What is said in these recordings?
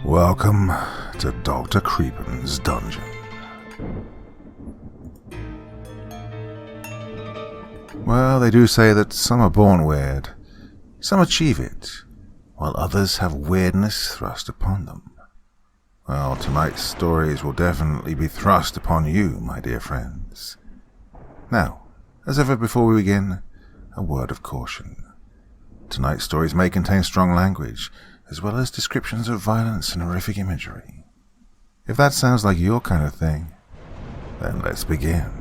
Welcome to Dr. Creepen's dungeon. Well, they do say that some are born weird, some achieve it, while others have weirdness thrust upon them. Well, tonight's stories will definitely be thrust upon you, my dear friends. Now, as ever before we begin, a word of caution. Tonight's stories may contain strong language, as well as descriptions of violence and horrific imagery. If that sounds like your kind of thing, then let's begin.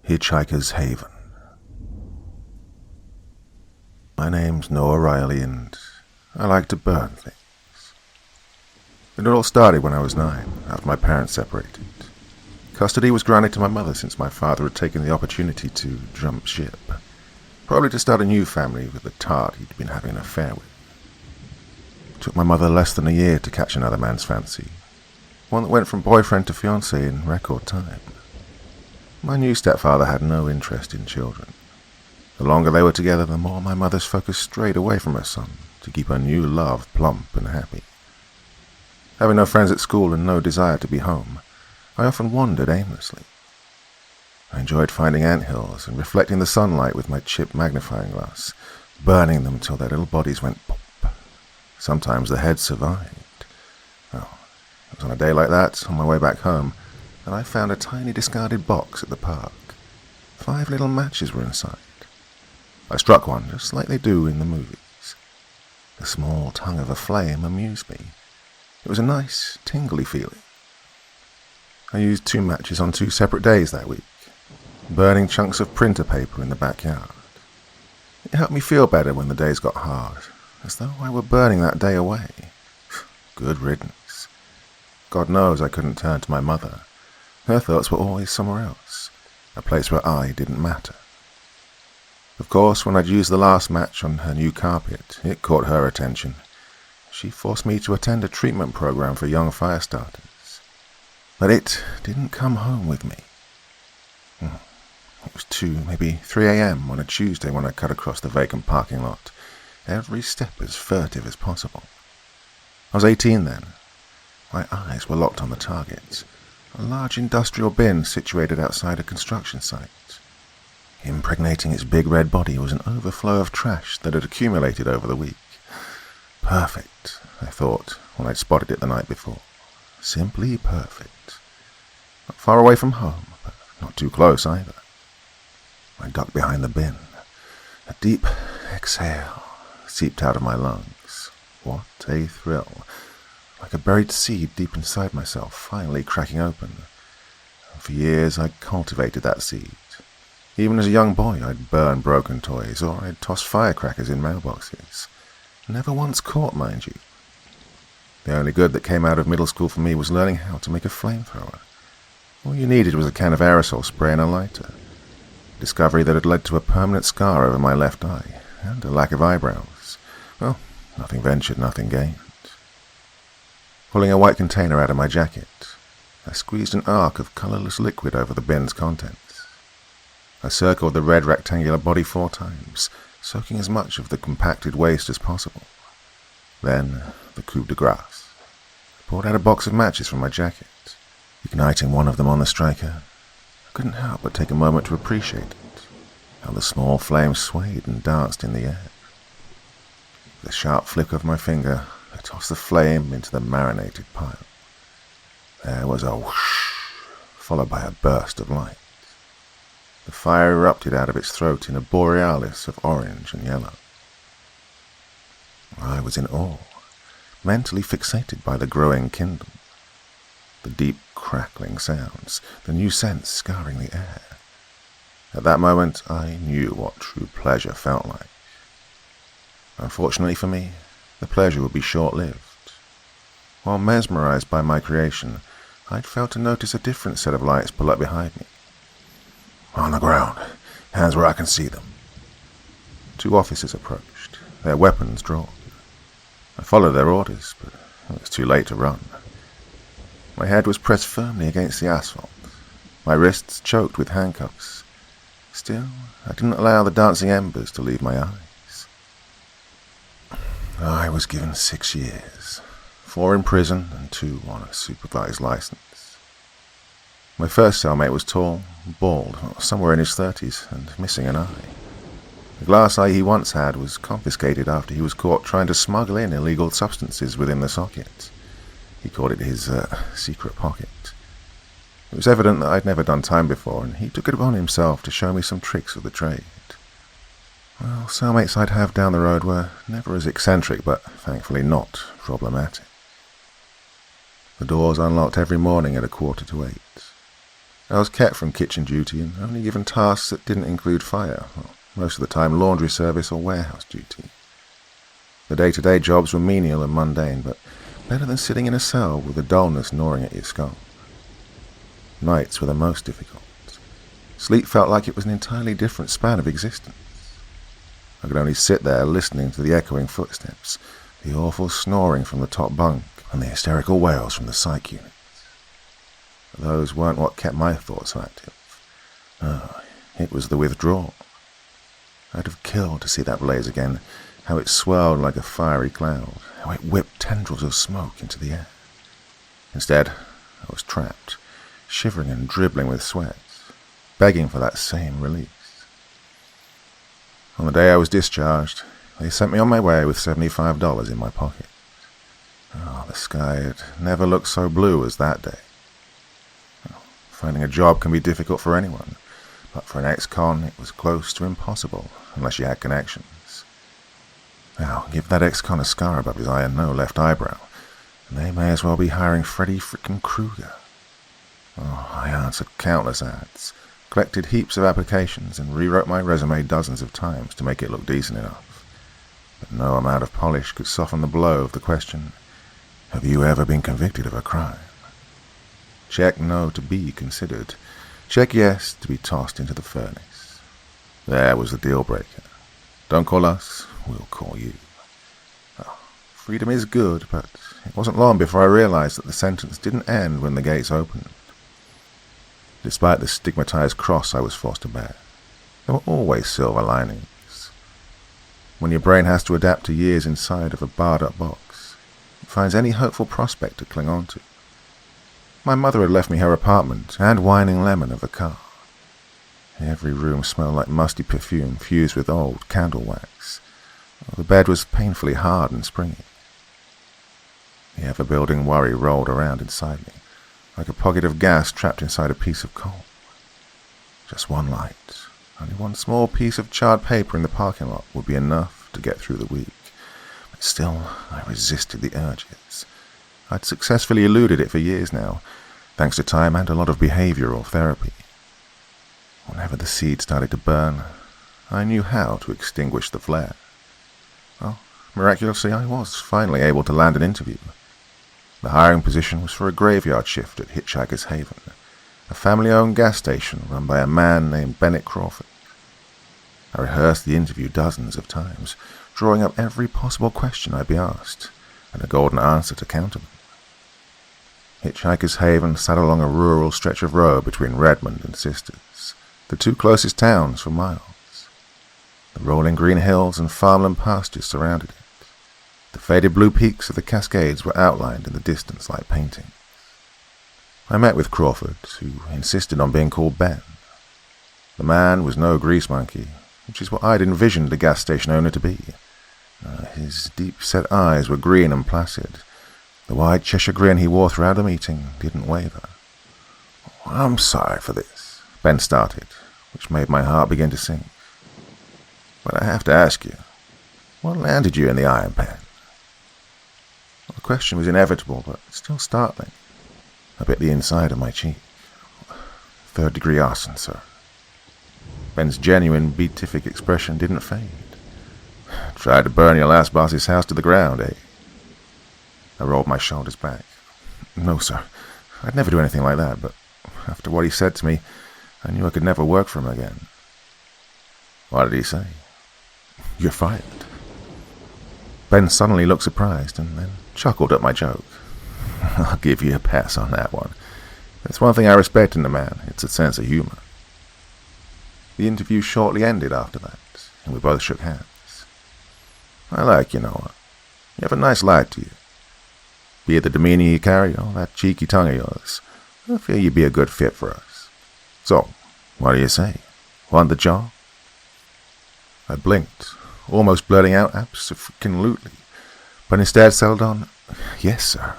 Hitchhiker's Haven. My name's Noah Riley, and I like to burn things. It all started when I was 9, after my parents separated. Custody was granted to my mother since my father had taken the opportunity to jump ship, probably to start a new family with the tart he'd been having an affair with. It took my mother less than a year to catch another man's fancy, one that went from boyfriend to fiancé in record time. My new stepfather had no interest in children. The longer they were together, the more my mother's focus strayed away from her son to keep her new love plump and happy. Having no friends at school and no desire to be home, I often wandered aimlessly. I enjoyed finding anthills and reflecting the sunlight with my chip magnifying glass, burning them till their little bodies went pop. Sometimes the head survived. Well, it was on a day like that, on my way back home, that I found a tiny discarded box at the park. 5 little matches were inside. I struck one, just like they do in the movies. The small tongue of a flame amused me. It was a nice, tingly feeling. I used 2 matches on 2 separate days that week, burning chunks of printer paper in the backyard. It helped me feel better when the days got hard, as though I were burning that day away. Good riddance. God knows I couldn't turn to my mother. Her thoughts were always somewhere else, a place where I didn't matter. Of course, when I'd used the last match on her new carpet, it caught her attention. She forced me to attend a treatment program for young fire starters. But it didn't come home with me. It was 2, maybe 3 a.m. on a Tuesday when I cut across the vacant parking lot, every step as furtive as possible. I was 18 then. My eyes were locked on the target, a large industrial bin situated outside a construction site. Impregnating its big red body was an overflow of trash that had accumulated over the week. Perfect, I thought, when I'd spotted it the night before. Simply perfect. Not far away from home, but not too close either. I ducked behind the bin. A deep exhale seeped out of my lungs. What a thrill. Like a buried seed deep inside myself, finally cracking open. For years I'd cultivated that seed. Even as a young boy, I'd burn broken toys, or I'd toss firecrackers in mailboxes. Never once caught, mind you. The only good that came out of middle school for me was learning how to make a flamethrower. All you needed was a can of aerosol spray and a lighter. Discovery that had led to a permanent scar over my left eye, and a lack of eyebrows. Well, nothing ventured, nothing gained. Pulling a white container out of my jacket, I squeezed an arc of colourless liquid over the bin's contents. I circled the red rectangular body 4 times, soaking as much of the compacted waste as possible. Then, the coup de grace. I poured out a box of matches from my jacket, igniting one of them on the striker. I couldn't help but take a moment to appreciate it, how the small flame swayed and danced in the air. With a sharp flick of my finger, I tossed the flame into the marinated pile. There was a whoosh, followed by a burst of light. The fire erupted out of its throat in a borealis of orange and yellow. I was in awe, mentally fixated by the growing kingdom. The deep crackling sounds, the new scents scouring the air. At that moment, I knew what true pleasure felt like. Unfortunately for me, the pleasure would be short-lived. While mesmerized by my creation, I'd failed to notice a different set of lights pull up behind me. On the ground, hands where I can see them. 2 officers approached, their weapons drawn. I followed their orders, but it was too late to run. My head was pressed firmly against the asphalt, my wrists choked with handcuffs. Still, I didn't allow the dancing embers to leave my eyes. I was given 6 years, 4 in prison and 2 on a supervised license. My first cellmate was tall, bald, somewhere in his 30s, and missing an eye. The glass eye he once had was confiscated after he was caught trying to smuggle in illegal substances within the socket. He called it his secret pocket. It was evident that I'd never done time before, and he took it upon himself to show me some tricks of the trade. Well, cellmates I'd have down the road were never as eccentric, but thankfully not problematic. The doors unlocked every morning at 7:45. I was kept from kitchen duty and only given tasks that didn't include fire, most of the time laundry service or warehouse duty. The day-to-day jobs were menial and mundane, but better than sitting in a cell with the dullness gnawing at your skull. Nights were the most difficult. Sleep felt like it was an entirely different span of existence. I could only sit there listening to the echoing footsteps, the awful snoring from the top bunk, and the hysterical wails from the psych units. But those weren't what kept my thoughts active. No, it was the withdrawal. I'd have killed to see that blaze again, how it swirled like a fiery cloud, how it whipped tendrils of smoke into the air. Instead, I was trapped, shivering and dribbling with sweat, begging for that same release. On the day I was discharged, they sent me on my way with $75 in my pocket. Oh, the sky had never looked so blue as that day. Finding a job can be difficult for anyone, but for an ex-con it was close to impossible, unless you had connections. Now, give that ex-con a scar above his eye and no left eyebrow, and they may as well be hiring Freddy frickin' Krueger. Oh, I answered countless ads, collected heaps of applications, and rewrote my resume dozens of times to make it look decent enough. But no amount of polish could soften the blow of the question, have you ever been convicted of a crime? Check no to be considered. Check yes to be tossed into the furnace. There was the deal breaker. Don't call us, we'll call you. Oh, freedom is good, but it wasn't long before I realized that the sentence didn't end when the gates opened. Despite the stigmatized cross I was forced to bear, there were always silver linings. When your brain has to adapt to years inside of a barred-up box, it finds any hopeful prospect to cling on to. My mother had left me her apartment and whining lemon of a car. Every room smelled like musty perfume fused with old candle wax. The bed was painfully hard and springy. The ever-building worry rolled around inside me, like a pocket of gas trapped inside a piece of coal. Just one light, only one small piece of charred paper in the parking lot would be enough to get through the week. But still, I resisted the urges. I'd successfully eluded it for years now, thanks to time and a lot of behavioral therapy. Whenever the seed started to burn, I knew how to extinguish the flare. Well, miraculously, I was finally able to land an interview. The hiring position was for a graveyard shift at Hitchhiker's Haven, a family-owned gas station run by a man named Bennett Crawford. I rehearsed the interview dozens of times, drawing up every possible question I'd be asked, and a golden answer to counter them. Hitchhiker's Haven sat along a rural stretch of road between Redmond and Sisters, the 2 closest towns for miles. The rolling green hills and farmland pastures surrounded it. The faded blue peaks of the Cascades were outlined in the distance like paintings. I met with Crawford, who insisted on being called Ben. The man was no grease monkey, which is what I'd envisioned the gas station owner to be. His deep-set eyes were green and placid. The wide Cheshire grin he wore throughout the meeting didn't waver. I'm sorry for this, Ben started, which made my heart begin to sink. But I have to ask you, what landed you in the iron pen? Well, the question was inevitable, but still startling. I bit the inside of my cheek. 3rd-degree arson, sir. Ben's genuine, beatific expression didn't fade. Tried to burn your last boss's house to the ground, eh? I rolled my shoulders back. No, sir. I'd never do anything like that, but after what he said to me, I knew I could never work for him again. What did he say? You're fired. Ben suddenly looked surprised and then chuckled at my joke. I'll give you a pass on that one. That's one thing I respect in a man. It's a sense of humor. The interview shortly ended after that, and we both shook hands. I like you, Noah. You have a nice light to you. Be it the demeanor you carry or that cheeky tongue of yours, I feel you'd be a good fit for us. So, what do you say? Want the job? I blinked, almost blurting out abso-freaking-lutely, but instead settled on, yes, sir.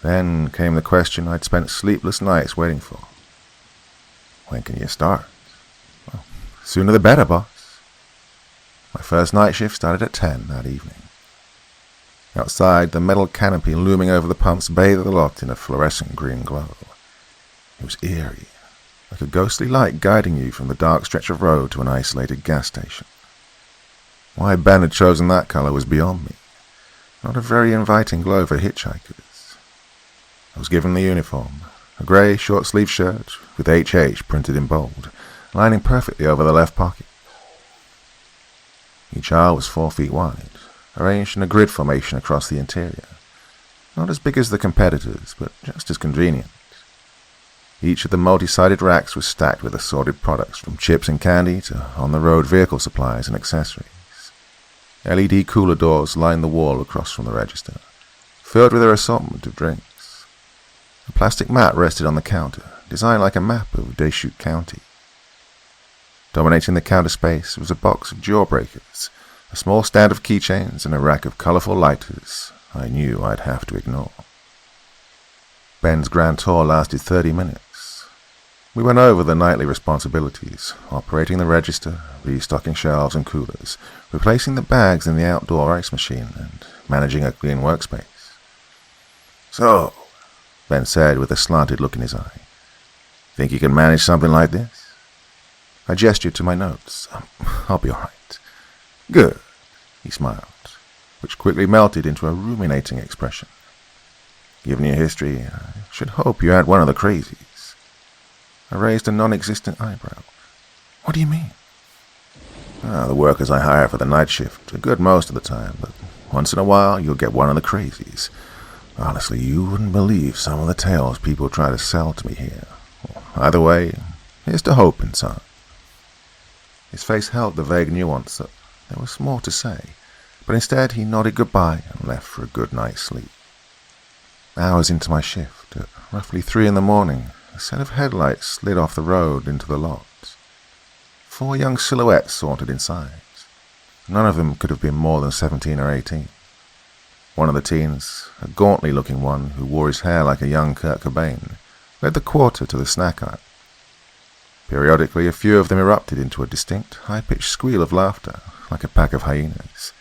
Then came the question I'd spent sleepless nights waiting for. When can you start? Well, sooner the better, boss. My first night shift started at 10 that evening. Outside, the metal canopy looming over the pumps bathed the lot in a fluorescent green glow. It was eerie, like a ghostly light guiding you from the dark stretch of road to an isolated gas station. Why Ben had chosen that colour was beyond me. Not a very inviting glow for hitchhikers. I was given the uniform, a grey short-sleeved shirt with HH printed in bold, lining perfectly over the left pocket. Each aisle was 4 feet wide, arranged in a grid formation across the interior. Not as big as the competitors, but just as convenient. Each of the multi-sided racks was stacked with assorted products, from chips and candy to on-the-road vehicle supplies and accessories. LED cooler doors lined the wall across from the register, filled with their assortment of drinks. A plastic mat rested on the counter, designed like a map of Deschutes County. Dominating the counter space was a box of jawbreakers, a small stand of keychains, and a rack of colourful lighters I knew I'd have to ignore. Ben's grand tour lasted 30 minutes. We went over the nightly responsibilities, operating the register, restocking shelves and coolers, replacing the bags in the outdoor ice machine, and managing a clean workspace. So, Ben said with a slanted look in his eye, think you can manage something like this? I gestured to my notes. I'll be all right. Good, he smiled, which quickly melted into a ruminating expression. Given your history, I should hope you had one of the crazies. I raised a non-existent eyebrow. What do you mean? The workers I hire for the night shift are good most of the time, but once in a while you'll get one of the crazies. Honestly, you wouldn't believe some of the tales people try to sell to me here. Either way, here's to hoping, son. His face held the vague nuance that there was more to say, but instead he nodded goodbye and left for a good night's sleep. Hours into my shift, at roughly 3 in the morning, a set of headlights slid off the road into the lot. 4 young silhouettes sauntered inside. None of them could have been more than 17 or 18. One of the teens, a gauntly-looking one who wore his hair like a young Kurt Cobain, led the quarter to the snack aisle. Periodically, a few of them erupted into a distinct, high-pitched squeal of laughter, like a pack of hyenas.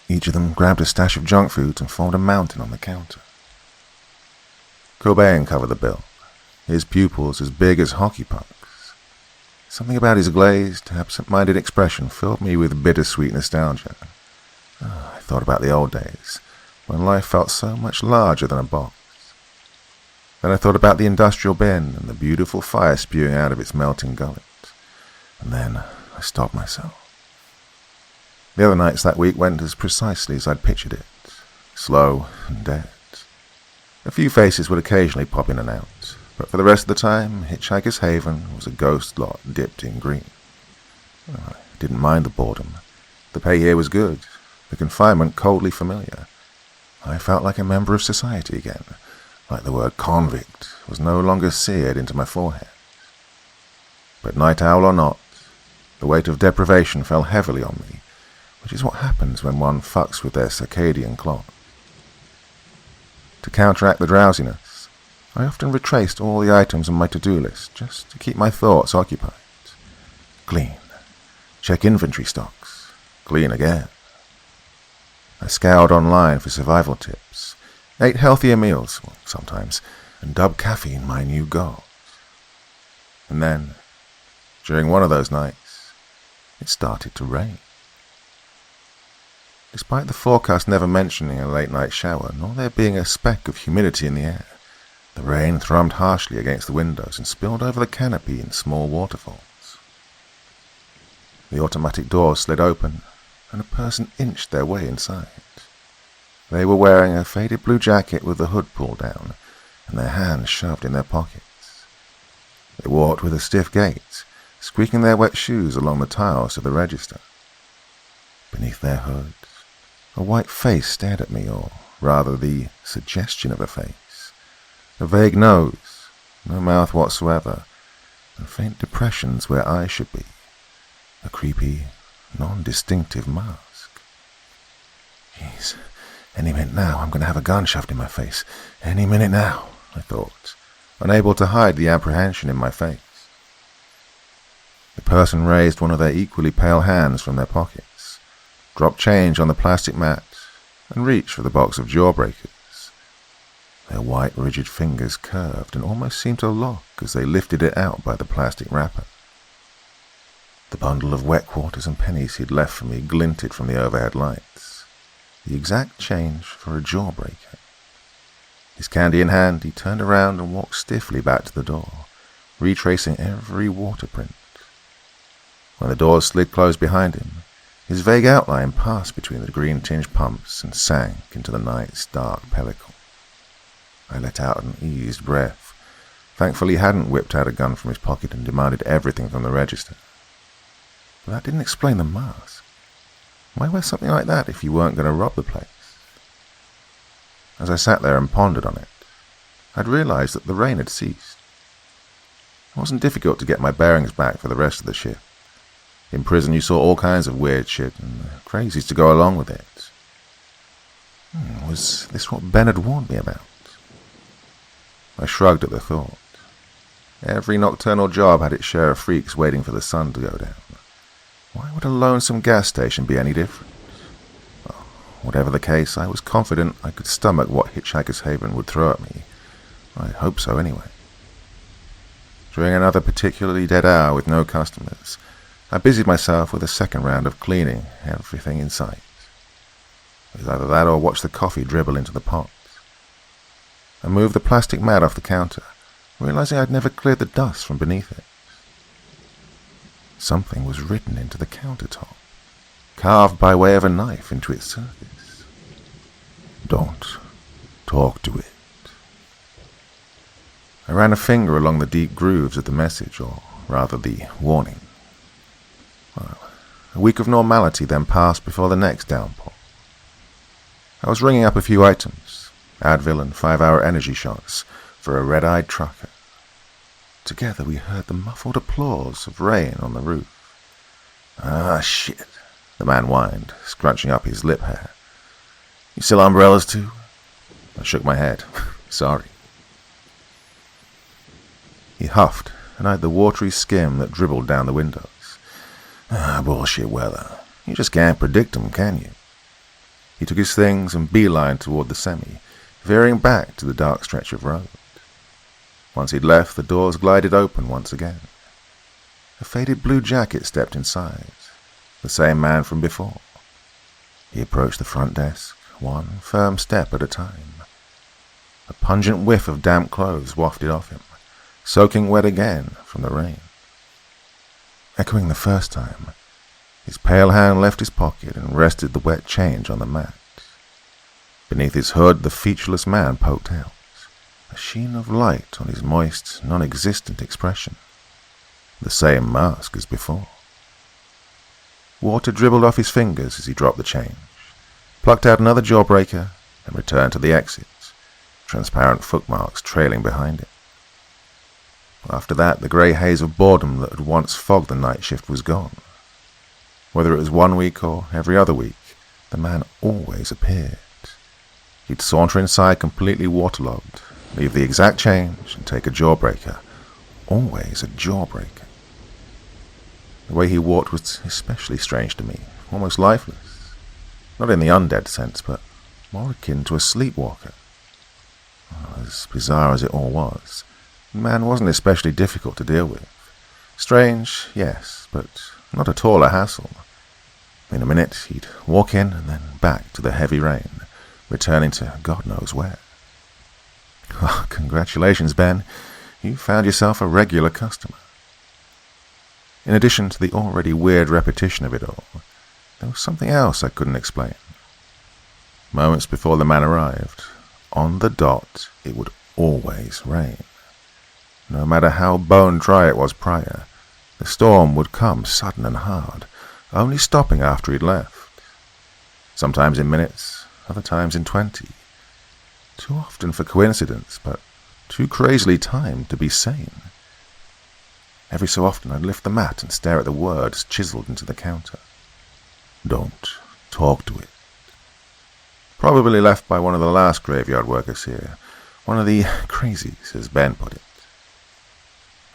Each of them grabbed a stash of junk food and formed a mountain on the counter. Cobain covered the bill, his pupils as big as hockey pucks. Something about his glazed, absent-minded expression filled me with bittersweet nostalgia. I thought about the old days, when life felt so much larger than a box. Then I thought about the industrial bin and the beautiful fire spewing out of its melting gullet. And then I stopped myself. The other nights that week went as precisely as I'd pictured it, slow and dead. A few faces would occasionally pop in and out, but for the rest of the time, Hitchhiker's Haven was a ghost lot dipped in green. I didn't mind the boredom. The pay here was good, the confinement coldly familiar. I felt like a member of society again, like the word convict was no longer seared into my forehead. But night owl or not, the weight of deprivation fell heavily on me, which is what happens when one fucks with their circadian clock. To counteract the drowsiness, I often retraced all the items on my to-do list just to keep my thoughts occupied. Clean. Check inventory stocks. Clean again. I scoured online for survival tips, ate healthier meals, well, sometimes, and dubbed caffeine my new god. And then, during one of those nights, it started to rain. Despite the forecast never mentioning a late-night shower, nor there being a speck of humidity in the air, the rain thrummed harshly against the windows and spilled over the canopy in small waterfalls. The automatic door slid open, and a person inched their way inside. They were wearing a faded blue jacket with the hood pulled down, and their hands shoved in their pockets. They walked with a stiff gait, squeaking their wet shoes along the tiles of the register. Beneath their hoods, a white face stared at me, or rather the suggestion of a face. A vague nose, no mouth whatsoever, and faint depressions where eyes should be. A creepy, non-distinctive mask. Jeez, any minute now I'm going to have a gun shoved in my face. Any minute now, I thought, unable to hide the apprehension in my face. The person raised one of their equally pale hands from their pockets, dropped change on the plastic mat, and reached for the box of jawbreakers. Their white, rigid fingers curved and almost seemed to lock as they lifted it out by the plastic wrapper. The bundle of wet quarters and pennies he'd left for me glinted from the overhead lights. The exact change for a jawbreaker. His candy in hand, he turned around and walked stiffly back to the door, retracing every waterprint. When the doors slid closed behind him, his vague outline passed between the green-tinged pumps and sank into the night's dark pellicle. I let out an eased breath. Thankfully, he hadn't whipped out a gun from his pocket and demanded everything from the register. But that didn't explain the mask. Why wear something like that if you weren't going to rob the place? As I sat there and pondered on it, I'd realized that the rain had ceased. It wasn't difficult to get my bearings back for the rest of the shift. In prison you saw all kinds of weird shit and crazies to go along with it. Was this what Ben had warned me about? I shrugged at the thought. Every nocturnal job had its share of freaks waiting for the sun to go down. Why would a lonesome gas station be any different? Well, whatever the case, I was confident I could stomach what Hitchhiker's Haven would throw at me. I hope so anyway. During another particularly dead hour with no customers, I busied myself with a second round of cleaning everything in sight. It was either that or watch the coffee dribble into the pot. I moved the plastic mat off the counter, realizing I'd never cleared the dust from beneath it. Something was written into the countertop, carved by way of a knife into its surface. Don't talk to it. I ran a finger along the deep grooves of the message, or rather the warning. Well, a week of normality then passed before the next downpour. I was ringing up a few items, Advil and 5-hour energy shots, for a red-eyed trucker. Together we heard the muffled applause of rain on the roof. Ah, shit, the man whined, scrunching up his lip hair. You sell umbrellas too? I shook my head. Sorry. He huffed and eyed the watery skim that dribbled down the windows. Ah, bullshit weather. You just can't predict 'em, can you? He took his things and beelined toward the semi, veering back to the dark stretch of road. Once he'd left, the doors glided open once again. A faded blue jacket stepped inside, the same man from before. He approached the front desk, one firm step at a time. A pungent whiff of damp clothes wafted off him, soaking wet again from the rain. Echoing the first time, his pale hand left his pocket and rested the wet change on the mat. Beneath his hood, the featureless man poked out, a sheen of light on his moist, non-existent expression. The same mask as before. Water dribbled off his fingers as he dropped the change, plucked out another jawbreaker, and returned to the exit, transparent footmarks trailing behind him. After that, the grey haze of boredom that had once fogged the night shift was gone. Whether it was 1 week or every other week, the man always appeared. He'd saunter inside completely waterlogged, leave the exact change, and take a jawbreaker. Always a jawbreaker. The way he walked was especially strange to me, almost lifeless. Not in the undead sense, but more akin to a sleepwalker. As bizarre as it all was, the man wasn't especially difficult to deal with. Strange, yes, but not at all a hassle. In a minute, he'd walk in and then back to the heavy rain, returning to God knows where. Oh, congratulations, Ben. You found yourself a regular customer. In addition to the already weird repetition of it all, there was something else I couldn't explain. Moments before the man arrived, on the dot, it would always rain. No matter how bone dry it was prior, The storm would come sudden and hard, only stopping after he'd left. Sometimes in minutes, other times in 20. Too often for coincidence, but too crazily timed to be sane. Every so often I'd lift the mat and stare at the words chiseled into the counter. Don't talk to it. Probably left by one of the last graveyard workers here, one of the crazies, as Ben put it.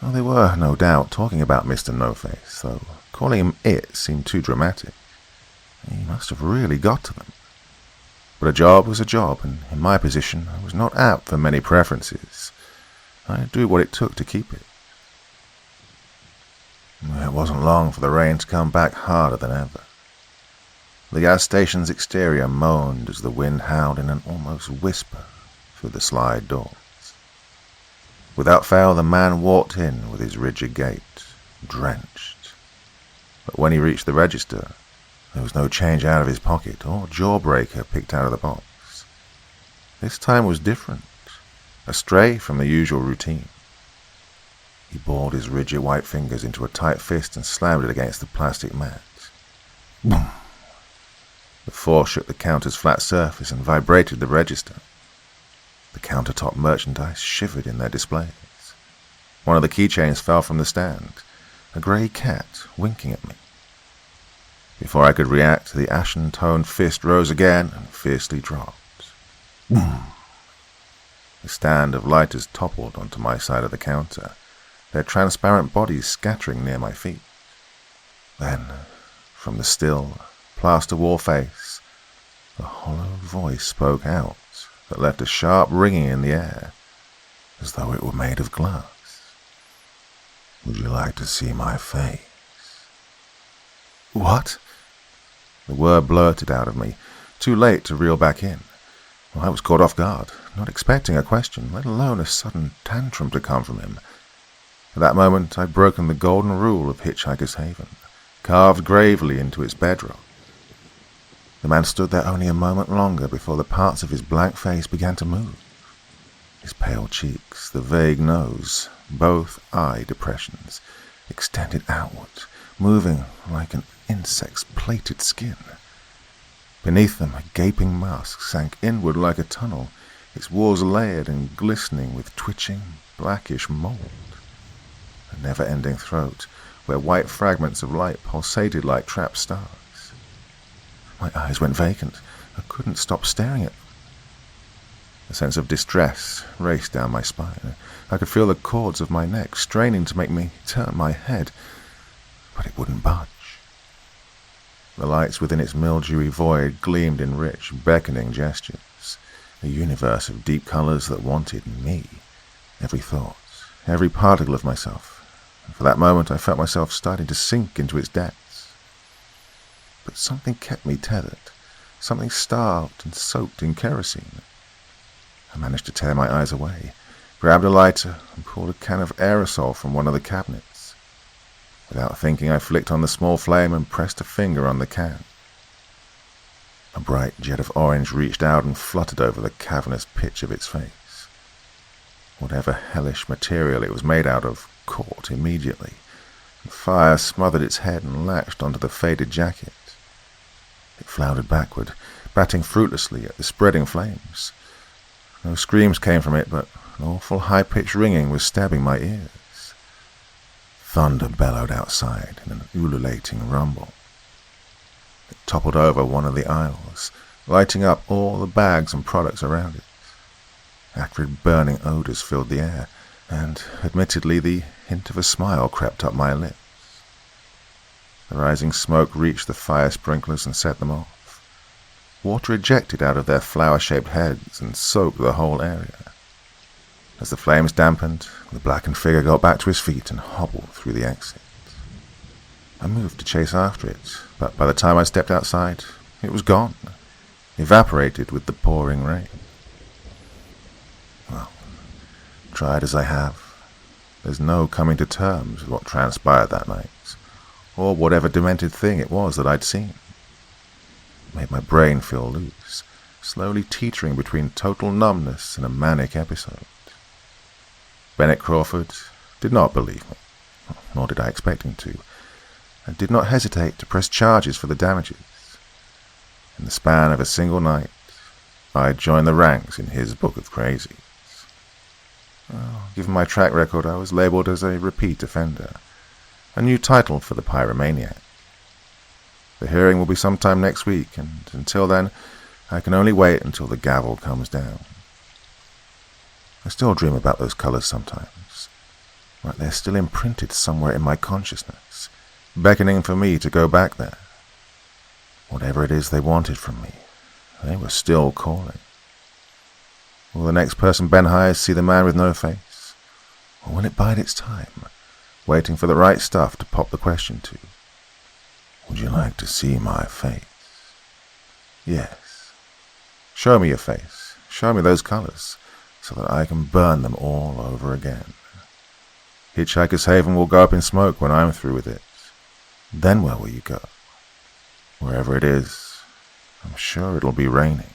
Oh, they were, no doubt, talking about Mr. No-Face, though calling him it seemed too dramatic. He must have really got to them. But a job was a job, and in my position I was not apt for many preferences. I'd do what it took to keep it. It wasn't long for the rain to come back harder than ever. The gas station's exterior moaned as the wind howled in an almost whisper through the slide doors. Without fail, the man walked in with his rigid gait, drenched. But when he reached the register, there was no change out of his pocket or jawbreaker picked out of the box. This time was different, astray from the usual routine. He bored his rigid white fingers into a tight fist and slammed it against the plastic mat. Boom! The force shook the counter's flat surface and vibrated the register. The countertop merchandise shivered in their displays. One of the keychains fell from the stand, a grey cat winking at me. Before I could react, the ashen-toned fist rose again and fiercely dropped. Boom! The stand of lighters toppled onto my side of the counter, their transparent bodies scattering near my feet. Then, from the still, plaster-wall face, a hollow voice spoke out that left a sharp ringing in the air, as though it were made of glass. Would you like to see my face? What? The word blurted out of me, too late to reel back in. I was caught off guard, not expecting a question, let alone a sudden tantrum to come from him. At that moment I'd broken the golden rule of Hitchhiker's Haven, carved gravely into its bedrock. The man stood there only a moment longer before the parts of his blank face began to move. His pale cheeks, the vague nose, both eye depressions, extended outward, moving like an insect's plaited skin. Beneath them, a gaping mask sank inward like a tunnel, its walls layered and glistening with twitching, blackish mold. A never-ending throat, where white fragments of light pulsated like trapped stars. My eyes went vacant. I couldn't stop staring at them. A sense of distress raced down my spine. I could feel the cords of my neck straining to make me turn my head, but it wouldn't budge. The lights within its mildewy void gleamed in rich, beckoning gestures, a universe of deep colors that wanted me, every thought, every particle of myself, and for that moment I felt myself starting to sink into its depths. But something kept me tethered, something starved and soaked in kerosene. I managed to tear my eyes away, grabbed a lighter, and pulled a can of aerosol from one of the cabinets. Without thinking, I flicked on the small flame and pressed a finger on the can. A bright jet of orange reached out and fluttered over the cavernous pitch of its face. Whatever hellish material it was made out of caught immediately, and fire smothered its head and latched onto the faded jacket. It floundered backward, batting fruitlessly at the spreading flames. No screams came from it, but an awful high-pitched ringing was stabbing my ears. Thunder bellowed outside in an ululating rumble. It toppled over one of the aisles, lighting up all the bags and products around it. Acrid burning odors filled the air, and, admittedly, the hint of a smile crept up my lips. The rising smoke reached the fire sprinklers and set them off. Water ejected out of their flower-shaped heads and soaked the whole area. As the flames dampened, the blackened figure got back to his feet and hobbled through the exit. I moved to chase after it, but by the time I stepped outside, it was gone, evaporated with the pouring rain. Well, tried as I have, there's no coming to terms with what transpired that night, or whatever demented thing it was that I'd seen. It made my brain feel loose, slowly teetering between total numbness and a manic episode. Bennett Crawford did not believe me. nor did I expect him to, and did not hesitate to press charges for the damages. In the span of a single night, I joined the ranks in his book of crazies. Well, given my track record, I was labelled as a repeat offender, a new title for the pyromaniac. The hearing will be sometime next week, and until then, I can only wait until the gavel comes down. I still dream about those colours sometimes, like they're still imprinted somewhere in my consciousness, beckoning for me to go back there. Whatever it is they wanted from me, they were still calling. Will the next person Ben hires see the man with no face? Or will it bide its time, waiting for the right stuff to pop the question to? Would you like to see my face? Yes. Show me your face. Show me those colours, so that I can burn them all over again. Hitchhiker's Haven will go up in smoke when I'm through with it. Then where will you go? Wherever it is, I'm sure it'll be raining.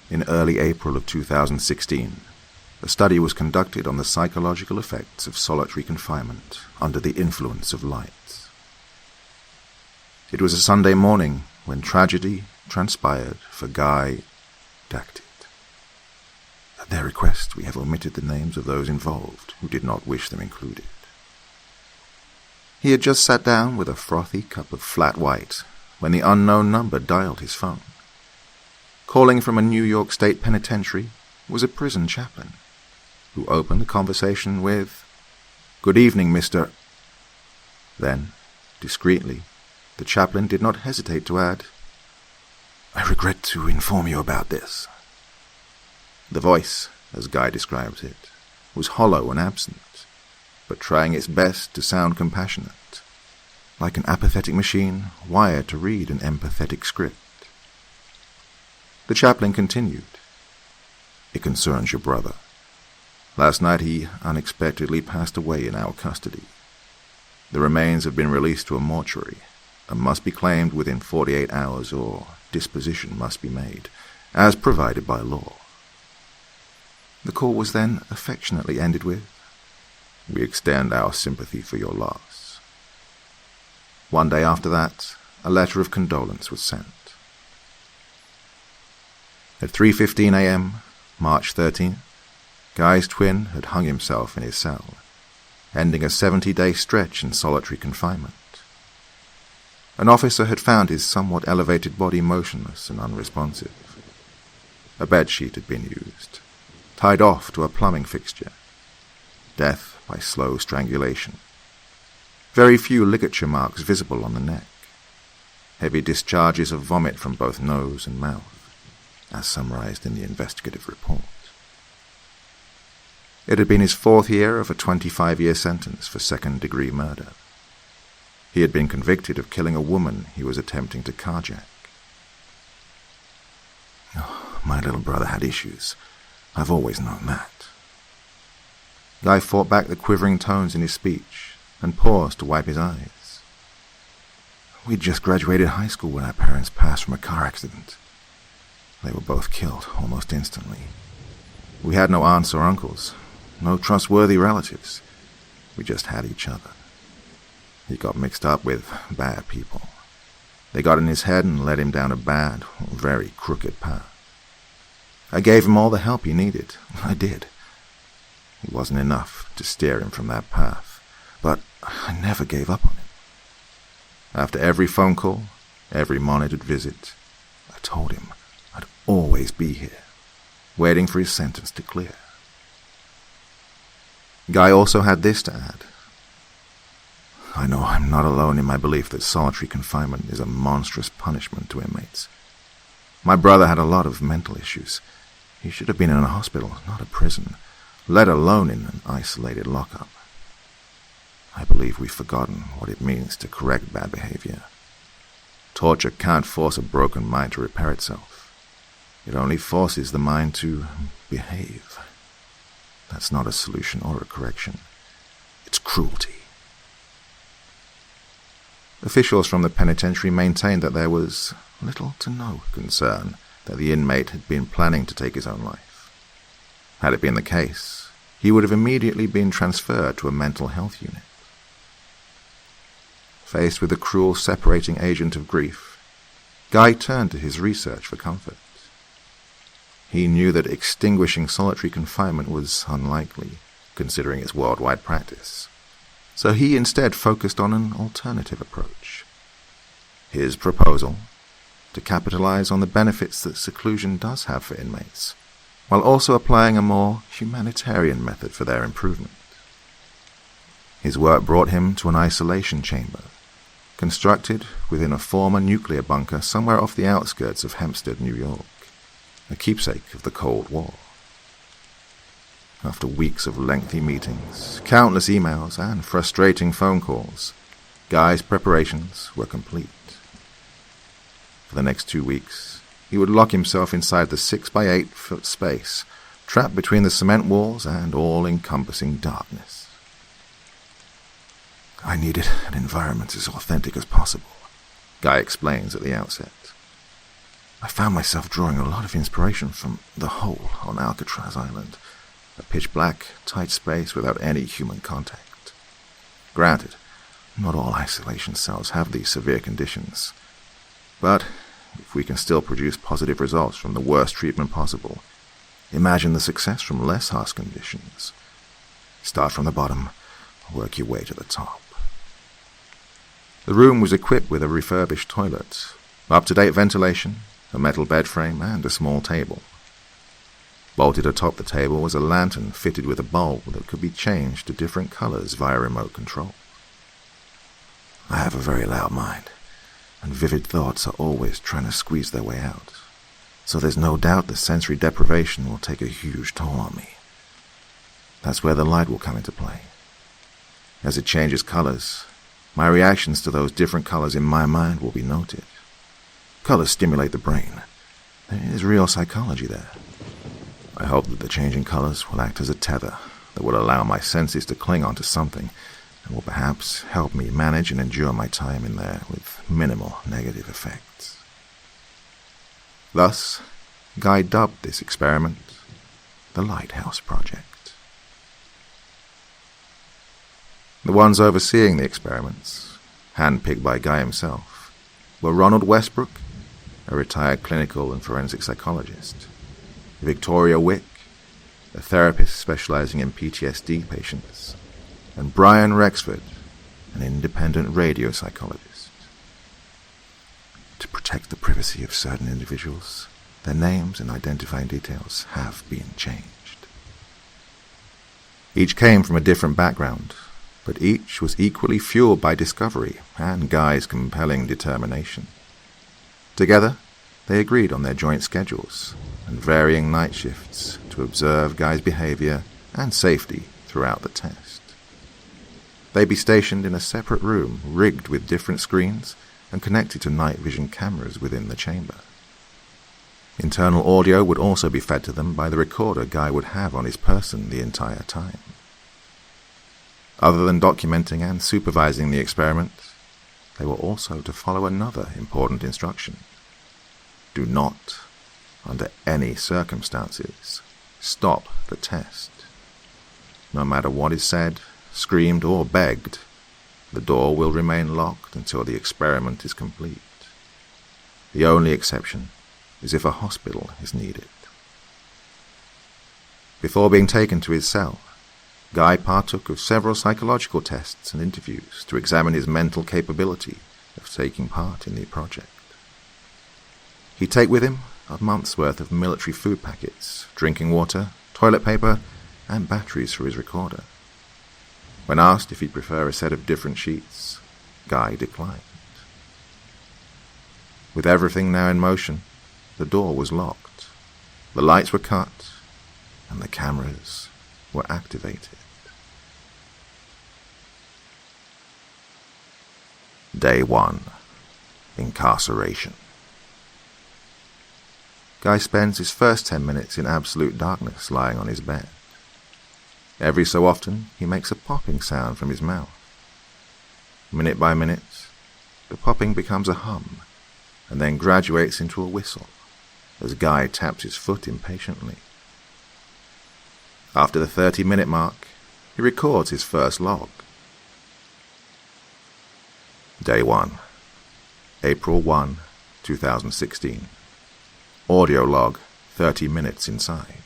In early April of 2016, a study was conducted on the psychological effects of solitary confinement under the influence of lights. It was a Sunday morning when tragedy transpired for Guy Dactit. At their request, we have omitted the names of those involved who did not wish them included. He had just sat down with a frothy cup of flat white when the unknown number dialed his phone. Calling from a New York State penitentiary was a prison chaplain, who opened the conversation with, "Good evening, Mr." Then, discreetly, the chaplain did not hesitate to add, "I regret to inform you about this." The voice, as Guy describes it, was hollow and absent, but trying its best to sound compassionate, like an apathetic machine wired to read an empathetic script. The chaplain continued, "It concerns your brother. Last night he unexpectedly passed away in our custody. The remains have been released to a mortuary and must be claimed within 48 hours or disposition must be made, as provided by law." The call was then affectionately ended with, "We extend our sympathy for your loss." One day after that, a letter of condolence was sent. At 3:15 a.m., March 13th, Guy's twin had hung himself in his cell, ending a 70-day stretch in solitary confinement. An officer had found his somewhat elevated body motionless and unresponsive. A bedsheet had been used, tied off to a plumbing fixture. Death by slow strangulation. Very few ligature marks visible on the neck. Heavy discharges of vomit from both nose and mouth, as summarized in the investigative report. It had been his 4th year of a 25-year sentence for second-degree murder. He had been convicted of killing a woman he was attempting to carjack. Oh, my little brother had issues. I've always known that. Guy fought back the quivering tones in his speech and paused to wipe his eyes. We'd just graduated high school when our parents passed from a car accident. They were both killed almost instantly. We had no aunts or uncles, no trustworthy relatives. We just had each other. He got mixed up with bad people. They got in his head and led him down a bad, very crooked path. I gave him all the help he needed. I did. It wasn't enough to steer him from that path, but I never gave up on him. After every phone call, every monitored visit, I told him I'd always be here, waiting for his sentence to clear. Guy also had this to add. I know I'm not alone in my belief that solitary confinement is a monstrous punishment to inmates. My brother had a lot of mental issues. He should have been in a hospital, not a prison, let alone in an isolated lockup. I believe we've forgotten what it means to correct bad behavior. Torture can't force a broken mind to repair itself. It only forces the mind to behave. That's not a solution or a correction. It's cruelty. Officials from the penitentiary maintained that there was little to no concern that the inmate had been planning to take his own life. Had it been the case, he would have immediately been transferred to a mental health unit. Faced with the cruel separating agent of grief, Guy turned to his research for comfort. He knew that extinguishing solitary confinement was unlikely, considering its worldwide practice, so he instead focused on an alternative approach. His proposal, to capitalize on the benefits that seclusion does have for inmates, while also applying a more humanitarian method for their improvement. His work brought him to an isolation chamber, constructed within a former nuclear bunker somewhere off the outskirts of Hempstead, New York, a keepsake of the Cold War. After weeks of lengthy meetings, countless emails, and frustrating phone calls, Guy's preparations were complete. For the next 2 weeks, he would lock himself inside the 6-by-8-foot space, trapped between the cement walls and all-encompassing darkness. I needed an environment as authentic as possible, Guy explains at the outset. I found myself drawing a lot of inspiration from the hole on Alcatraz Island, a pitch-black, tight space without any human contact. Granted, not all isolation cells have these severe conditions, but if we can still produce positive results from the worst treatment possible, imagine the success from less harsh conditions. Start from the bottom, work your way to the top. The room was equipped with a refurbished toilet, up-to-date ventilation, a metal bed frame, and a small table. Bolted atop the table was a lantern fitted with a bulb that could be changed to different colors via remote control. I have a very loud mind, and vivid thoughts are always trying to squeeze their way out, so there's no doubt the sensory deprivation will take a huge toll on me. That's where the light will come into play. As it changes colors, my reactions to those different colors in my mind will be noted. Colors stimulate the brain. There is real psychology there. I hope that the changing colors will act as a tether that will allow my senses to cling onto something and will perhaps help me manage and endure my time in there with minimal negative effects. Thus, Guy dubbed this experiment the Lighthouse Project. The ones overseeing the experiments, handpicked by Guy himself, were Ronald Westbrook, a retired clinical and forensic psychologist, Victoria Wick, a therapist specializing in PTSD patients, and Brian Rexford, an independent radio psychologist. To protect the privacy of certain individuals, their names and identifying details have been changed. Each came from a different background, but each was equally fueled by discovery and Guy's compelling determination. Together, they agreed on their joint schedules and varying night shifts to observe Guy's behavior and safety throughout the test. They'd be stationed in a separate room rigged with different screens and connected to night vision cameras within the chamber. Internal audio would also be fed to them by the recorder Guy would have on his person the entire time. Other than documenting and supervising the experiment, they were also to follow another important instruction. Do not, under any circumstances, stop the test. No matter what is said, screamed, or begged, the door will remain locked until the experiment is complete. The only exception is if a hospital is needed. Before being taken to his cell, Guy partook of several psychological tests and interviews to examine his mental capability of taking part in the project. He'd take with him a month's worth of military food packets, drinking water, toilet paper, and batteries for his recorder. When asked if he'd prefer a set of different sheets, Guy declined. With everything now in motion, the door was locked, the lights were cut, and the cameras were activated. Day 1. Incarceration. Guy spends his first 10 minutes in absolute darkness lying on his bed. Every so often, he makes a popping sound from his mouth. Minute by minute, the popping becomes a hum, and then graduates into a whistle, as Guy taps his foot impatiently. After the 30-minute mark, he records his first log. Day 1, April 1, 2016. Audio log, 30 minutes inside.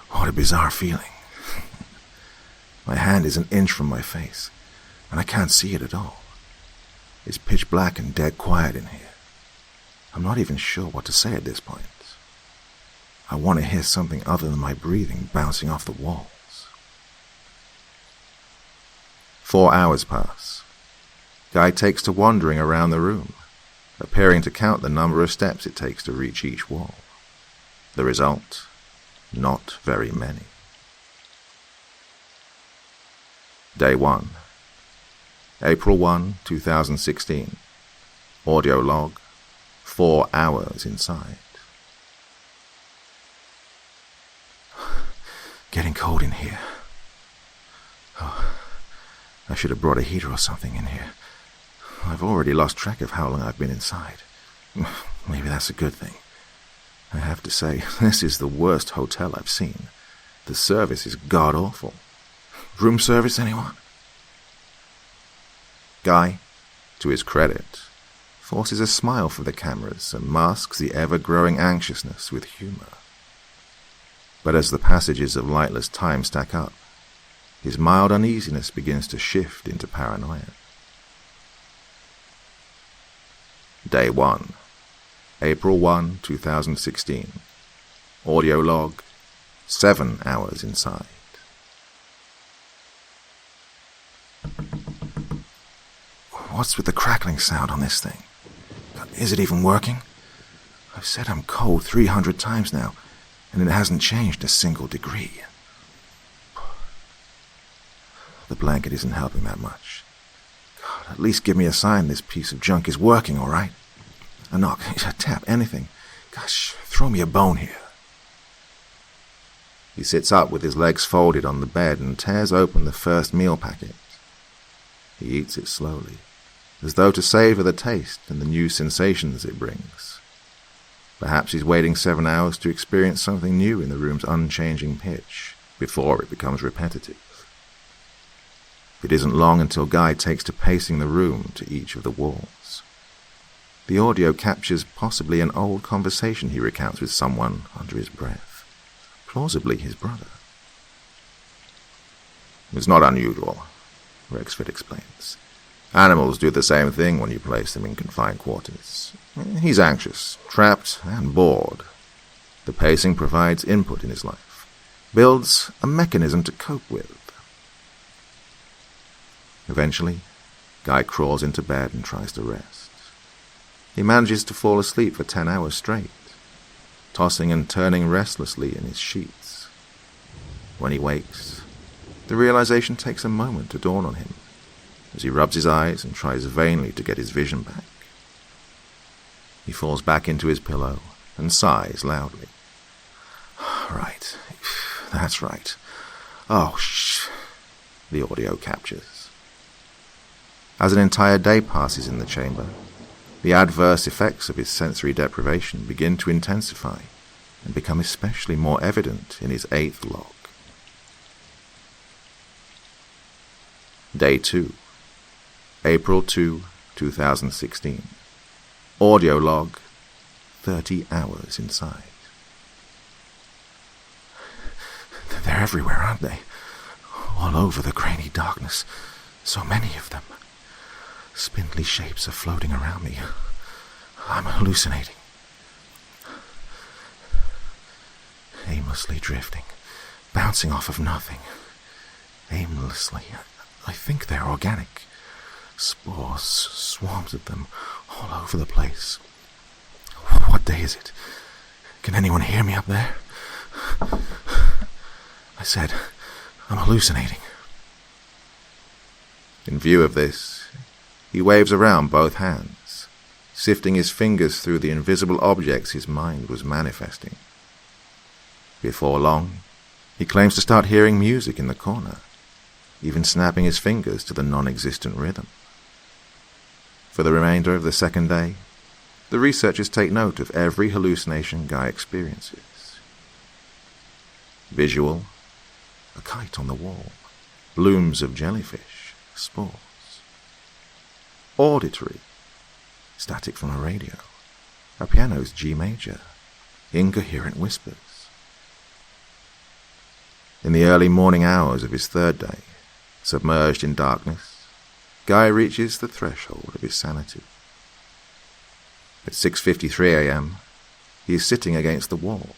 What a bizarre feeling. My hand is an inch from my face, and I can't see it at all. It's pitch black and dead quiet in here. I'm not even sure what to say at this point. I want to hear something other than my breathing bouncing off the walls. 4 hours pass. Guy takes to wandering around the room, appearing to count the number of steps it takes to reach each wall. The result? Not very many. Day 1, April 1, 2016. Audio log, 4 hours inside. Getting cold in here. Oh, I should have brought a heater or something in here. I've already lost track of how long I've been inside. Maybe that's a good thing. I have to say, this is the worst hotel I've seen. The service is god-awful. Room service, anyone? Guy, to his credit, forces a smile for the cameras and masks the ever-growing anxiousness with humor. But as the passages of lightless time stack up, his mild uneasiness begins to shift into paranoia. Day 1, April 1, 2016. Audio log, 7 hours inside. What's with the crackling sound on this thing? Is it even working? I've said I'm cold 300 times now, and it hasn't changed a single degree. The blanket isn't helping that much. God, at least give me a sign this piece of junk is working, all right? A knock, a tap, anything. Gosh, throw me a bone here. He sits up with his legs folded on the bed and tears open the first meal packet. He eats it slowly, as though to savor the taste and the new sensations it brings. Perhaps he's waiting 7 hours to experience something new in the room's unchanging pitch, before it becomes repetitive. It isn't long until Guy takes to pacing the room to each of the walls. The audio captures possibly an old conversation he recounts with someone under his breath, plausibly his brother. It's not unusual, Rexford explains. Animals do the same thing when you place them in confined quarters. He's anxious, trapped, and bored. The pacing provides input in his life, builds a mechanism to cope with. Eventually, Guy crawls into bed and tries to rest. He manages to fall asleep for 10 hours straight, tossing and turning restlessly in his sheets. When he wakes, the realization takes a moment to dawn on him, as he rubs his eyes and tries vainly to get his vision back. He falls back into his pillow and sighs loudly. Right, that's right. Oh, shh, the audio captures. As an entire day passes in the chamber, the adverse effects of his sensory deprivation begin to intensify and become especially more evident in his 8th log. Day 2, April 2, 2016. Audio log, 30 hours inside. They're everywhere, aren't they? All over the grainy darkness. So many of them. Spindly shapes are floating around me. I'm hallucinating. Aimlessly drifting, bouncing off of nothing. Aimlessly. I think they're organic. Spores, swarms of them, all over the place. What day is it? Can anyone hear me up there? I said, I'm hallucinating. In view of this, he waves around both hands, sifting his fingers through the invisible objects his mind was manifesting. Before long, he claims to start hearing music in the corner, even snapping his fingers to the non-existent rhythm. For the remainder of the second day, the researchers take note of every hallucination Guy experiences. Visual, a kite on the wall, blooms of jellyfish, spores. Auditory, static from a radio, a piano's G major, incoherent whispers. In the early morning hours of his third day, submerged in darkness, Guy reaches the threshold of his sanity. At 6:53 a.m., he is sitting against the wall,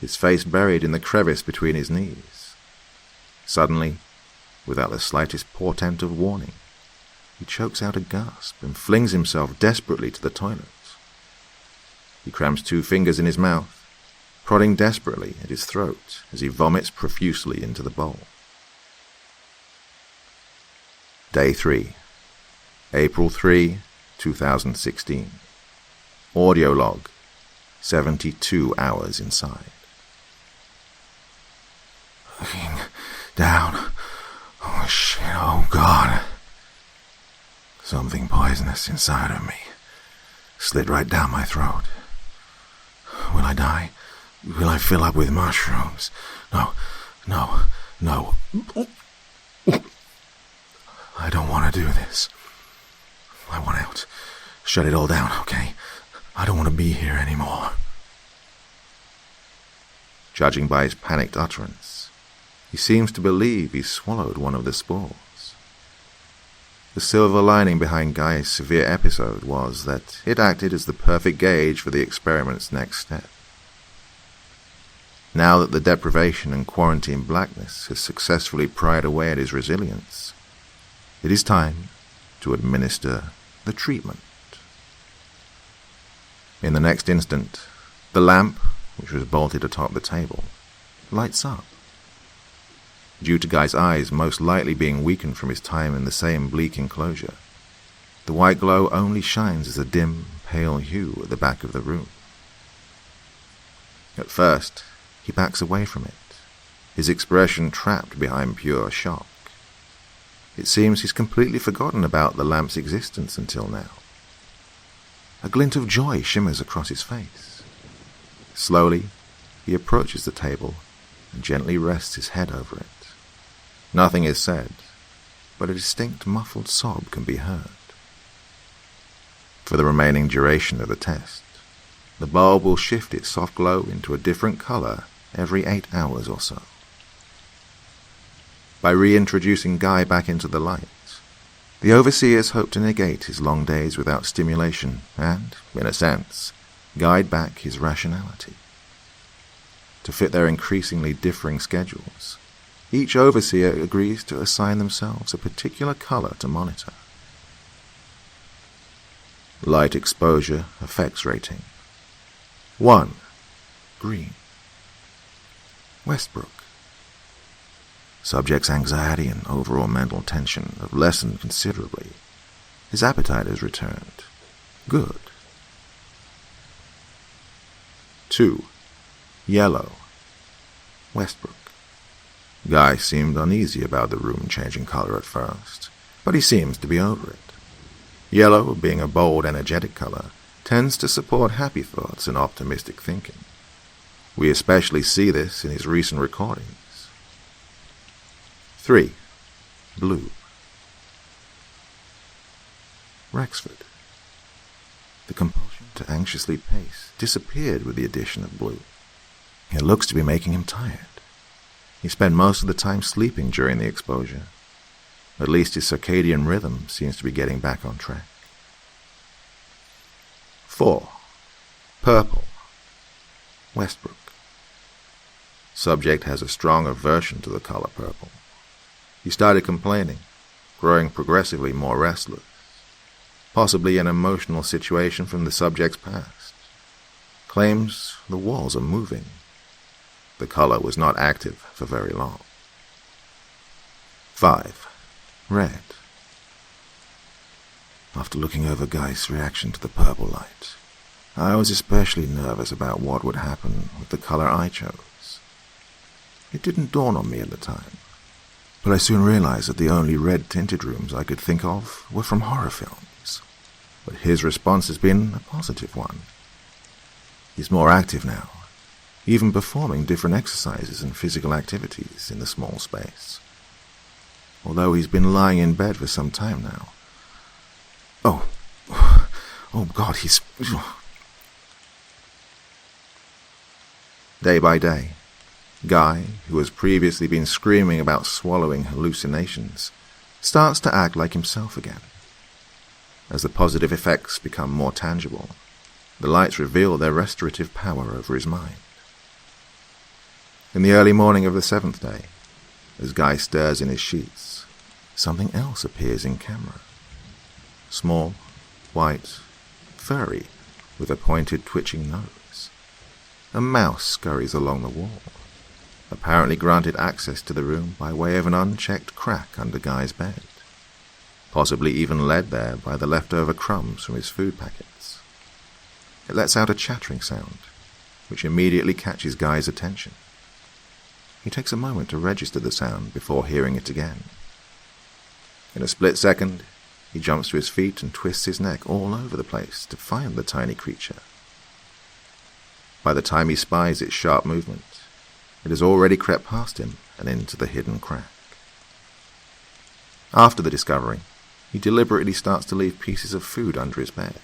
his face buried in the crevice between his knees. Suddenly, without the slightest portent of warning, he chokes out a gasp and flings himself desperately to the toilet. He crams 2 fingers in his mouth, prodding desperately at his throat as he vomits profusely into the bowl. Day 3, April 3, 2016. Audio log, 72 hours inside. Looking down. Oh shit, oh god. Something poisonous inside of me slid right down my throat. Will I die? Will I fill up with mushrooms? No. I don't want to do this. I want out. Shut it all down, okay? I don't want to be here anymore. Judging by his panicked utterance, he seems to believe he swallowed one of the spores. The silver lining behind Guy's severe episode was that it acted as the perfect gauge for the experiment's next step. Now that the deprivation and quarantine blackness has successfully pried away at his resilience, it is time to administer the treatment. In the next instant, the lamp, which was bolted atop the table, lights up. Due to Guy's eyes most likely being weakened from his time in the same bleak enclosure, the white glow only shines as a dim, pale hue at the back of the room. At first, he backs away from it, his expression trapped behind pure shock. It seems he's completely forgotten about the lamp's existence until now. A glint of joy shimmers across his face. Slowly, he approaches the table and gently rests his head over it. Nothing is said, but a distinct muffled sob can be heard. For the remaining duration of the test, the bulb will shift its soft glow into a different color every 8 hours or so. By reintroducing Guy back into the light, the overseers hope to negate his long days without stimulation and, in a sense, guide back his rationality. To fit their increasingly differing schedules, each overseer agrees to assign themselves a particular color to monitor. Light exposure effects rating. 1. Green. Westbrook. Subject's anxiety and overall mental tension have lessened considerably. His appetite has returned. Good. 2. Yellow. Westbrook. Guy seemed uneasy about the room changing color at first, but he seems to be over it. Yellow, being a bold, energetic color, tends to support happy thoughts and optimistic thinking. We especially see this in his recent recordings. 3. Blue. Rexford. The compulsion to anxiously pace disappeared with the addition of blue. It looks to be making him tired. He spent most of the time sleeping during the exposure. At least his circadian rhythm seems to be getting back on track. 4. Purple. Westbrook. Subject has a strong aversion to the color purple. He started complaining, growing progressively more restless, possibly an emotional situation from the subject's past. Claims the walls are moving. The color was not active for very long. 5. Red. after looking over Guy's reaction to the purple light. I was especially nervous about what would happen with the color I chose. It didn't dawn on me at the time, but I soon realized that the only red-tinted rooms I could think of were from horror films. But his response has been a positive one. He's more active now, even performing different exercises and physical activities in the small space. Although he's been lying in bed for some time now. Oh God, he's... Day by day, Guy, who has previously been screaming about swallowing hallucinations, starts to act like himself again. As the positive effects become more tangible, the lights reveal their restorative power over his mind. In the early morning of the 7th day, as Guy stirs in his sheets, something else appears in camera. Small, white, furry, with a pointed, twitching nose. A mouse scurries along the wall, apparently granted access to the room by way of an unchecked crack under Guy's bed, possibly even led there by the leftover crumbs from his food packets. It lets out a chattering sound, which immediately catches Guy's attention. He takes a moment to register the sound before hearing it again. In a split second, he jumps to his feet and twists his neck all over the place to find the tiny creature. By the time he spies its sharp movement, it has already crept past him and into the hidden crack. After the discovery, he deliberately starts to leave pieces of food under his bed.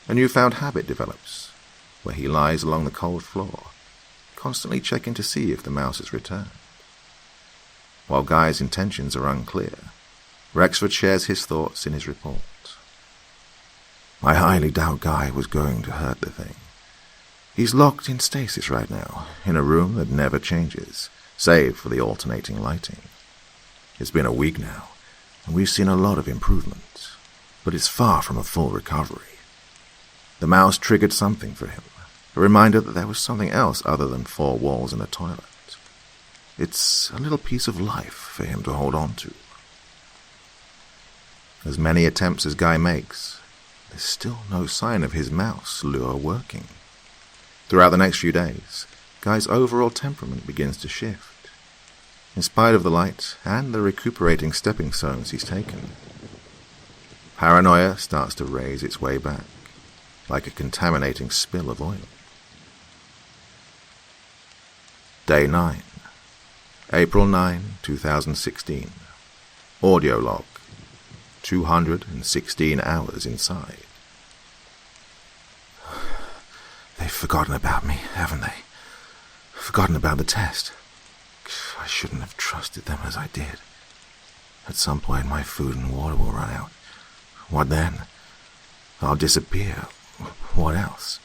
A newfound habit develops, where he lies along the cold floor, constantly checking to see if the mouse has returned. While Guy's intentions are unclear, Rexford shares his thoughts in his report. I highly doubt Guy was going to hurt the thing. He's locked in stasis right now, in a room that never changes, save for the alternating lighting. It's been a week now, and we've seen a lot of improvement, but it's far from a full recovery. The mouse triggered something for him, a reminder that there was something else other than 4 walls and a toilet. It's a little piece of life for him to hold on to. As many attempts as Guy makes, there's still no sign of his mouse lure working. Throughout the next few days, Guy's overall temperament begins to shift, in spite of the light and the recuperating stepping stones he's taken. Paranoia starts to raise its way back, like a contaminating spill of oil. Day 9, April 9, 2016. Audio log, 216 hours inside. They've forgotten about me, haven't they? Forgotten about the test. I shouldn't have trusted them as I did. At some point my food and water will run out. What then? I'll disappear. What else?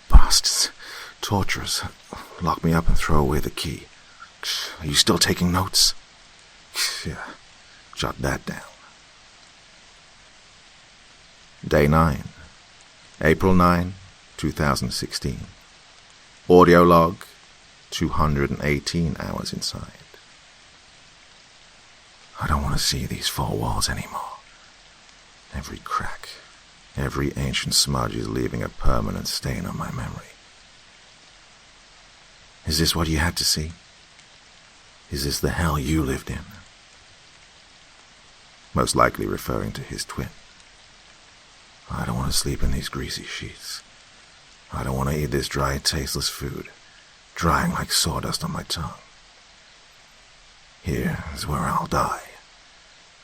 Bastards. Torturers. Lock me up and throw away the key. Are you still taking notes? Yeah. Jot that down. Day 9. April 9, 2016. Audio log, 218 hours inside. I don't want to see these 4 walls anymore. Every crack, every ancient smudge is leaving a permanent stain on my memory. Is this what you had to see? Is this the hell you lived in? Most likely referring to his twin. I don't want to sleep in these greasy sheets. I don't want to eat this dry, tasteless food, drying like sawdust on my tongue. Here is where I'll die.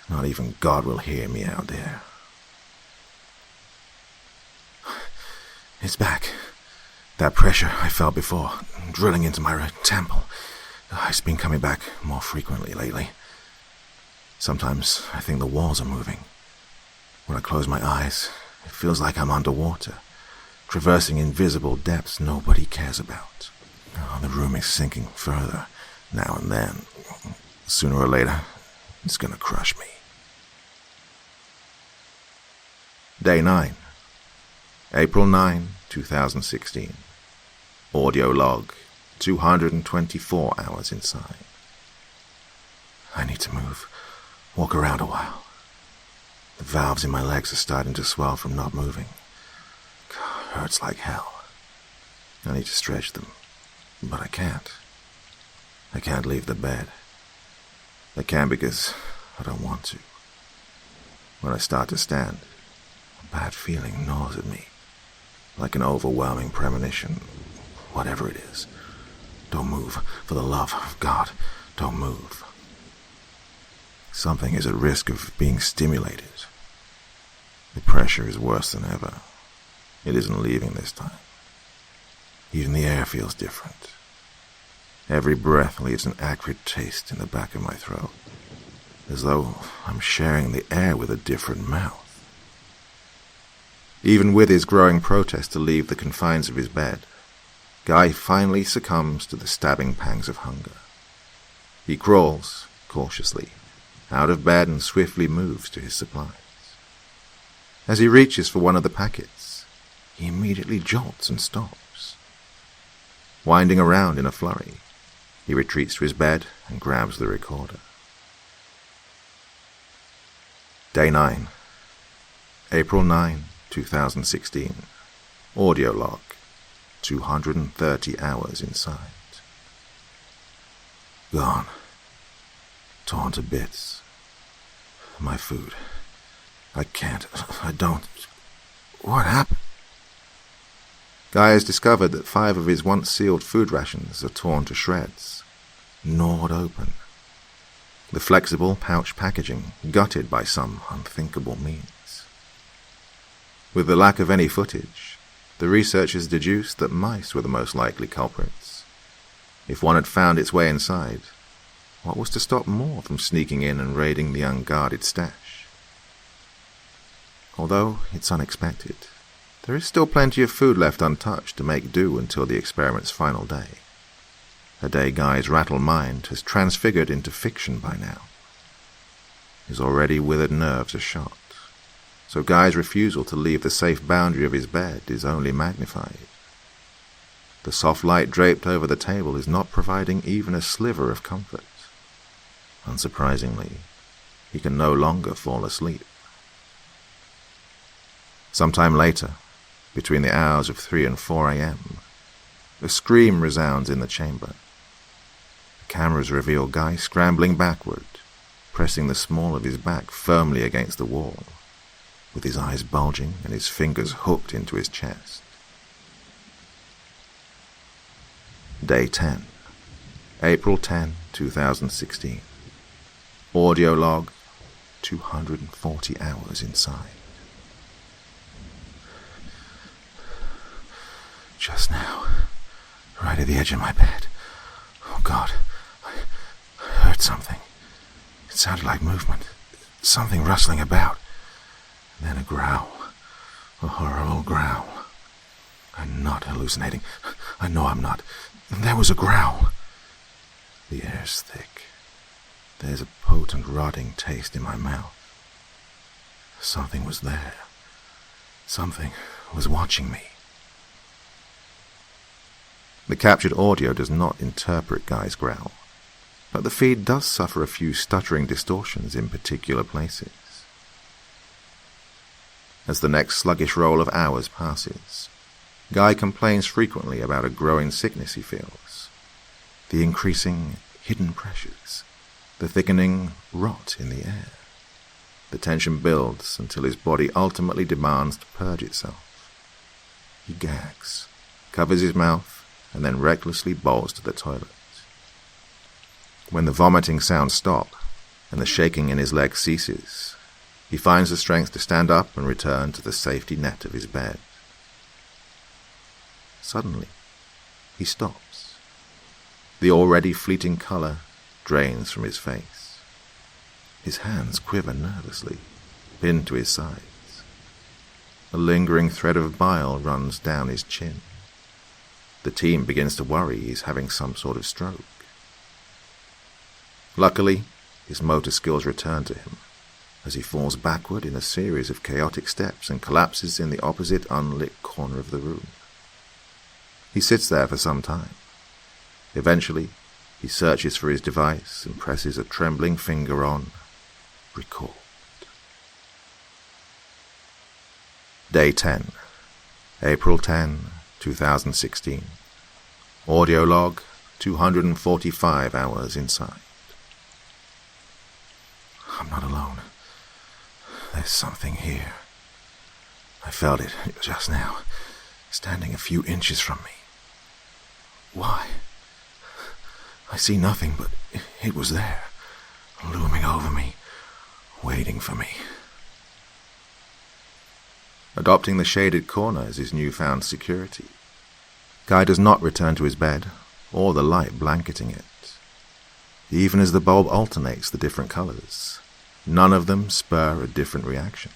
Not even God will hear me out there. It's back. That pressure I felt before, drilling into my temple. It's been coming back more frequently lately. Sometimes I think the walls are moving. When I close my eyes, it feels like I'm underwater, traversing invisible depths nobody cares about. The room is sinking further, now and then. Sooner or later, it's gonna crush me. Day 9. April 9, 2016. Audio log, 224 hours inside. I need to move. Walk around a while. The valves in my legs are starting to swell from not moving. God, hurts like hell. I need to stretch them, but I can't. I can't leave the bed. I can't because I don't want to. When I start to stand, a bad feeling gnaws at me, like an overwhelming premonition, whatever it is. Don't move, for the love of God, don't move. Something is at risk of being stimulated. The pressure is worse than ever. It isn't leaving this time. Even the air feels different. Every breath leaves an acrid taste in the back of my throat, as though I'm sharing the air with a different mouth. Even with his growing protest to leave the confines of his bed, Guy finally succumbs to the stabbing pangs of hunger. He crawls, cautiously, out of bed and swiftly moves to his supplies. As he reaches for one of the packets, he immediately jolts and stops. Winding around in a flurry, he retreats to his bed and grabs the recorder. Day 9, April 9, 2016. Audio log, 230 hours inside. Gone. Torn to bits. My food. I can't. I don't. What happened? Guy has discovered that 5 of his once sealed food rations are torn to shreds, gnawed open. The flexible pouch packaging gutted by some unthinkable means. With the lack of any footage, the researchers deduced that mice were the most likely culprits. If one had found its way inside, what was to stop more from sneaking in and raiding the unguarded stash? Although it's unexpected, there is still plenty of food left untouched to make do until the experiment's final day. A day Guy's rattled mind has transfigured into fiction by now. His already withered nerves are shot, so Guy's refusal to leave the safe boundary of his bed is only magnified. The soft light draped over the table is not providing even a sliver of comfort. Unsurprisingly, he can no longer fall asleep. Sometime later, between the hours of 3 and 4 a.m., a scream resounds in the chamber. The cameras reveal Guy scrambling backward, pressing the small of his back firmly against the wall, with his eyes bulging and his fingers hooked into his chest. Day 10, April 10, 2016. Audio log, 240 hours inside. Just now, right at the edge of my bed. Oh God, I heard something. It sounded like movement, something rustling about. Then a growl, a horrible growl. I'm not hallucinating. I know I'm not. There was a growl. The air's thick. There's a potent rotting taste in my mouth. Something was there. Something was watching me. The captured audio does not interpret Guy's growl, but the feed does suffer a few stuttering distortions in particular places. As the next sluggish roll of hours passes, Guy complains frequently about a growing sickness he feels, the increasing hidden pressures, the thickening rot in the air. The tension builds until his body ultimately demands to purge itself. He gags, covers his mouth, and then recklessly bolts to the toilet. When the vomiting sounds stop and the shaking in his legs ceases, he finds the strength to stand up and return to the safety net of his bed. Suddenly, he stops. The already fleeting color drains from his face. His hands quiver nervously, pinned to his sides. A lingering thread of bile runs down his chin. The team begins to worry he's having some sort of stroke. Luckily, his motor skills return to him, as he falls backward in a series of chaotic steps and collapses in the opposite unlit corner of the room. He sits there for some time. Eventually, he searches for his device and presses a trembling finger on record. Day 10, April 10, 2016. Audio log, 245 hours inside. I'm not alone. There's something here. I felt it just now, standing a few inches from me. Why? I see nothing, but it was there, looming over me, waiting for me. Adopting the shaded corner as his newfound security, Guy does not return to his bed, or the light blanketing it. Even as the bulb alternates the different colors, none of them spur a different reaction.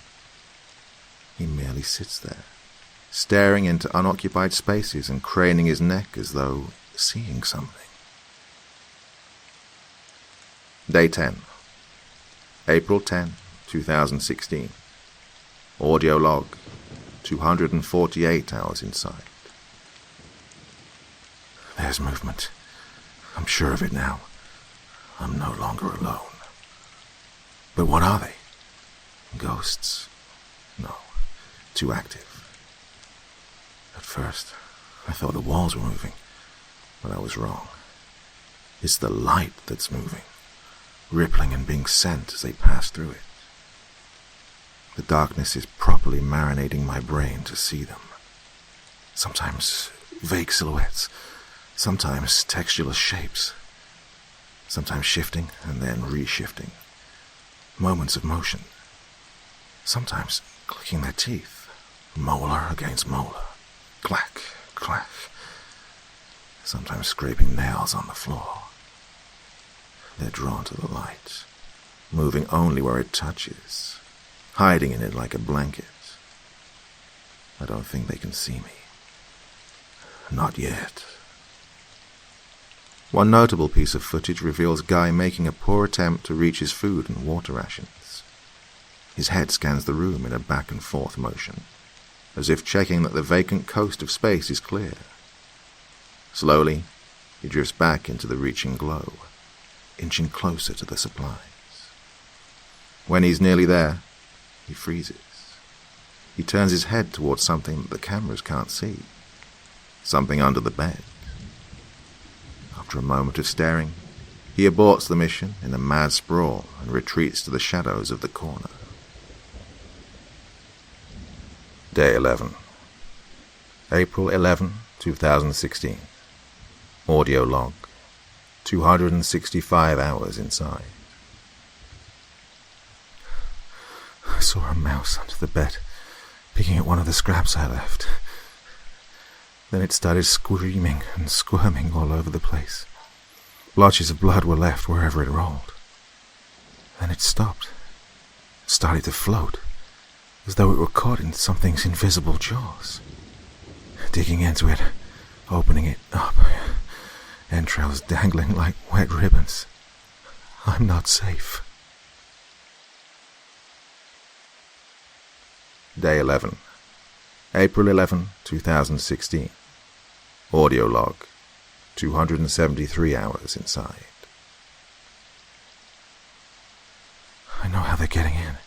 He merely sits there, staring into unoccupied spaces and craning his neck as though seeing something. Day 10, April 10, 2016. Audio log, 248 hours inside. There's movement. I'm sure of it now. I'm no longer alone. But what are they? Ghosts? No, too active. At first, I thought the walls were moving, but I was wrong. It's the light that's moving, rippling and being sent as they pass through it. The darkness is properly marinating my brain to see them. Sometimes vague silhouettes, sometimes textureless shapes, sometimes shifting and then re-shifting. Moments of motion, sometimes clicking their teeth, molar against molar, clack, clack, sometimes scraping nails on the floor. They're drawn to the light, moving only where it touches, hiding in it like a blanket. I don't think they can see me. Not yet. One notable piece of footage reveals Guy making a poor attempt to reach his food and water rations. His head scans the room in a back and forth motion, as if checking that the vacant coast of space is clear. Slowly, he drifts back into the reaching glow, inching closer to the supplies. When he's nearly there, he freezes. He turns his head towards something that the cameras can't see. Something under the bed. After a moment of staring, he aborts the mission in a mad sprawl and retreats to the shadows of the corner. Day 11, April 11, 2016. Audio log, 265 hours inside. I saw a mouse under the bed, picking at one of the scraps I left. Then it started screaming and squirming all over the place. Blotches of blood were left wherever it rolled. Then it stopped, started to float, as though it were caught in something's invisible jaws. Digging into it, opening it up, entrails dangling like wet ribbons. I'm not safe. Day 11, April 11, 2016. Audio log, 273 hours inside. I know how they're getting in.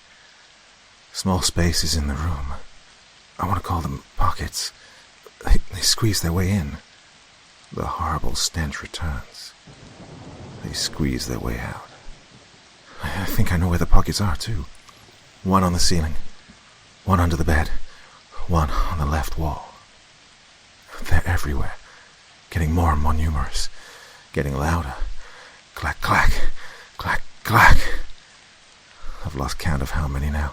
Small spaces in the room. I want to call them pockets. They squeeze their way in. The horrible stench returns. They squeeze their way out. I think I know where the pockets are, too. One on the ceiling. One under the bed, one on the left wall. They're everywhere, getting more and more numerous, getting louder. Clack, clack, clack, clack. I've lost count of how many now.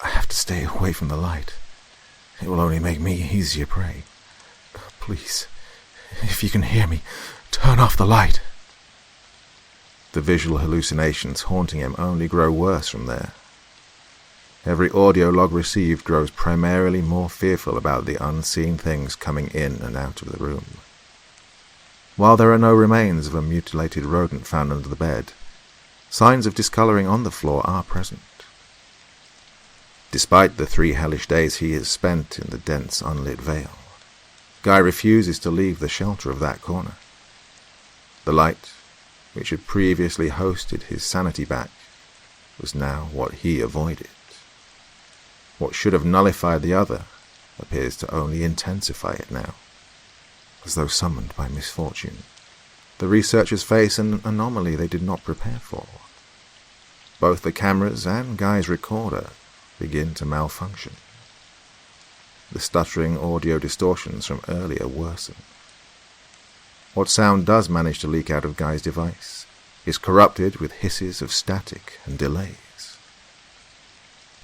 I have to stay away from the light. It will only make me easier prey. Please, if you can hear me, turn off the light. The visual hallucinations haunting him only grow worse from there. Every audio log received grows primarily more fearful about the unseen things coming in and out of the room. While there are no remains of a mutilated rodent found under the bed, signs of discoloring on the floor are present. Despite the 3 hellish days he has spent in the dense unlit veil, Guy refuses to leave the shelter of that corner. The light, which had previously hosted his sanity back, was now what he avoided. What should have nullified the other appears to only intensify it now, as though summoned by misfortune. The researchers face an anomaly they did not prepare for. Both the cameras and Guy's recorder begin to malfunction. The stuttering audio distortions from earlier worsen. What sound does manage to leak out of Guy's device is corrupted with hisses of static and delays.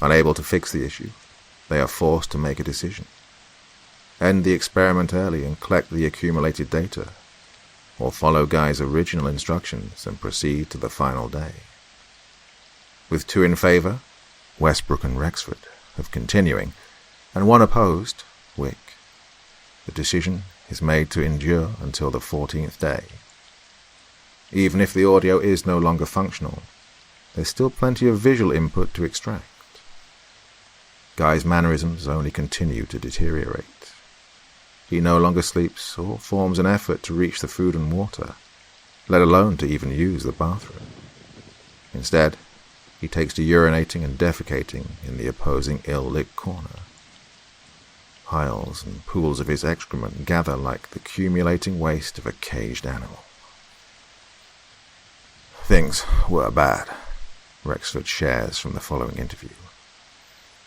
Unable to fix the issue, they are forced to make a decision. End the experiment early and collect the accumulated data, or follow Guy's original instructions and proceed to the final day. With 2 in favor, Westbrook and Rexford, of continuing, and 1 opposed, Wick, the decision is made to endure until the 14th day. Even if the audio is no longer functional, there's still plenty of visual input to extract. Guy's mannerisms only continue to deteriorate. He no longer sleeps or forms an effort to reach the food and water, let alone to even use the bathroom. Instead, he takes to urinating and defecating in the opposing ill-lit corner. Piles and pools of his excrement gather like the accumulating waste of a caged animal. Things were bad, Rexford shares from the following interview.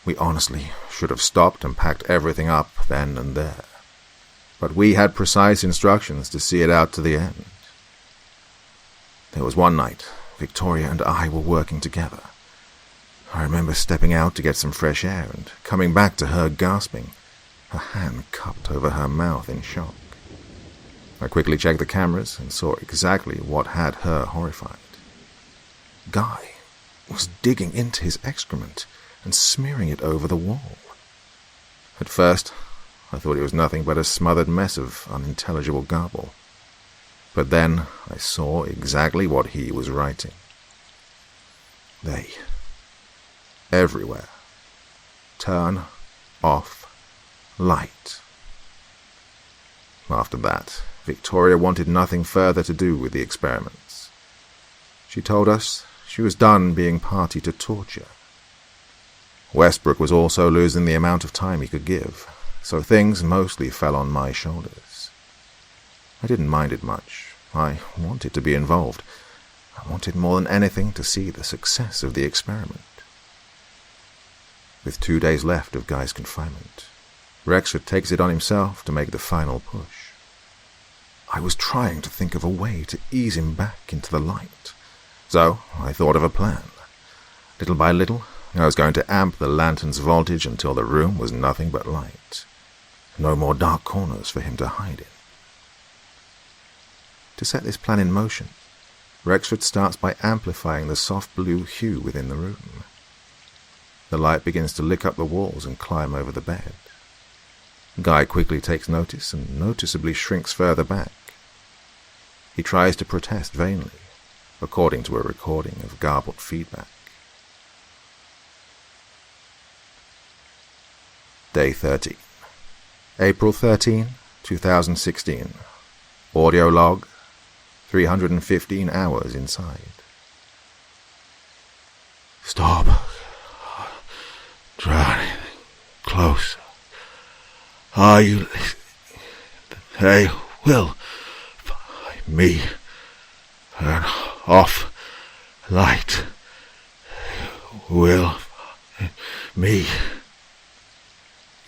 We honestly should have stopped and packed everything up then and there, but we had precise instructions to see it out to the end. There was one night Victoria and I were working together. I remember stepping out to get some fresh air and coming back to her gasping, her hand cupped over her mouth in shock. I quickly checked the cameras and saw exactly what had her horrified. Guy was digging into his excrement and smearing it over the wall. At first, I thought it was nothing but a smothered mess of unintelligible garble. But then I saw exactly what he was writing. They, everywhere, turn off light. After that, Victoria wanted nothing further to do with the experiments. She told us she was done being party to torture. Westbrook was also losing the amount of time he could give, so things mostly fell on my shoulders. I didn't mind it much. I wanted to be involved. I wanted more than anything to see the success of the experiment. With 2 days left of Guy's confinement, Rexford takes it on himself to make the final push. I was trying to think of a way to ease him back into the light, so I thought of a plan. Little by little, I was going to amp the lantern's voltage until the room was nothing but light. No more dark corners for him to hide in. To set this plan in motion, Rexford starts by amplifying the soft blue hue within the room. The light begins to lick up the walls and climb over the bed. Guy quickly takes notice and noticeably shrinks further back. He tries to protest vainly, according to a recording of garbled feedback. Day 13. April 13, 2016. Audio log, 315 hours inside. Stop. Draw anything closer. Are you listening? They will find me. Turn off light. They will find me.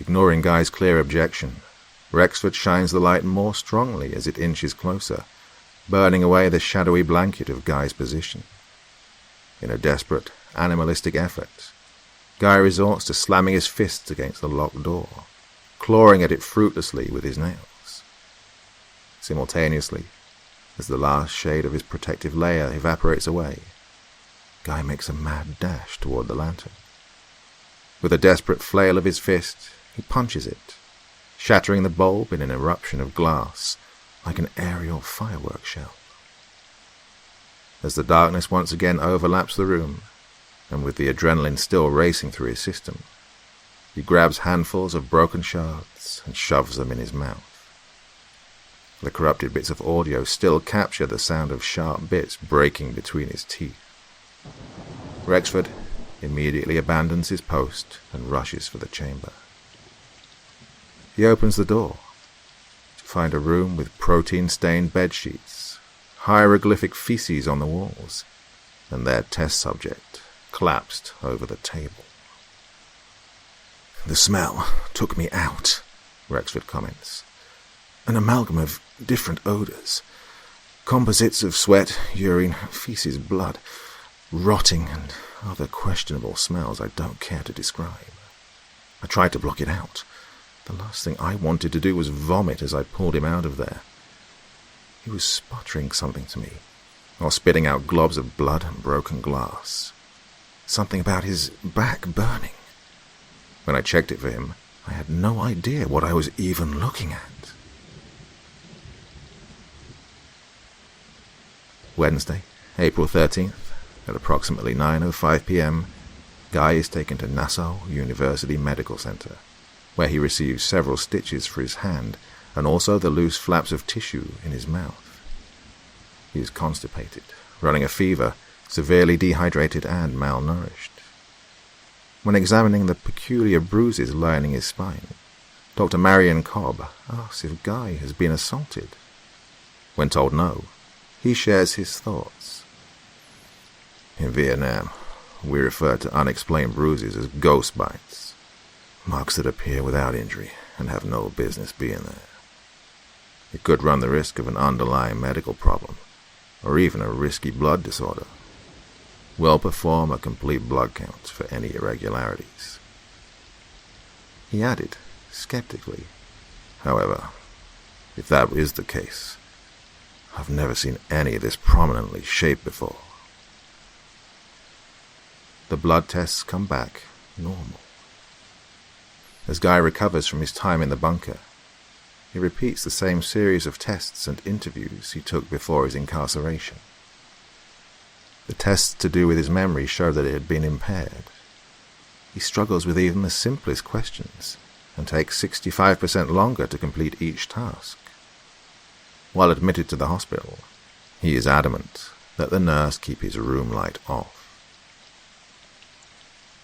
Ignoring Guy's clear objection, Rexford shines the light more strongly as it inches closer, burning away the shadowy blanket of Guy's position. In a desperate, animalistic effort, Guy resorts to slamming his fists against the locked door, clawing at it fruitlessly with his nails. Simultaneously, as the last shade of his protective layer evaporates away, Guy makes a mad dash toward the lantern. With a desperate flail of his fist, he punches it, shattering the bulb in an eruption of glass like an aerial firework shell. As the darkness once again overlaps the room, and with the adrenaline still racing through his system, he grabs handfuls of broken shards and shoves them in his mouth. The corrupted bits of audio still capture the sound of sharp bits breaking between his teeth. Rexford, immediately abandons his post and rushes for the chamber. He opens the door to find a room with protein-stained bedsheets, hieroglyphic feces on the walls, and their test subject collapsed over the table. "The smell took me out," Rexford comments. "An amalgam of different odors. Composites of sweat, urine, feces, blood, rotting, and other questionable smells I don't care to describe. I tried to block it out. The last thing I wanted to do was vomit as I pulled him out of there. He was sputtering something to me, or spitting out globs of blood and broken glass. Something about his back burning. When I checked it for him, I had no idea what I was even looking at." Wednesday, April 13th, at approximately 9:05 p.m., Guy is taken to Nassau University Medical Center, where he receives several stitches for his hand and also the loose flaps of tissue in his mouth. He is constipated, running a fever, severely dehydrated and malnourished. When examining the peculiar bruises lining his spine, Dr. Marion Cobb asks if Guy has been assaulted. When told no, he shares his thoughts. "In Vietnam, we refer to unexplained bruises as ghost bites, marks that appear without injury and have no business being there. It could run the risk of an underlying medical problem, or even a risky blood disorder. We'll perform a complete blood count for any irregularities." He added, skeptically, "However, if that is the case, I've never seen any of this prominently shaped before." The blood tests come back normal. As Guy recovers from his time in the bunker, he repeats the same series of tests and interviews he took before his incarceration. The tests to do with his memory show that it had been impaired. He struggles with even the simplest questions and takes 65% longer to complete each task. While admitted to the hospital, he is adamant that the nurse keep his room light off.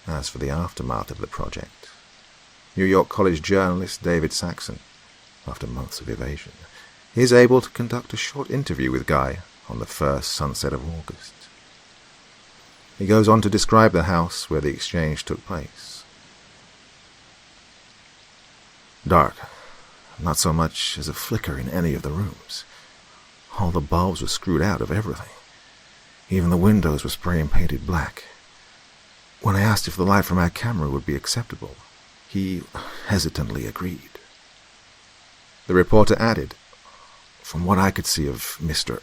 As for the aftermath of the project, New York College journalist David Saxon, after months of evasion, is able to conduct a short interview with Guy on the first sunset of August. He goes on to describe the house where the exchange took place. "Dark. Not so much as a flicker in any of the rooms. All the bulbs were screwed out of everything. Even the windows were spray and painted black. When I asked if the light from our camera would be acceptable, he hesitantly agreed." The reporter added, "From what I could see of Mr.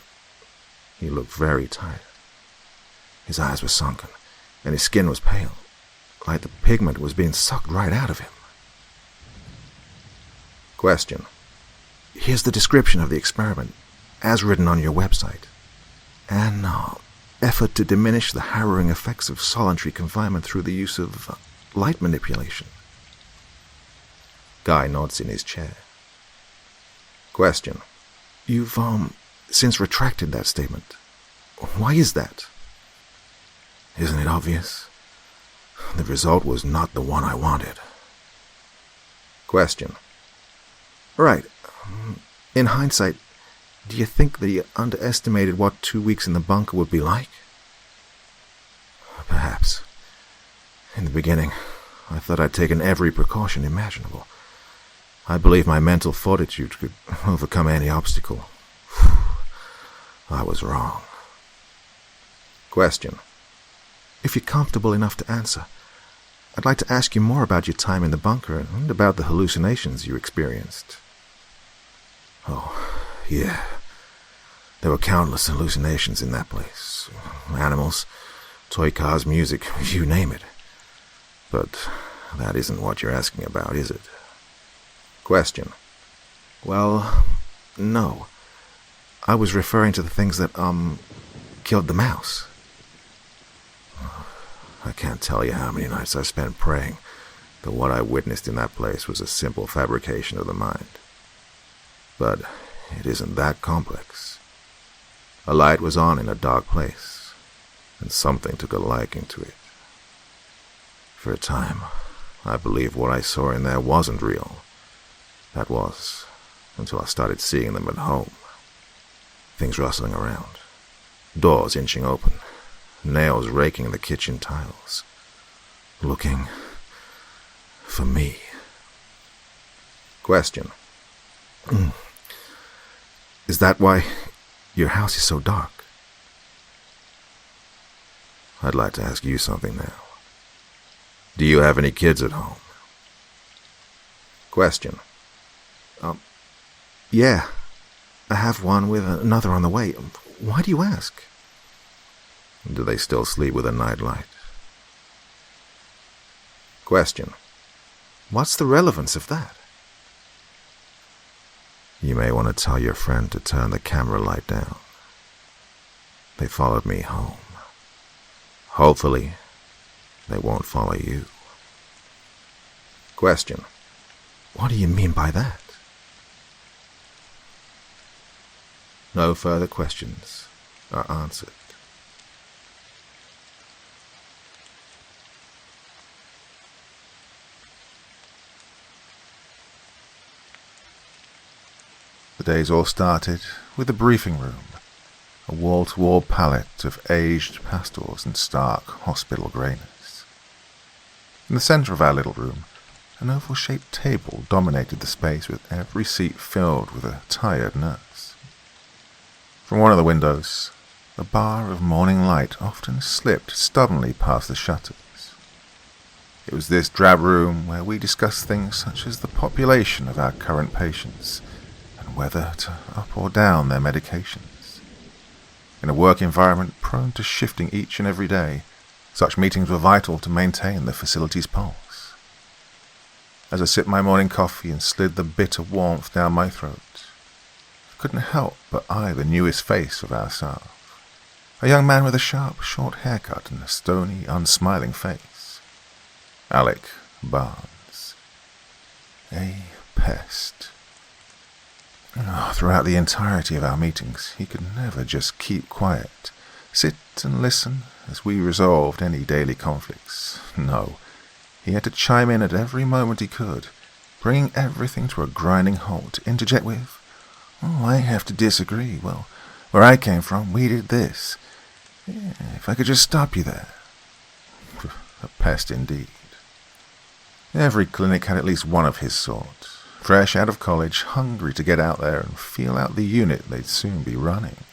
He looked very tired. His eyes were sunken, and his skin was pale, like the pigment was being sucked right out of him." Question. "Here's the description of the experiment, as written on your website. An effort to diminish the harrowing effects of solitary confinement through the use of light manipulation." Guy nods in his chair. Question. "You've, since retracted that statement. Why is that?" "Isn't it obvious? The result was not the one I wanted." Question. "Right. In hindsight, do you think that you underestimated what 2 weeks in the bunker would be like?" "Perhaps. In the beginning, I thought I'd taken every precaution imaginable. I believed my mental fortitude could overcome any obstacle. I was wrong." Question. "If you're comfortable enough to answer, I'd like to ask you more about your time in the bunker and about the hallucinations you experienced." "Oh, yeah. There were countless hallucinations in that place. Animals, toy cars, music, you name it. But that isn't what you're asking about, is it?" Question. "Well, no. I was referring to the things that, killed the mouse." "I can't tell you how many nights I spent praying that what I witnessed in that place was a simple fabrication of the mind. But it isn't that complex. A light was on in a dark place, and something took a liking to it. For a time, I believed what I saw in there wasn't real. That was, until I started seeing them at home. Things rustling around, doors inching open, nails raking the kitchen tiles, looking for me. Question. Is that why your house is so dark? I'd like to ask you something now. Do you have any kids at home? Question. Yeah. I have one with another on the way. Why do you ask? Do they still sleep with a nightlight? Question. What's the relevance of that? You may want to tell your friend to turn the camera light down. They followed me home. Hopefully, they won't follow you. Question. What do you mean by that? No further questions are answered. The days all started with the briefing room, a wall-to-wall palette of aged pastels and stark hospital greyness. In the centre of our little room, an oval-shaped table dominated the space with every seat filled with a tired nurse. From one of the windows, a bar of morning light often slipped stubbornly past the shutters. It was this drab room where we discussed things such as the population of our current patients and whether to up or down their medications. In a work environment prone to shifting each and every day, such meetings were vital to maintain the facility's pulse. As I sipped my morning coffee and slid the bitter warmth down my throat, I couldn't help but eye the newest face of our staff, a young man with a sharp, short haircut and a stony, unsmiling face. Alec Barnes. A pest. Throughout the entirety of our meetings, he could never just keep quiet, sit and listen as we resolved any daily conflicts. No, he had to chime in at every moment he could, bringing everything to a grinding halt to interject with, "Oh, I have to disagree. Well, where I came from, we did this. Yeah, if I could just stop you there." A pest indeed. Every clinic had at least one of his sort, fresh out of college, hungry to get out there and feel out the unit they'd soon be running.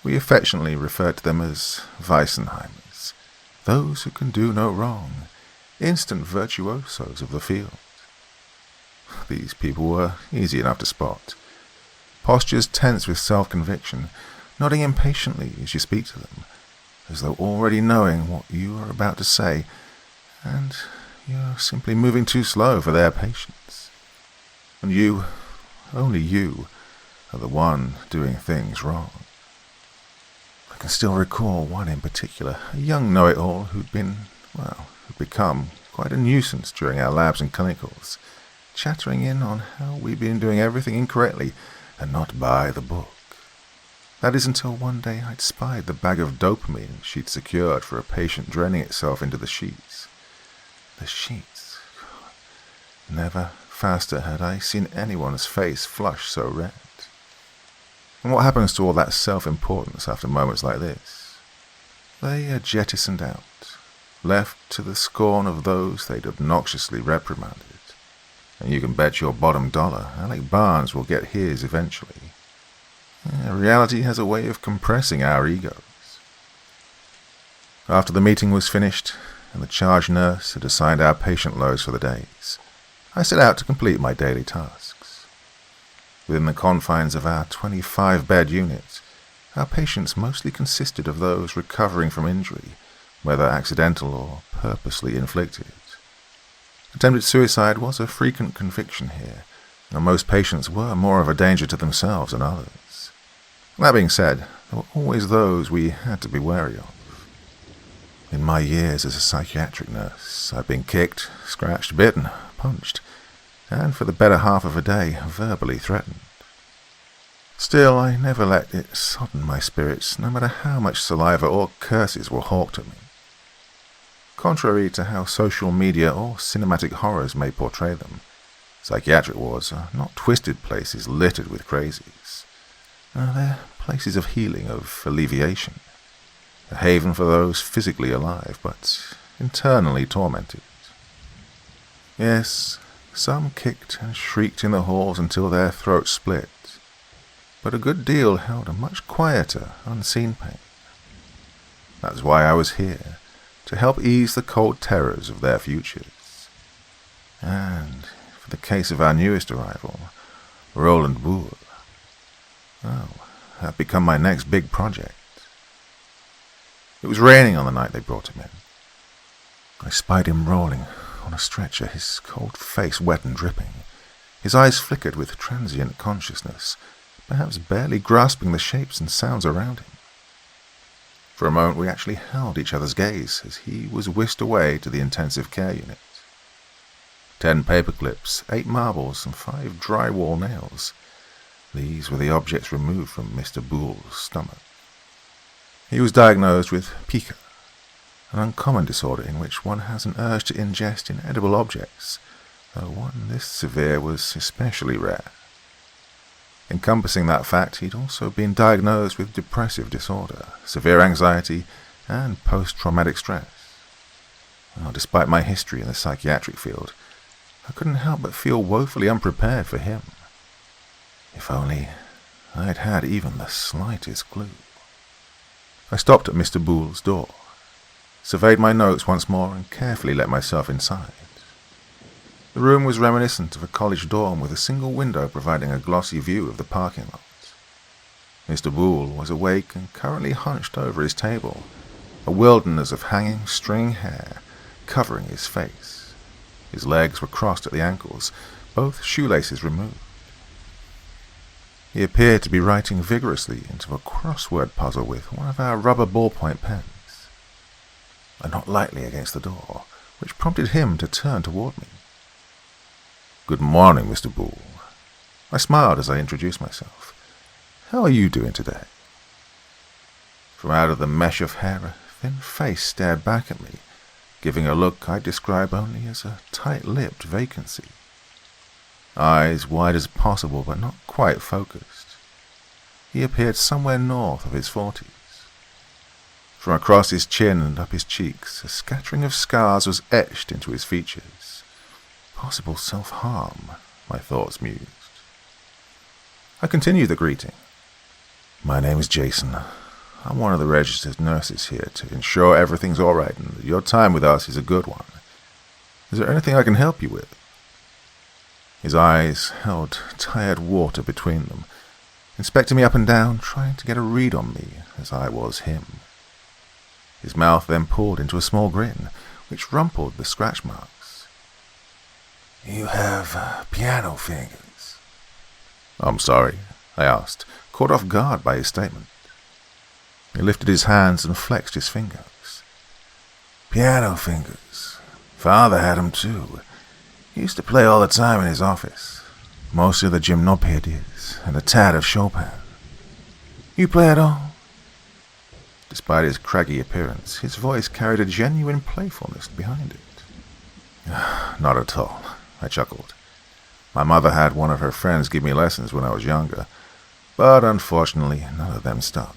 We affectionately referred to them as Weissenheimers, those who can do no wrong, instant virtuosos of the field. These people were easy enough to spot. Postures tense with self-conviction, nodding impatiently as you speak to them, as though already knowing what you are about to say, and you're simply moving too slow for their patience. And you, only you, are the one doing things wrong. I can still recall one in particular, a young know-it-all who'd become quite a nuisance during our labs and clinicals, chattering in on how we'd been doing everything incorrectly and not by the book. That is until one day I'd spied the bag of dopamine she'd secured for a patient draining itself into the sheets. The sheets. Never faster had I seen anyone's face flush so red. And what happens to all that self-importance after moments like this? They are jettisoned out, left to the scorn of those they'd obnoxiously reprimanded. And you can bet your bottom dollar Alec Barnes will get his eventually. Reality has a way of compressing our egos. After the meeting was finished, and the charge nurse had assigned our patient loads for the days, I set out to complete my daily tasks. Within the confines of our 25-bed unit, our patients mostly consisted of those recovering from injury, whether accidental or purposely inflicted. Attempted suicide was a frequent conviction here, and most patients were more of a danger to themselves than others. That being said, there were always those we had to be wary of. In my years as a psychiatric nurse, I'd been kicked, scratched, bitten, punched, and for the better half of a day, verbally threatened. Still, I never let it sodden my spirits, no matter how much saliva or curses were hawked at me. Contrary to how social media or cinematic horrors may portray them, psychiatric wards are not twisted places littered with crazies. They're places of healing, of alleviation, a haven for those physically alive but internally tormented. Yes, some kicked and shrieked in the halls until their throats split, but a good deal held a much quieter, unseen pain. That's why I was here, to help ease the cold terrors of their futures. And for the case of our newest arrival, Roland Boole, well, that become my next big project. It was raining on the night they brought him in. I spied him rolling on a stretcher, his cold face wet and dripping. His eyes flickered with transient consciousness, perhaps barely grasping the shapes and sounds around him. For a moment we actually held each other's gaze as he was whisked away to the intensive care unit. 10 paper clips, 8 marbles, and 5 drywall nails. These were the objects removed from Mr. Boole's stomach. He was diagnosed with pica, an uncommon disorder in which one has an urge to ingest inedible objects, though one this severe was especially rare. Encompassing that fact, he'd also been diagnosed with depressive disorder, severe anxiety, and post-traumatic stress. Despite my history in the psychiatric field, I couldn't help but feel woefully unprepared for him. If only I'd had even the slightest clue. I stopped at Mr. Boole's door, surveyed my notes once more, and carefully let myself inside. The room was reminiscent of a college dorm with a single window providing a glossy view of the parking lot. Mr. Boole was awake and currently hunched over his table, a wilderness of hanging string hair covering his face. His legs were crossed at the ankles, both shoelaces removed. He appeared to be writing vigorously into a crossword puzzle with one of our rubber ballpoint pens. I knocked lightly against the door, which prompted him to turn toward me. "Good morning, Mr. Boole." I smiled as I introduced myself. "How are you doing today?" From out of the mesh of hair, a thin face stared back at me, giving a look I'd describe only as a tight-lipped vacancy. Eyes wide as possible, but not quite focused. He appeared somewhere north of his 40s. From across his chin and up his cheeks, a scattering of scars was etched into his features. Possible self-harm, my thoughts mused. I continued the greeting. "My name is Jason. I'm one of the registered nurses here to ensure everything's all right and that your time with us is a good one. Is there anything I can help you with?" His eyes held tired water between them, inspecting me up and down, trying to get a read on me as I was him. His mouth then pulled into a small grin, which rumpled the scratch marks. "You have piano fingers." "I'm sorry," I asked, caught off guard by his statement. He lifted his hands and flexed his fingers. "Piano fingers. Father had 'em too. He used to play all the time in his office. Mostly the gymnopédies and a tad of Chopin. You play at all?" Despite his craggy appearance, his voice carried a genuine playfulness behind it. "Not at all," I chuckled. "My mother had one of her friends give me lessons when I was younger, but unfortunately none of them stuck."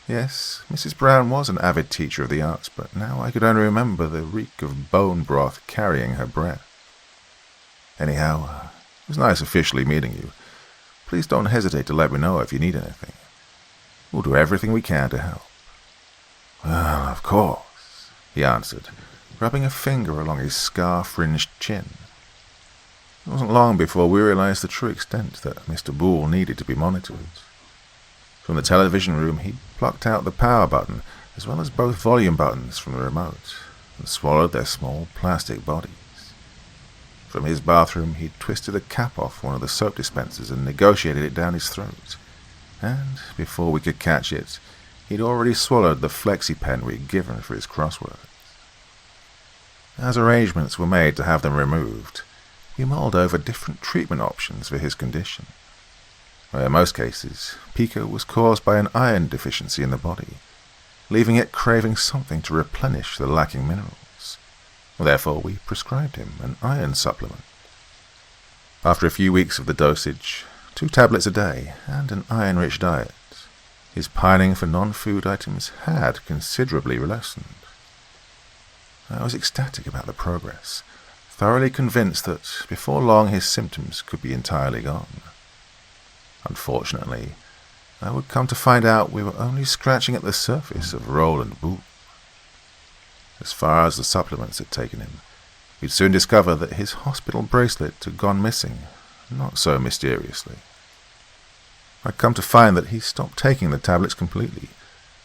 Yes, Mrs. Brown was an avid teacher of the arts, but now I could only remember the reek of bone broth carrying her breath. Anyhow, it was nice officially meeting you. Please don't hesitate to let me know if you need anything. We'll do everything we can to help." "Well, of course," he answered, rubbing a finger along his scar-fringed chin. It wasn't long before we realized the true extent that Mr. Boole needed to be monitored. From the television room, he plucked out the power button, as well as both volume buttons from the remote, and swallowed their small plastic bodies. From his bathroom, he twisted a cap off one of the soap dispensers and negotiated it down his throat. And, before we could catch it, he'd already swallowed the flexi pen we'd given for his crosswords. As arrangements were made to have them removed, we mulled over different treatment options for his condition. In most cases, pica was caused by an iron deficiency in the body, leaving it craving something to replenish the lacking minerals. Therefore, we prescribed him an iron supplement. After a few weeks of the dosage, 2 tablets a day, and an iron-rich diet, his pining for non-food items had considerably lessened. I was ecstatic about the progress, thoroughly convinced that before long his symptoms could be entirely gone. Unfortunately, I would come to find out we were only scratching at the surface of Roland Boole. As far as the supplements had taken him, we'd soon discover that his hospital bracelet had gone missing, not so mysteriously. I'd come to find that he stopped taking the tablets completely,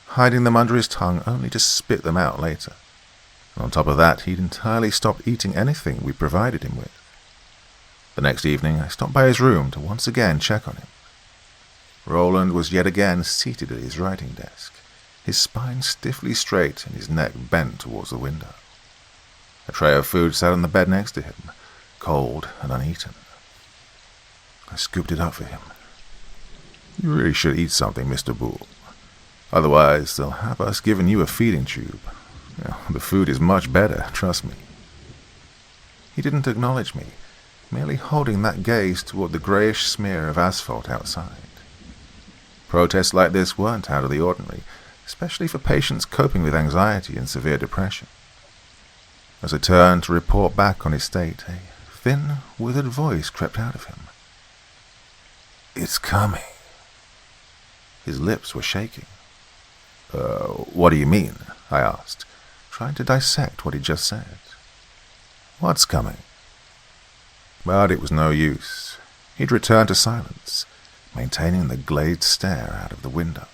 hiding them under his tongue only to spit them out later. And on top of that, he'd entirely stopped eating anything we provided him with. The next evening, I stopped by his room to once again check on him. Roland was yet again seated at his writing desk, his spine stiffly straight and his neck bent towards the window. A tray of food sat on the bed next to him, cold and uneaten. I scooped it up for him. "You really should eat something, Mr. Boole. Otherwise, they'll have us giving you a feeding tube. The food is much better, trust me." He didn't acknowledge me, merely holding that gaze toward the greyish smear of asphalt outside. Protests like this weren't out of the ordinary, especially for patients coping with anxiety and severe depression. As I turned to report back on his state, a thin, withered voice crept out of him. "It's coming." His lips were shaking. What do you mean?" I asked, trying to dissect what he'd just said. "What's coming?" But it was no use. He'd returned to silence, maintaining the glazed stare out of the window.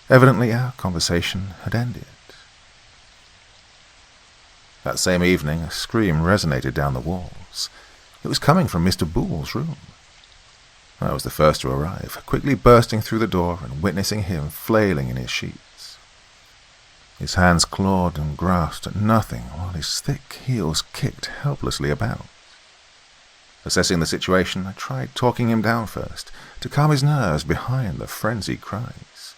Evidently our conversation had ended. That same evening, a scream resonated down the walls. It was coming from Mr. Boole's room. I was the first to arrive, quickly bursting through the door and witnessing him flailing in his sheets. His hands clawed and grasped at nothing while his thick heels kicked helplessly about. Assessing the situation, I tried talking him down first, to calm his nerves behind the frenzied cries.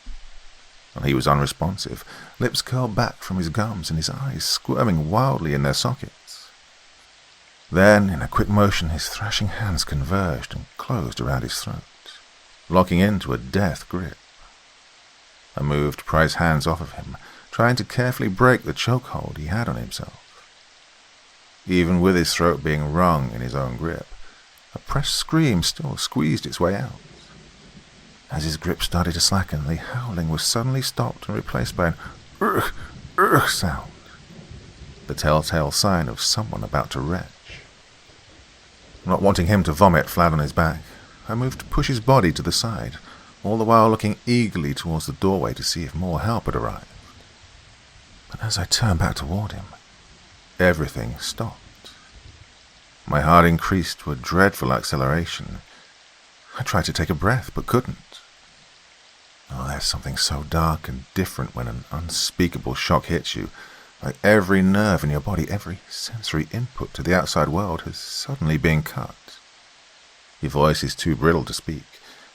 When he was unresponsive, lips curled back from his gums and his eyes squirming wildly in their sockets. Then, in a quick motion, his thrashing hands converged and closed around his throat, locking into a death grip. I moved to pry his hands off of him, trying to carefully break the chokehold he had on himself. Even with his throat being wrung in his own grip, a pressed scream still squeezed its way out. As his grip started to slacken, the howling was suddenly stopped and replaced by an "urgh, urgh" sound, the telltale sign of someone about to retch. Not wanting him to vomit flat on his back, I moved to push his body to the side, all the while looking eagerly towards the doorway to see if more help had arrived. But as I turned back toward him, everything stopped. My heart increased to a dreadful acceleration. I tried to take a breath, but couldn't. Oh, there's something so dark and different when an unspeakable shock hits you, like every nerve in your body, every sensory input to the outside world has suddenly been cut. Your voice is too brittle to speak.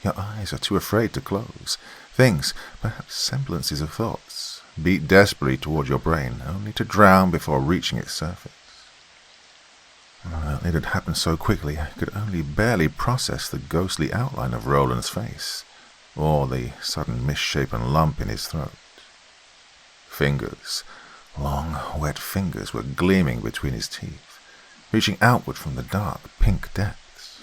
Your eyes are too afraid to close. Things, perhaps semblances of thoughts, beat desperately toward your brain, only to drown before reaching its surface. It had happened so quickly I could only barely process the ghostly outline of Roland's face, or the sudden misshapen lump in his throat. Fingers, long, wet fingers, were gleaming between his teeth, reaching outward from the dark, pink depths.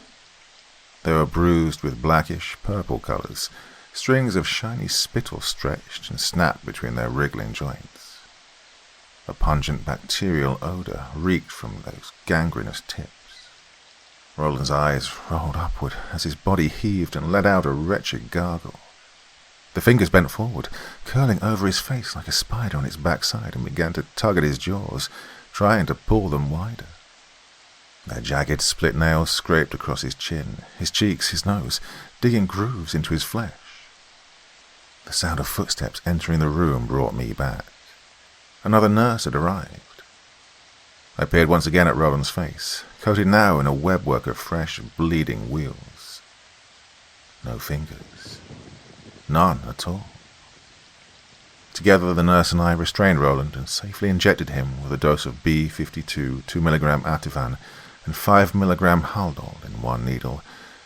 They were bruised with blackish, purple colors. Strings of shiny spittle stretched and snapped between their wriggling joints. A pungent bacterial odor reeked from those gangrenous tips. Roland's eyes rolled upward as his body heaved and let out a wretched gargle. The fingers bent forward, curling over his face like a spider on its backside, and began to tug at his jaws, trying to pull them wider. Their jagged split nails scraped across his chin, his cheeks, his nose, digging grooves into his flesh. The sound of footsteps entering the room brought me back. Another nurse had arrived. I peered once again at Roland's face, coated now in a webwork of fresh, bleeding wheals. No fingers. None at all. Together, the nurse and I restrained Roland and safely injected him with a dose of B52, 2 mg Ativan, and 5 mg Haldol in one needle,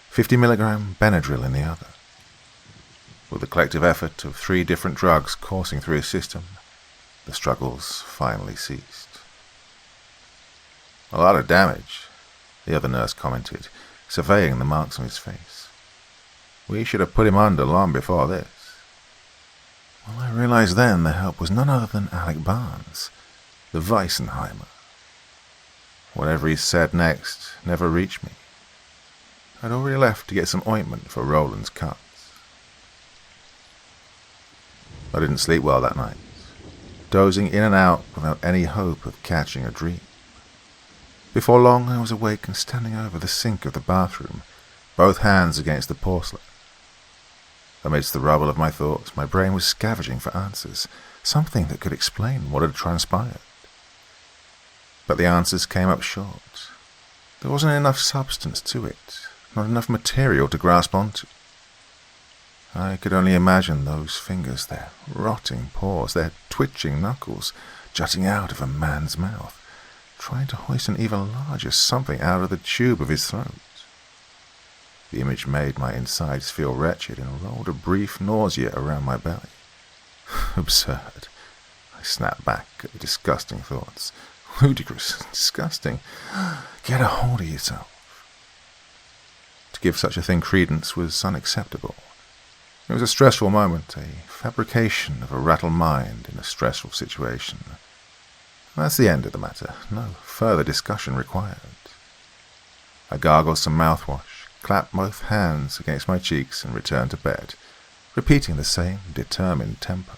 50 mg Benadryl in the other. With the collective effort of 3 different drugs coursing through his system, the struggles finally ceased. "A lot of damage," the other nurse commented, surveying the marks on his face. "We should have put him under long before this." Well, I realized then the help was none other than Alec Barnes, the Weissenheimer. Whatever he said next never reached me. I'd already left to get some ointment for Roland's cuts. I didn't sleep well that night, dozing in and out without any hope of catching a dream. Before long, I was awake and standing over the sink of the bathroom, both hands against the porcelain. Amidst the rubble of my thoughts, my brain was scavenging for answers, something that could explain what had transpired. But the answers came up short. There wasn't enough substance to it, not enough material to grasp onto. I could only imagine those fingers, their rotting paws, their twitching knuckles, jutting out of a man's mouth, trying to hoist an even larger something out of the tube of his throat. The image made my insides feel wretched and rolled a brief nausea around my belly. Absurd. I snapped back at the disgusting thoughts. Ludicrous, disgusting. Get a hold of yourself. To give such a thing credence was unacceptable. It was a stressful moment, a fabrication of a rattled mind in a stressful situation. That's the end of the matter. No further discussion required. I gargled some mouthwash, clapped both hands against my cheeks, and returned to bed, repeating the same determined tempo.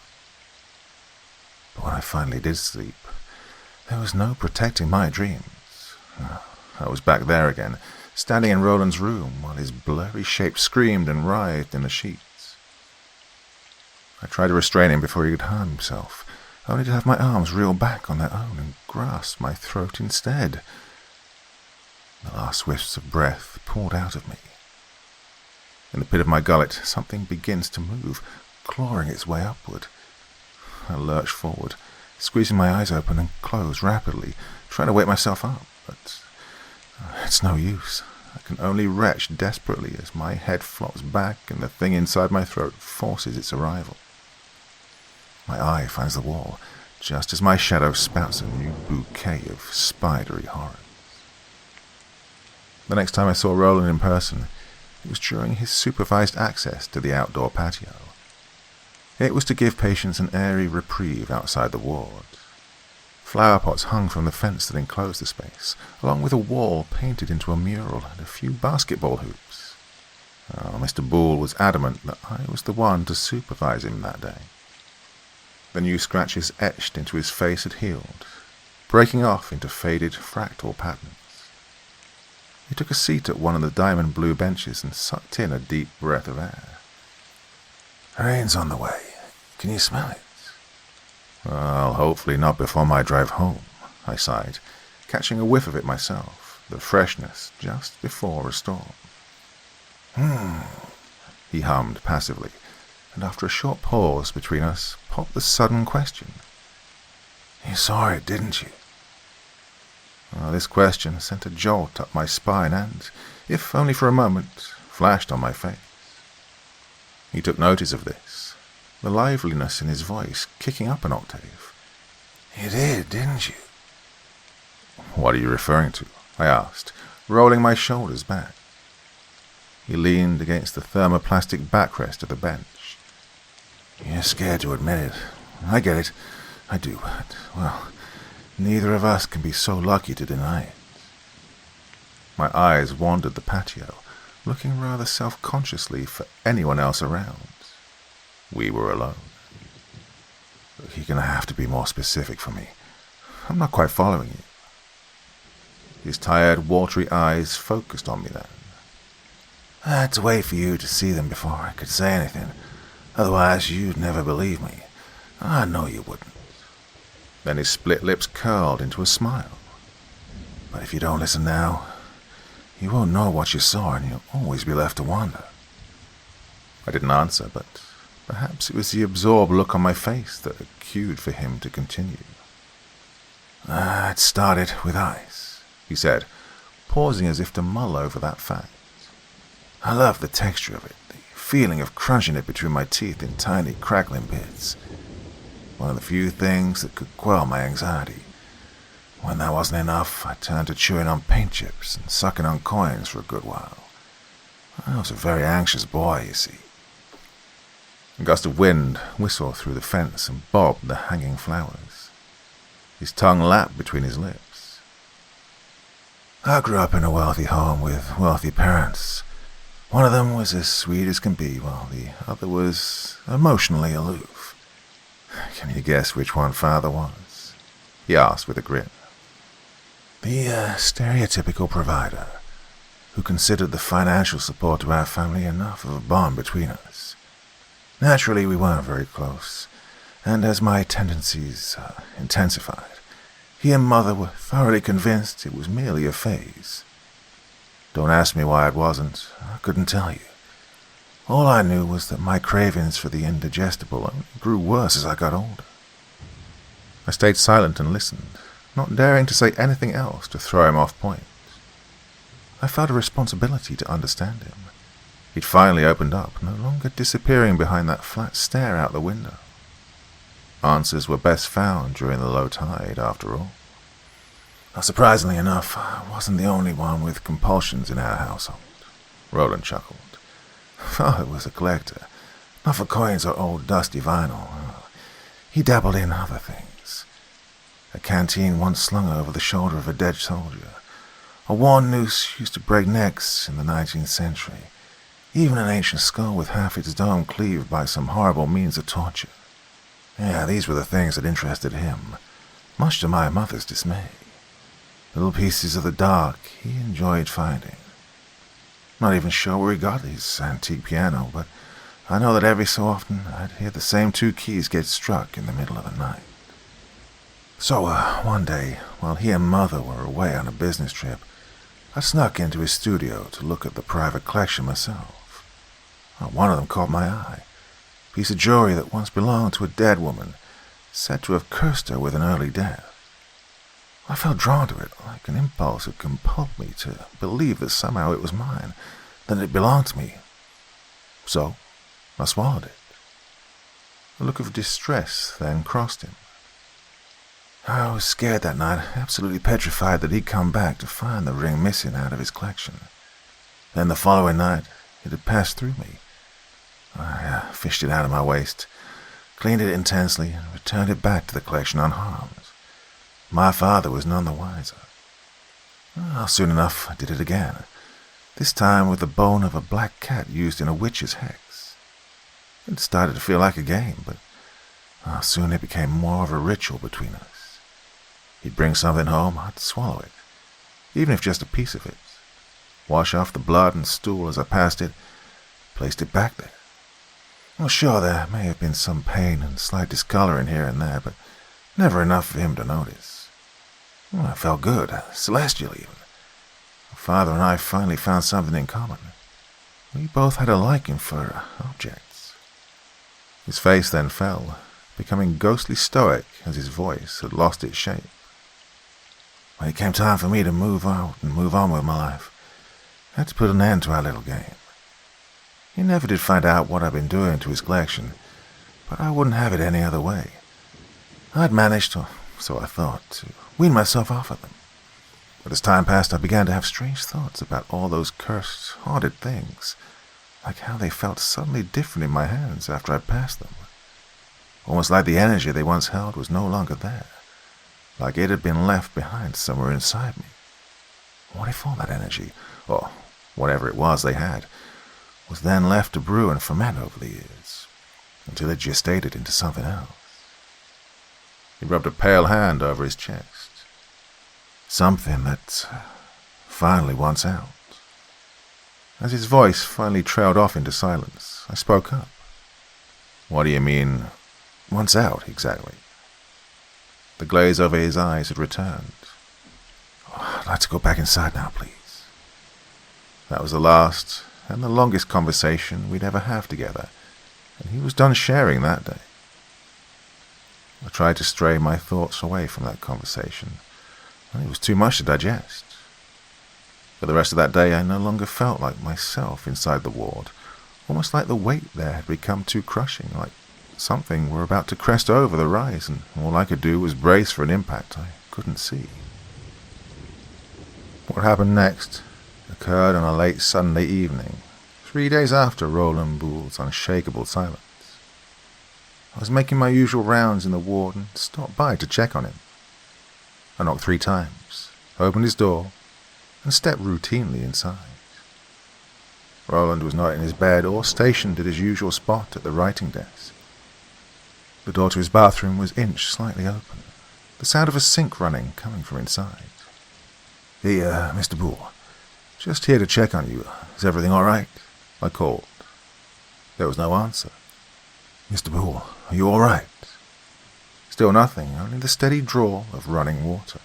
But when I finally did sleep, there was no protecting my dreams. I was back there again, standing in Roland's room while his blurry shape screamed and writhed in the sheets. I tried to restrain him before he could harm himself, only to have my arms reel back on their own and grasp my throat instead. The last wisps of breath poured out of me. In the pit of my gullet, something begins to move, clawing its way upward. I lurched forward, squeezing my eyes open and closed rapidly, trying to wake myself up, but it's no use. I can only retch desperately as my head flops back and the thing inside my throat forces its arrival. My eye finds the wall, just as my shadow spouts a new bouquet of spidery horrors. The next time I saw Roland in person, it was during his supervised access to the outdoor patio. It was to give patients an airy reprieve outside the ward. Flower pots hung from the fence that enclosed the space, along with a wall painted into a mural and a few basketball hoops. Mr. Boole was adamant that I was the one to supervise him that day. The new scratches etched into his face had healed, breaking off into faded fractal patterns. He took a seat at one of the diamond blue benches and sucked in a deep breath of air. "Rain's on the way. Can you smell it?" "Well, hopefully not before my drive home," I sighed, catching a whiff of it myself, the freshness just before a storm. He hummed passively, and after a short pause between us, popped the sudden question. "You saw it, didn't you?" This question sent a jolt up my spine and, if only for a moment, flashed on my face. He took notice of this, the liveliness in his voice kicking up an octave. "You did, didn't you?" "What are you referring to?" I asked, rolling my shoulders back. He leaned against the thermoplastic backrest of the bench. "You're scared to admit it. I get it. I do, but, well, neither of us can be so lucky to deny it." My eyes wandered the patio, looking rather self-consciously for anyone else around. We were alone. "You're going to have to be more specific for me. I'm not quite following you." His tired, watery eyes focused on me then. "I had to wait for you to see them before I could say anything. Otherwise, you'd never believe me. I know you wouldn't." Then his split lips curled into a smile. "But if you don't listen now, you won't know what you saw and you'll always be left to wonder." I didn't answer, but Perhaps it was the absorbed look on my face that cued for him to continue. It started with ice, he said, pausing as if to mull over that fact. I loved the texture of it, the feeling of crunching it between my teeth in tiny crackling bits. One of the few things that could quell my anxiety. When that wasn't enough, I turned to chewing on paint chips and sucking on coins for a good while. I was a very anxious boy, you see. A gust of wind whistled through the fence and bobbed the hanging flowers. His tongue lapped between his lips. I grew up in a wealthy home with wealthy parents. One of them was as sweet as can be, while the other was emotionally aloof. Can you guess which one father was? He asked with a grin. The stereotypical provider, who considered the financial support to our family enough of a bond between us. Naturally, we weren't very close, and as my tendencies intensified, he and Mother were thoroughly convinced it was merely a phase. Don't ask me why it wasn't. I couldn't tell you. All I knew was that my cravings for the indigestible only grew worse as I got older. I stayed silent and listened, not daring to say anything else to throw him off point. I felt a responsibility to understand him. He'd finally opened up, no longer disappearing behind that flat stare out the window. Answers were best found during the low tide, after all. Surprisingly enough, I wasn't the only one with compulsions in our household. Roland chuckled. Father was a collector, not for coins or old dusty vinyl. He dabbled in other things. A canteen once slung over the shoulder of a dead soldier. A worn noose used to break necks in the 19th century. Even an ancient skull with half its dome cleaved by some horrible means of torture. Yeah, these were the things that interested him, much to my mother's dismay. Little pieces of the dark he enjoyed finding. Not even sure where he got his antique piano, but I know that every so often I'd hear the same two keys get struck in the middle of the night. So, one day, while he and Mother were away on a business trip, I snuck into his studio to look at the private collection myself. One of them caught my eye. A piece of jewelry that once belonged to a dead woman, said to have cursed her with an early death. I felt drawn to it, like an impulse that compelled me to believe that somehow it was mine, that it belonged to me. So, I swallowed it. A look of distress then crossed him. I was scared that night, absolutely petrified that he'd come back to find the ring missing out of his collection. Then the following night, it had passed through me. I fished it out of my waist, cleaned it intensely, and returned it back to the collection unharmed. My father was none the wiser. Soon enough, I did it again, this time with the bone of a black cat used in a witch's hex. It started to feel like a game, but soon it became more of a ritual between us. He'd bring something home, I'd swallow it, even if just a piece of it, wash off the blood and stool as I passed it, placed it back there. Well, sure, there may have been some pain and slight discoloring here and there, but never enough for him to notice. I felt good, celestial even. Father and I finally found something in common. We both had a liking for objects. His face then fell, becoming ghostly stoic as his voice had lost its shape. When it came time for me to move out and move on with my life, I had to put an end to our little game. He never did find out what I'd been doing to his collection, but I wouldn't have it any other way. I'd managed, or so I thought, to wean myself off of them. But as time passed, I began to have strange thoughts about all those cursed, haunted things, like how they felt suddenly different in my hands after I'd passed them. Almost like the energy they once held was no longer there, like it had been left behind somewhere inside me. What if all that energy, or whatever it was they had, was then left to brew and ferment over the years, until it gestated into something else? He rubbed a pale hand over his chest. Something that finally wants out. As his voice finally trailed off into silence, I spoke up. What do you mean, wants out, exactly? The glaze over his eyes had returned. I'd like to go back inside now, please. That was the last and the longest conversation we'd ever have together, and he was done sharing that day. I tried to stray my thoughts away from that conversation, and it was too much to digest. For the rest of that day, I no longer felt like myself inside the ward, almost like the weight there had become too crushing, like something were about to crest over the rise, and all I could do was brace for an impact I couldn't see. What happened next occurred on a late Sunday evening, 3 days after Roland Boole's unshakable silence. I was making my usual rounds in the ward and stopped by to check on him. I knocked 3 times, opened his door, and stepped routinely inside. Roland was not in his bed or stationed at his usual spot at the writing desk. The door to his bathroom was inched slightly open, the sound of a sink running coming from inside. "Hey, Mr. Boole, just here to check on you. Is everything all right?" I called. There was no answer. "Mr. Boole, are you all right?" Still nothing, only the steady drawl of running water.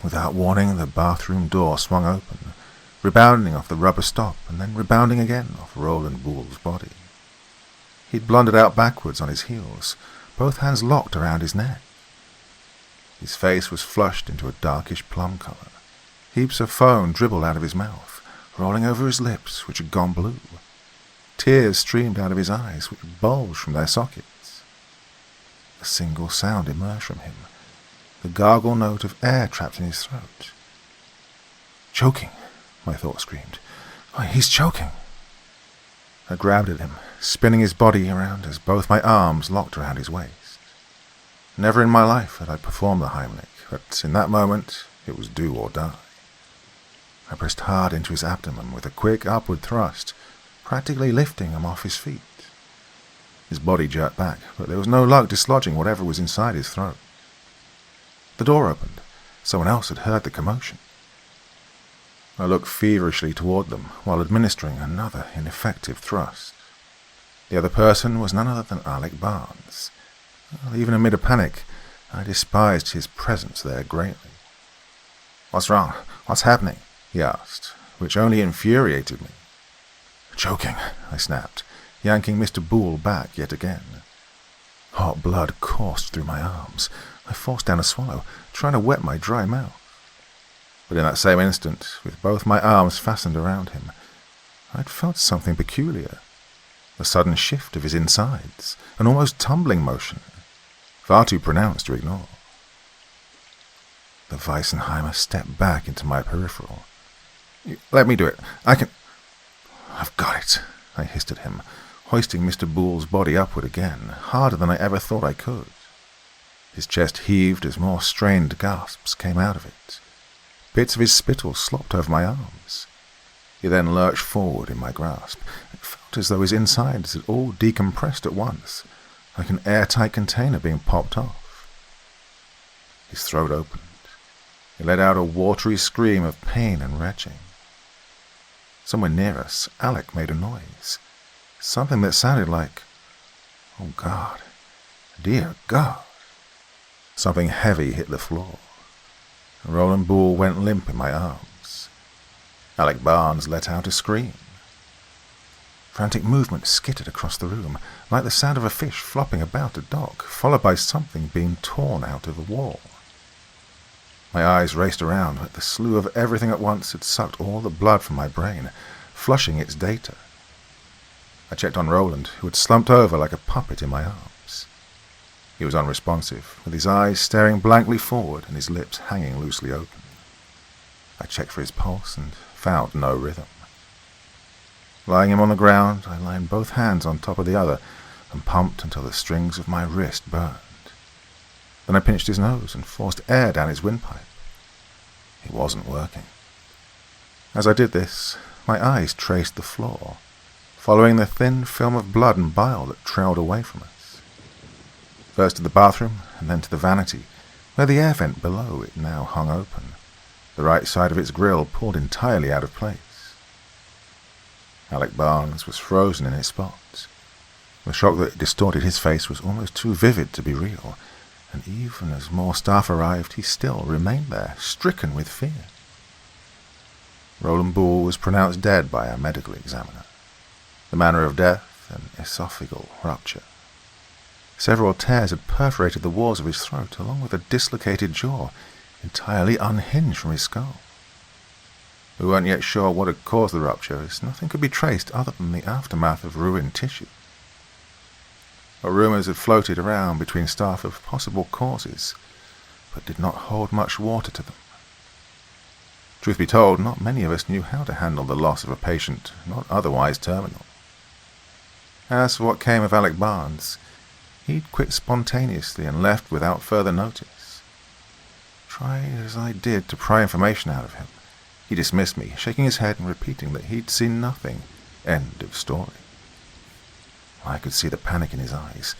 Without warning, the bathroom door swung open, rebounding off the rubber stop and then rebounding again off Roland Boole's body. He'd blundered out backwards on his heels, both hands locked around his neck. His face was flushed into a darkish plum color. Heaps of foam dribbled out of his mouth, rolling over his lips, which had gone blue. Tears streamed out of his eyes, which bulged from their sockets. A single sound emerged from him, the gargle note of air trapped in his throat. "Choking," my thought screamed. "Oh, he's choking." I grabbed at him, spinning his body around as both my arms locked around his waist. Never in my life had I performed the Heimlich, but in that moment it was do or die. I pressed hard into his abdomen with a quick upward thrust, practically lifting him off his feet. His body jerked back, but there was no luck dislodging whatever was inside his throat. The door opened. Someone else had heard the commotion. I looked feverishly toward them while administering another ineffective thrust. The other person was none other than Alec Barnes. Well, even amid a panic, I despised his presence there greatly. "What's wrong? What's happening?" he asked, which only infuriated me. "Choking," I snapped, yanking Mr. Boole back yet again. Hot blood coursed through my arms. I forced down a swallow, trying to wet my dry mouth. But in that same instant, with both my arms fastened around him, I'd felt something peculiar. A sudden shift of his insides, an almost tumbling motion, far too pronounced to ignore. The Weissenheimer stepped back into my peripheral. "Let me do it. I can—" "I've got it," I hissed at him, hoisting Mr. Boole's body upward again, harder than I ever thought I could. His chest heaved as more strained gasps came out of it. Bits of his spittle slopped over my arms. He then lurched forward in my grasp. It felt as though his insides had all decompressed at once, like an airtight container being popped off. His throat opened. He let out a watery scream of pain and retching. Somewhere near us, Alec made a noise. Something that sounded like, "Oh God, dear God." Something heavy hit the floor. Roland Boole went limp in my arms. Alec Barnes let out a scream. Frantic movement skittered across the room, like the sound of a fish flopping about a dock, followed by something being torn out of the wall. My eyes raced around, but the slew of everything at once had sucked all the blood from my brain, flushing its data. I checked on Roland, who had slumped over like a puppet in my arms. He was unresponsive, with his eyes staring blankly forward and his lips hanging loosely open. I checked for his pulse and found no rhythm. Lying him on the ground, I lined both hands on top of the other and pumped until the strings of my wrist burned. Then I pinched his nose and forced air down his windpipe. It wasn't working. As I did this, my eyes traced the floor, following the thin film of blood and bile that trailed away from us. First to the bathroom, and then to the vanity, where the air vent below it now hung open, the right side of its grill pulled entirely out of place. Alec Barnes was frozen in his spot. The shock that distorted his face was almost too vivid to be real, and even as more staff arrived, he still remained there, stricken with fear. Roland Boole was pronounced dead by a medical examiner. The manner of death, with an esophageal rupture. Several tears had perforated the walls of his throat, along with a dislocated jaw, entirely unhinged from his skull. We weren't yet sure what had caused the rupture, as nothing could be traced other than the aftermath of ruined tissue. But rumours had floated around between staff of possible causes, but did not hold much water to them. Truth be told, not many of us knew how to handle the loss of a patient not otherwise terminal. As for what came of Alec Barnes, he'd quit spontaneously and left without further notice. Try as I did to pry information out of him, he dismissed me, shaking his head and repeating that he'd seen nothing. End of story. I could see the panic in his eyes,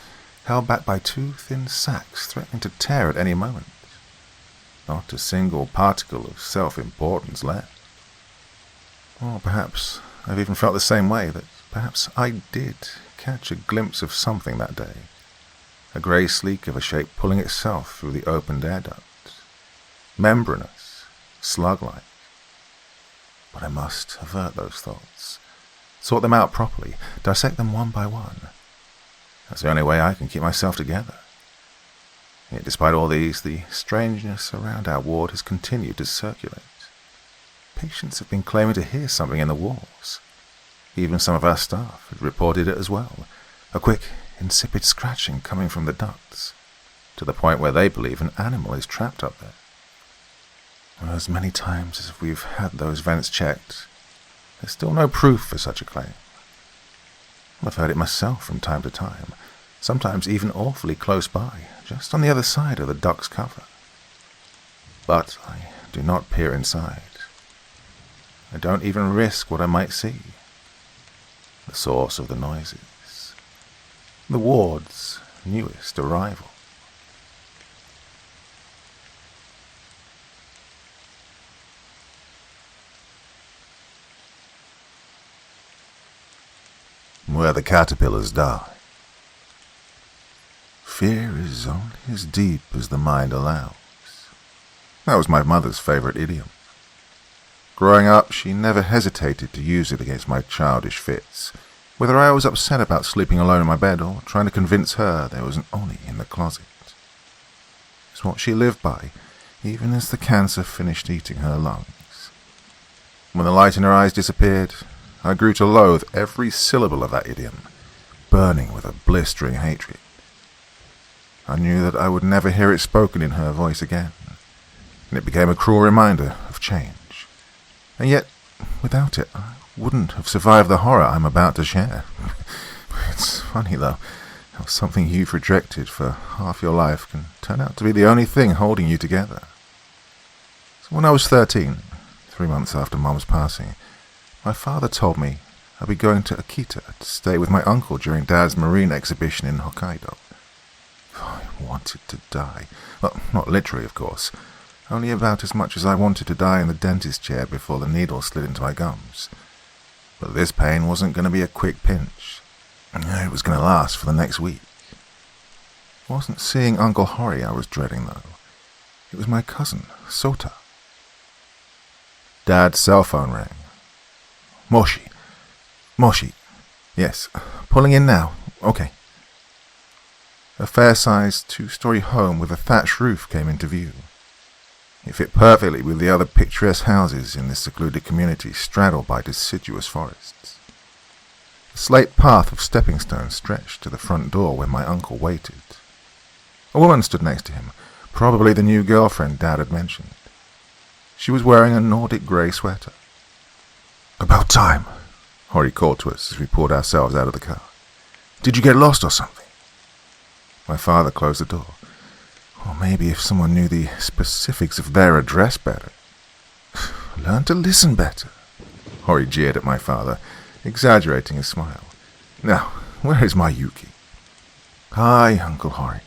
held back by two thin sacs threatening to tear at any moment. Not a single particle of self-importance left. Or perhaps I've even felt the same way, that perhaps I did catch a glimpse of something that day. A grey sleek of a shape pulling itself through the opened air duct. Membranous, slug-like. But I must avert those thoughts. Sort them out properly, dissect them one by one. That's the only way I can keep myself together. Yet despite all these, the strangeness around our ward has continued to circulate. Patients have been claiming to hear something in the walls. Even some of our staff had reported it as well. A quick, insipid scratching coming from the ducts, to the point where they believe an animal is trapped up there. As many times as we've had those vents checked, there's still no proof for such a claim. I've heard it myself from time to time, sometimes even awfully close by, just on the other side of the duct's cover. But I do not peer inside. I don't even risk what I might see. The source of the noises. The ward's newest arrival. Where the caterpillars die. Fear is only as deep as the mind allows. That was my mother's favorite idiom. Growing up, she never hesitated to use it against my childish fits, whether I was upset about sleeping alone in my bed or trying to convince her there was an Oni in the closet. It's what she lived by, even as the cancer finished eating her lungs. When the light in her eyes disappeared, I grew to loathe every syllable of that idiom, burning with a blistering hatred. I knew that I would never hear it spoken in her voice again, and it became a cruel reminder of change. And yet, without it, I wouldn't have survived the horror I'm about to share. It's funny, though, how something you've rejected for half your life can turn out to be the only thing holding you together. So when I was 13, 3 months after Mum's passing, my father told me I'd be going to Akita to stay with my uncle during Dad's marine exhibition in Hokkaido. I wanted to die. Well, not literally, of course. Only about as much as I wanted to die in the dentist chair before the needle slid into my gums. But this pain wasn't going to be a quick pinch. It was going to last for the next week. It wasn't seeing Uncle Hori I was dreading, though. It was my cousin, Sota. Dad's cell phone rang. Moshi. Yes, pulling in now. Okay. A fair-sized two-story home with a thatched roof came into view. It fit perfectly with the other picturesque houses in this secluded community straddled by deciduous forests. A slate path of stepping stones stretched to the front door where my uncle waited. A woman stood next to him, probably the new girlfriend Dad had mentioned. She was wearing a Nordic grey sweater. "About time," Hori called to us as we pulled ourselves out of the car. "Did you get lost or something?" My father closed the door. Or maybe if someone knew the specifics of their address better. "Learn to listen better," Hori jeered at my father, exaggerating his smile. "Now, where is my Yuki?" "Hi, Uncle Hori."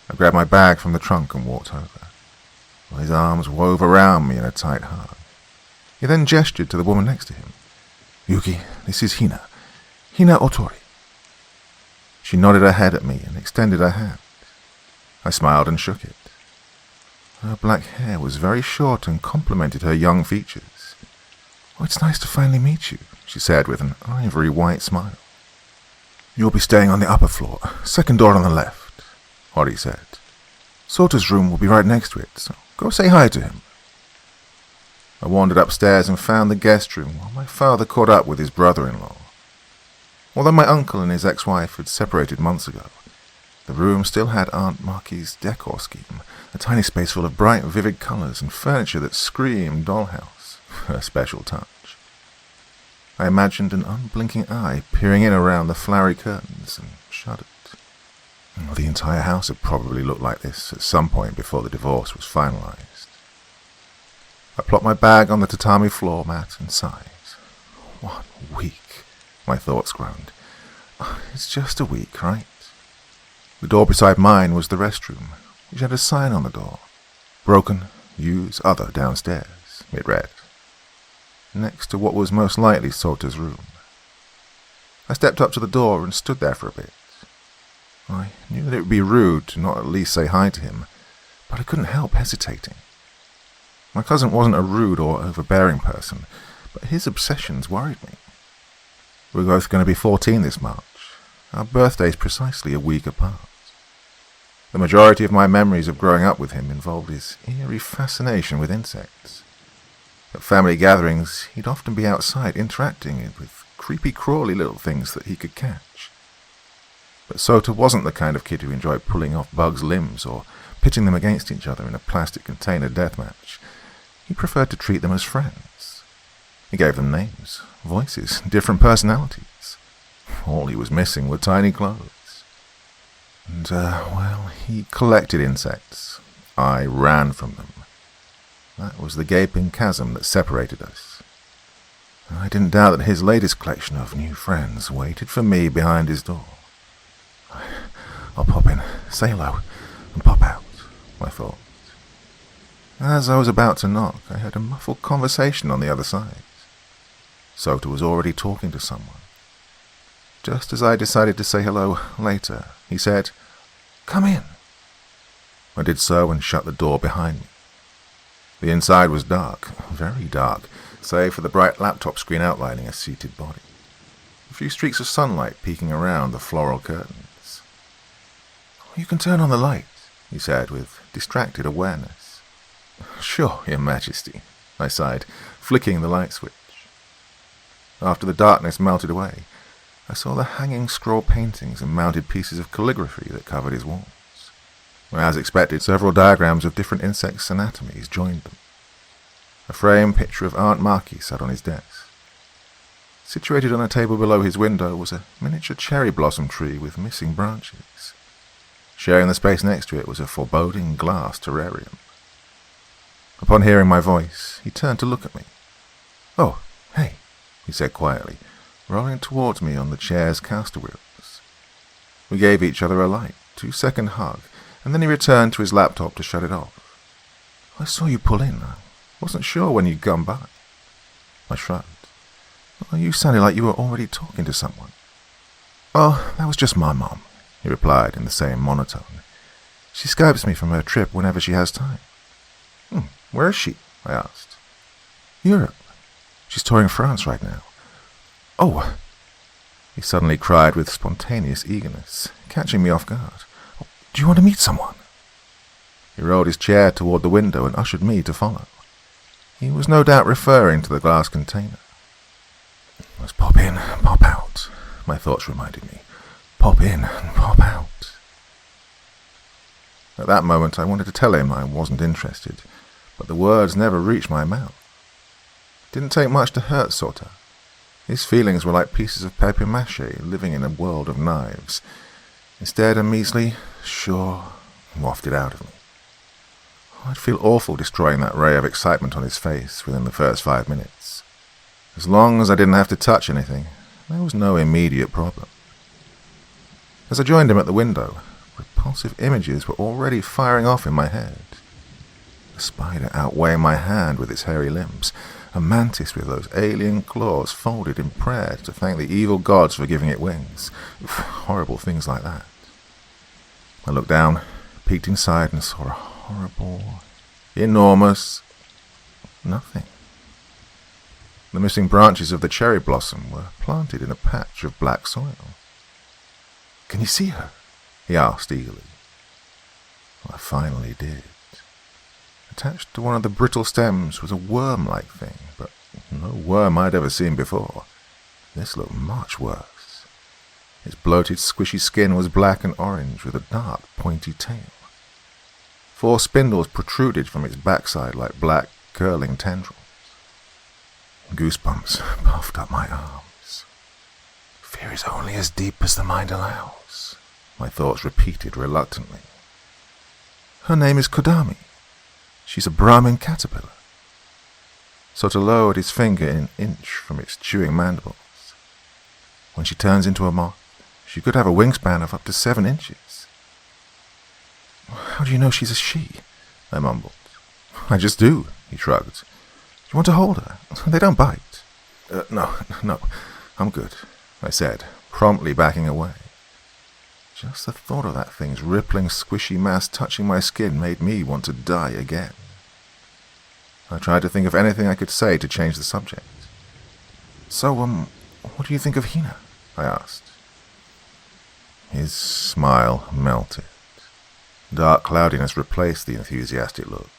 I grabbed my bag from the trunk and walked over. His arms wove around me in a tight hug. He then gestured to the woman next to him. "Yuki, this is Hina. Hina Otori." She nodded her head at me and extended her hand. I smiled and shook it. Her black hair was very short and complemented her young features. "Oh, it's nice to finally meet you," she said with an ivory white smile. "You'll be staying on the upper floor, second door on the left," Holly said. "Salter's room will be right next to it, so go say hi to him." I wandered upstairs and found the guest room while my father caught up with his brother-in-law. Although my uncle and his ex-wife had separated months ago, the room still had Aunt Marky's decor scheme, a tiny space full of bright, vivid colours and furniture that screamed dollhouse, a special touch. I imagined an unblinking eye peering in around the flowery curtains and shuddered. The entire house had probably looked like this at some point before the divorce was finalised. I plopped my bag on the tatami floor mat and sighed. 1 week, my thoughts groaned. It's just a week, right? The door beside mine was the restroom, which had a sign on the door. "Broken, use other downstairs," it read, next to what was most likely Salter's room. I stepped up to the door and stood there for a bit. I knew that it would be rude to not at least say hi to him, but I couldn't help hesitating. My cousin wasn't a rude or overbearing person, but his obsessions worried me. We're both going to be 14 this March. Our birthdays precisely a week apart. The majority of my memories of growing up with him involved his eerie fascination with insects. At family gatherings, he'd often be outside interacting with creepy, crawly little things that he could catch. But Sota wasn't the kind of kid who enjoyed pulling off bugs' limbs or pitting them against each other in a plastic container deathmatch. He preferred to treat them as friends. He gave them names, voices, different personalities. All he was missing were tiny clothes. And, he collected insects. I ran from them. That was the gaping chasm that separated us. I didn't doubt that his latest collection of new friends waited for me behind his door. I'll pop in, say hello, and pop out, I thought. As I was about to knock, I heard a muffled conversation on the other side. Sota was already talking to someone. Just as I decided to say hello later, he said, "Come in." I did so and shut the door behind me. The inside was dark, very dark, save for the bright laptop screen outlining a seated body. A few streaks of sunlight peeking around the floral curtains. "You can turn on the light," he said with distracted awareness. "Sure, Your Majesty," I sighed, flicking the light switch. After the darkness melted away, I saw the hanging scroll paintings and mounted pieces of calligraphy that covered his walls. As expected, several diagrams of different insects' anatomies joined them. A framed picture of Aunt Marky sat on his desk. Situated on a table below his window was a miniature cherry blossom tree with missing branches. Sharing the space next to it was a foreboding glass terrarium. Upon hearing my voice, he turned to look at me. "Oh, hey," he said quietly, rolling towards me on the chair's caster wheels. We gave each other a light, 2-second hug, and then he returned to his laptop to shut it off. "I saw you pull in. I wasn't sure when you'd come by." I shrugged. "Well, you sounded like you were already talking to someone." "Oh, that was just my mom," he replied in the same monotone. "She Skypes me from her trip whenever she has time." Where is she?" I asked. "Europe. She's touring France right now." "Oh," he suddenly cried with spontaneous eagerness, catching me off guard. "Oh, do you want to meet someone?" He rolled his chair toward the window and ushered me to follow. He was no doubt referring to the glass container. "Let's pop in and pop out," my thoughts reminded me. "Pop in and pop out." At that moment I wanted to tell him I wasn't interested, but the words never reached my mouth. It didn't take much to hurt Sota. His feelings were like pieces of papier-mâché living in a world of knives. Instead, a measly "sure" wafted out of me. I'd feel awful destroying that ray of excitement on his face within the first 5 minutes. As long as I didn't have to touch anything, there was no immediate problem. As I joined him at the window, repulsive images were already firing off in my head. A spider outweighing my hand with its hairy limbs, a mantis with those alien claws folded in prayer to thank the evil gods for giving it wings. Horrible things like that. I looked down, peeked inside, and saw a horrible, enormous nothing. The missing branches of the cherry blossom were planted in a patch of black soil. Can you see her?" he asked eagerly. Well, I finally did. Attached to one of the brittle stems was a worm-like thing, but no worm I'd ever seen before. This looked much worse. Its bloated, squishy skin was black and orange with a dark, pointy tail. 4 spindles protruded from its backside like black, curling tendrils. Goosebumps puffed up my arms. "Fear is only as deep as the mind allows," my thoughts repeated reluctantly. "Her name is Kodami. She's a Brahmin caterpillar." Sota lowered his finger an inch from its chewing mandibles. "When she turns into a moth, she could have a wingspan of up to 7 inches. "How do you know she's a she?" I mumbled. "I just do," he shrugged. "Do you want to hold her? They don't bite." No, I'm good," I said, promptly backing away. Just the thought of that thing's rippling, squishy mass touching my skin made me want to die again. I tried to think of anything I could say to change the subject. "So, what do you think of Hina?" I asked. His smile melted. Dark cloudiness replaced the enthusiastic look.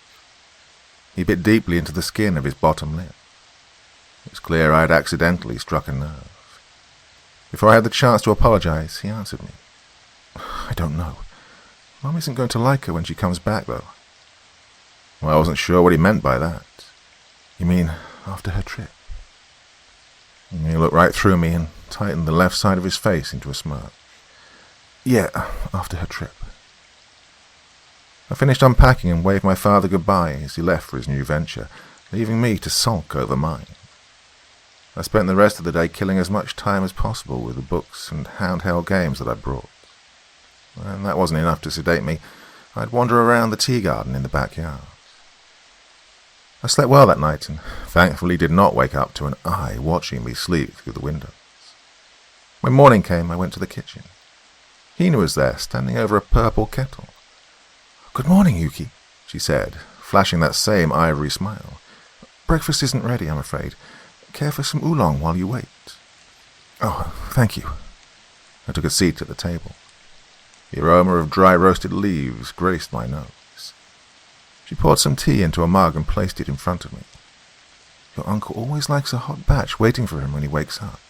He bit deeply into the skin of his bottom lip. It was clear I had accidentally struck a nerve. Before I had the chance to apologize, he answered me. "I don't know. Mum isn't going to like her when she comes back, though." Well, I wasn't sure what he meant by that. "You mean after her trip?" He looked right through me and tightened the left side of his face into a smirk. "Yeah, after her trip." I finished unpacking and waved my father goodbye as he left for his new venture, leaving me to sulk over mine. I spent the rest of the day killing as much time as possible with the books and handheld games that I brought. And that wasn't enough to sedate me. I'd wander around the tea garden in the backyard. I slept well that night and thankfully did not wake up to an eye watching me sleep through the windows. When morning came, I went to the kitchen. Hina was there, standing over a purple kettle. "Good morning, Yuki," she said, flashing that same ivory smile. "Breakfast isn't ready, I'm afraid. Care for some oolong while you wait?" "Oh, thank you." I took a seat at the table. The aroma of dry roasted leaves graced my nose. She poured some tea into a mug and placed it in front of me. "Your uncle always likes a hot batch waiting for him when he wakes up.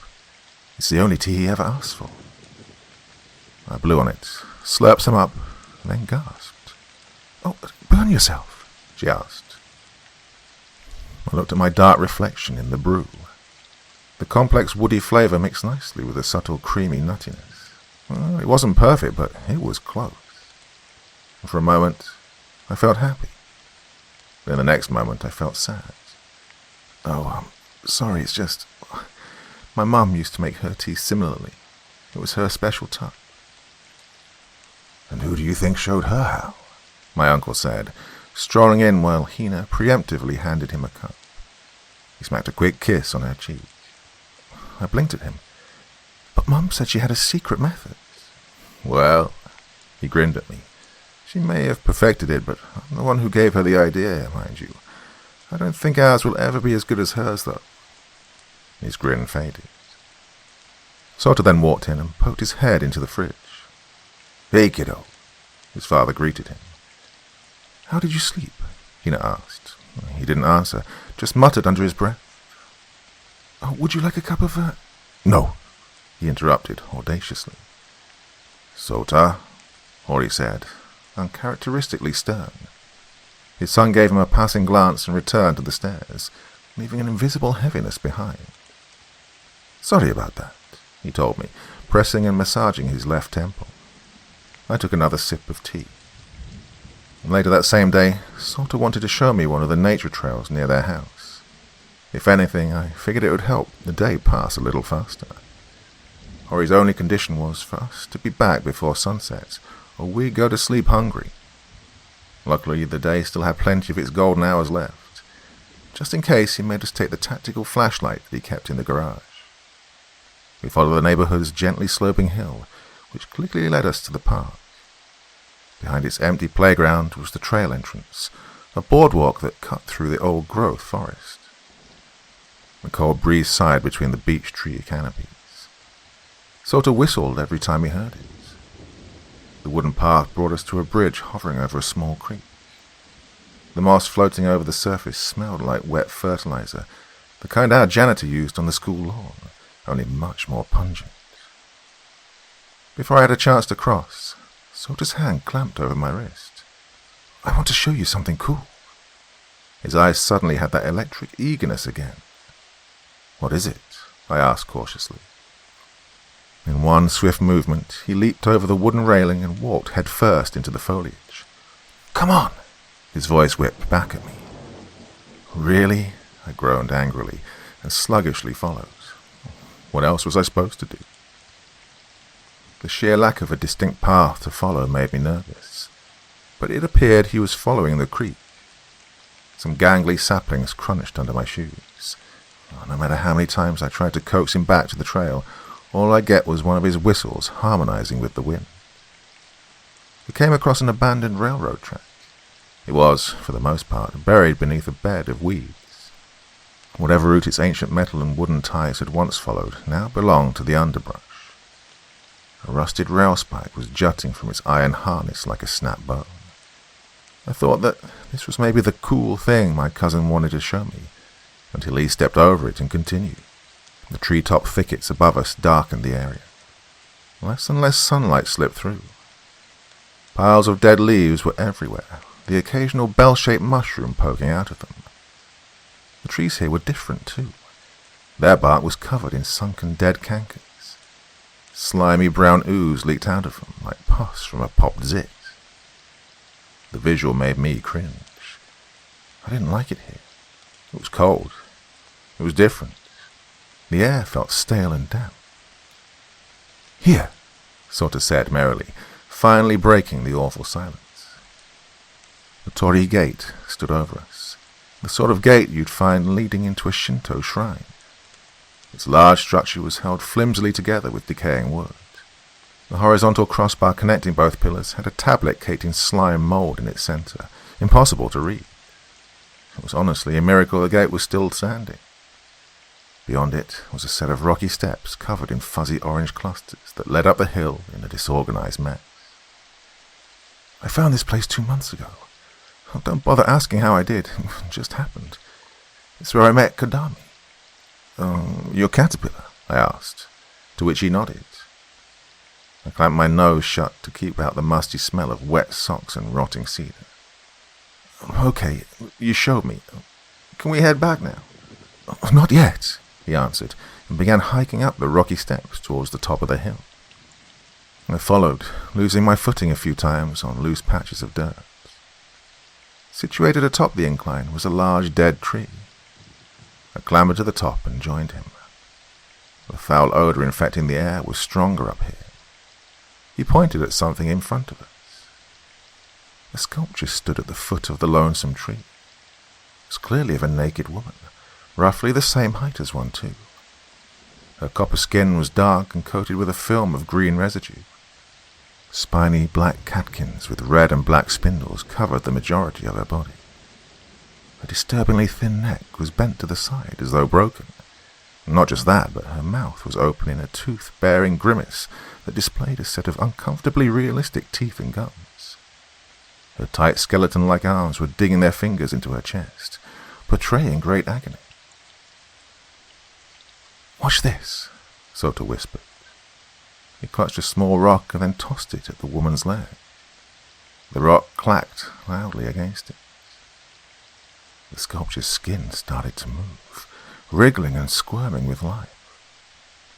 It's the only tea he ever asks for." I blew on it, slurped some up, then gasped. "Oh, burn yourself?" she asked. I looked at my dark reflection in the brew. The complex woody flavor mixed nicely with the subtle creamy nuttiness. Well, it wasn't perfect, but it was close. And for a moment, I felt happy. Then the next moment, I felt sad. "Oh, sorry, it's just... My mum used to make her tea similarly. It was her special touch." "And who do you think showed her how?" my uncle said, strolling in while Hina preemptively handed him a cup. He smacked a quick kiss on her cheek. I blinked at him. "But Mum said she had a secret method." "Well," he grinned at me, "she may have perfected it, but I'm the one who gave her the idea, mind you. I don't think ours will ever be as good as hers, though." His grin faded. Sota then walked in and poked his head into the fridge. "Hey, kiddo," his father greeted him. "How did you sleep?" Hina asked. He didn't answer, just muttered under his breath. "Oh, would you like a cup of... "No," he interrupted audaciously. "Sota," Hori said, uncharacteristically stern. His son gave him a passing glance and returned to the stairs, leaving an invisible heaviness behind. "Sorry about that," he told me, pressing and massaging his left temple. I took another sip of tea. Later that same day, Sota wanted to show me one of the nature trails near their house. If anything, I figured it would help the day pass a little faster. Hori's only condition was for us to be back before sunset, or we'd go to sleep hungry. Luckily, the day still had plenty of its golden hours left. Just in case, he made us take the tactical flashlight that he kept in the garage. We followed the neighborhood's gently sloping hill, which quickly led us to the park. Behind its empty playground was the trail entrance, a boardwalk that cut through the old-growth forest. The cold breeze sighed between the beech tree canopies. Sota whistled every time he heard it. The wooden path brought us to a bridge hovering over a small creek. The moss floating over the surface smelled like wet fertilizer, the kind our janitor used on the school lawn, only much more pungent. Before I had a chance to cross, Salter's hand clamped over my wrist. "I want to show you something cool." His eyes suddenly had that electric eagerness again. "What is it?" I asked cautiously. In one swift movement, he leaped over the wooden railing and walked headfirst into the foliage. "Come on!" His voice whipped back at me. "Really?" I groaned angrily and sluggishly followed. What else was I supposed to do? The sheer lack of a distinct path to follow made me nervous, but it appeared he was following the creek. Some gangly saplings crunched under my shoes. No matter how many times I tried to coax him back to the trail, all I get was one of his whistles harmonizing with the wind. We came across an abandoned railroad track. It was, for the most part, buried beneath a bed of weeds. Whatever route its ancient metal and wooden ties had once followed now belonged to the underbrush. A rusted rail spike was jutting from its iron harness like a snapped bone. I thought that this was maybe the cool thing my cousin wanted to show me, until he stepped over it and continued. The treetop thickets above us darkened the area. Less and less sunlight slipped through. Piles of dead leaves were everywhere, the occasional bell-shaped mushroom poking out of them. The trees here were different, too. Their bark was covered in sunken dead cankers. Slimy brown ooze leaked out of them like pus from a popped zit. The visual made me cringe. I didn't like it here. It was cold. It was different. The air felt stale and damp. "Here," Salter said merrily, finally breaking the awful silence. The torii gate stood over us, the sort of gate you'd find leading into a Shinto shrine. Its large structure was held flimsily together with decaying wood. The horizontal crossbar connecting both pillars had a tablet caked in slime mold in its center, impossible to read. It was honestly a miracle the gate was still standing. Beyond it was a set of rocky steps covered in fuzzy orange clusters that led up the hill in a disorganized mess. "I found this place 2 months ago. Oh, don't bother asking how I did. It just happened. It's where I met Kodami." "Your caterpillar?" I asked, to which he nodded. I clamped my nose shut to keep out the musty smell of wet socks and rotting cedar. "Okay, you showed me. Can we head back now?" "Not yet," he answered, and began hiking up the rocky steps towards the top of the hill. I followed, losing my footing a few times on loose patches of dirt. Situated atop the incline was a large dead tree. I clambered to the top and joined him. The foul odor infecting the air was stronger up here. He pointed at something in front of us. A sculpture stood at the foot of the lonesome tree. It was clearly of a naked woman, roughly the same height as one, too. Her copper skin was dark and coated with a film of green residue. Spiny black catkins with red and black spindles covered the majority of her body. Her disturbingly thin neck was bent to the side as though broken. Not just that, but her mouth was open in a tooth-bearing grimace that displayed a set of uncomfortably realistic teeth and gums. Her tight skeleton-like arms were digging their fingers into her chest, portraying great agony. "Watch this," Salter whispered. He clutched a small rock and then tossed it at the woman's leg. The rock clacked loudly against it. The sculpture's skin started to move, wriggling and squirming with life.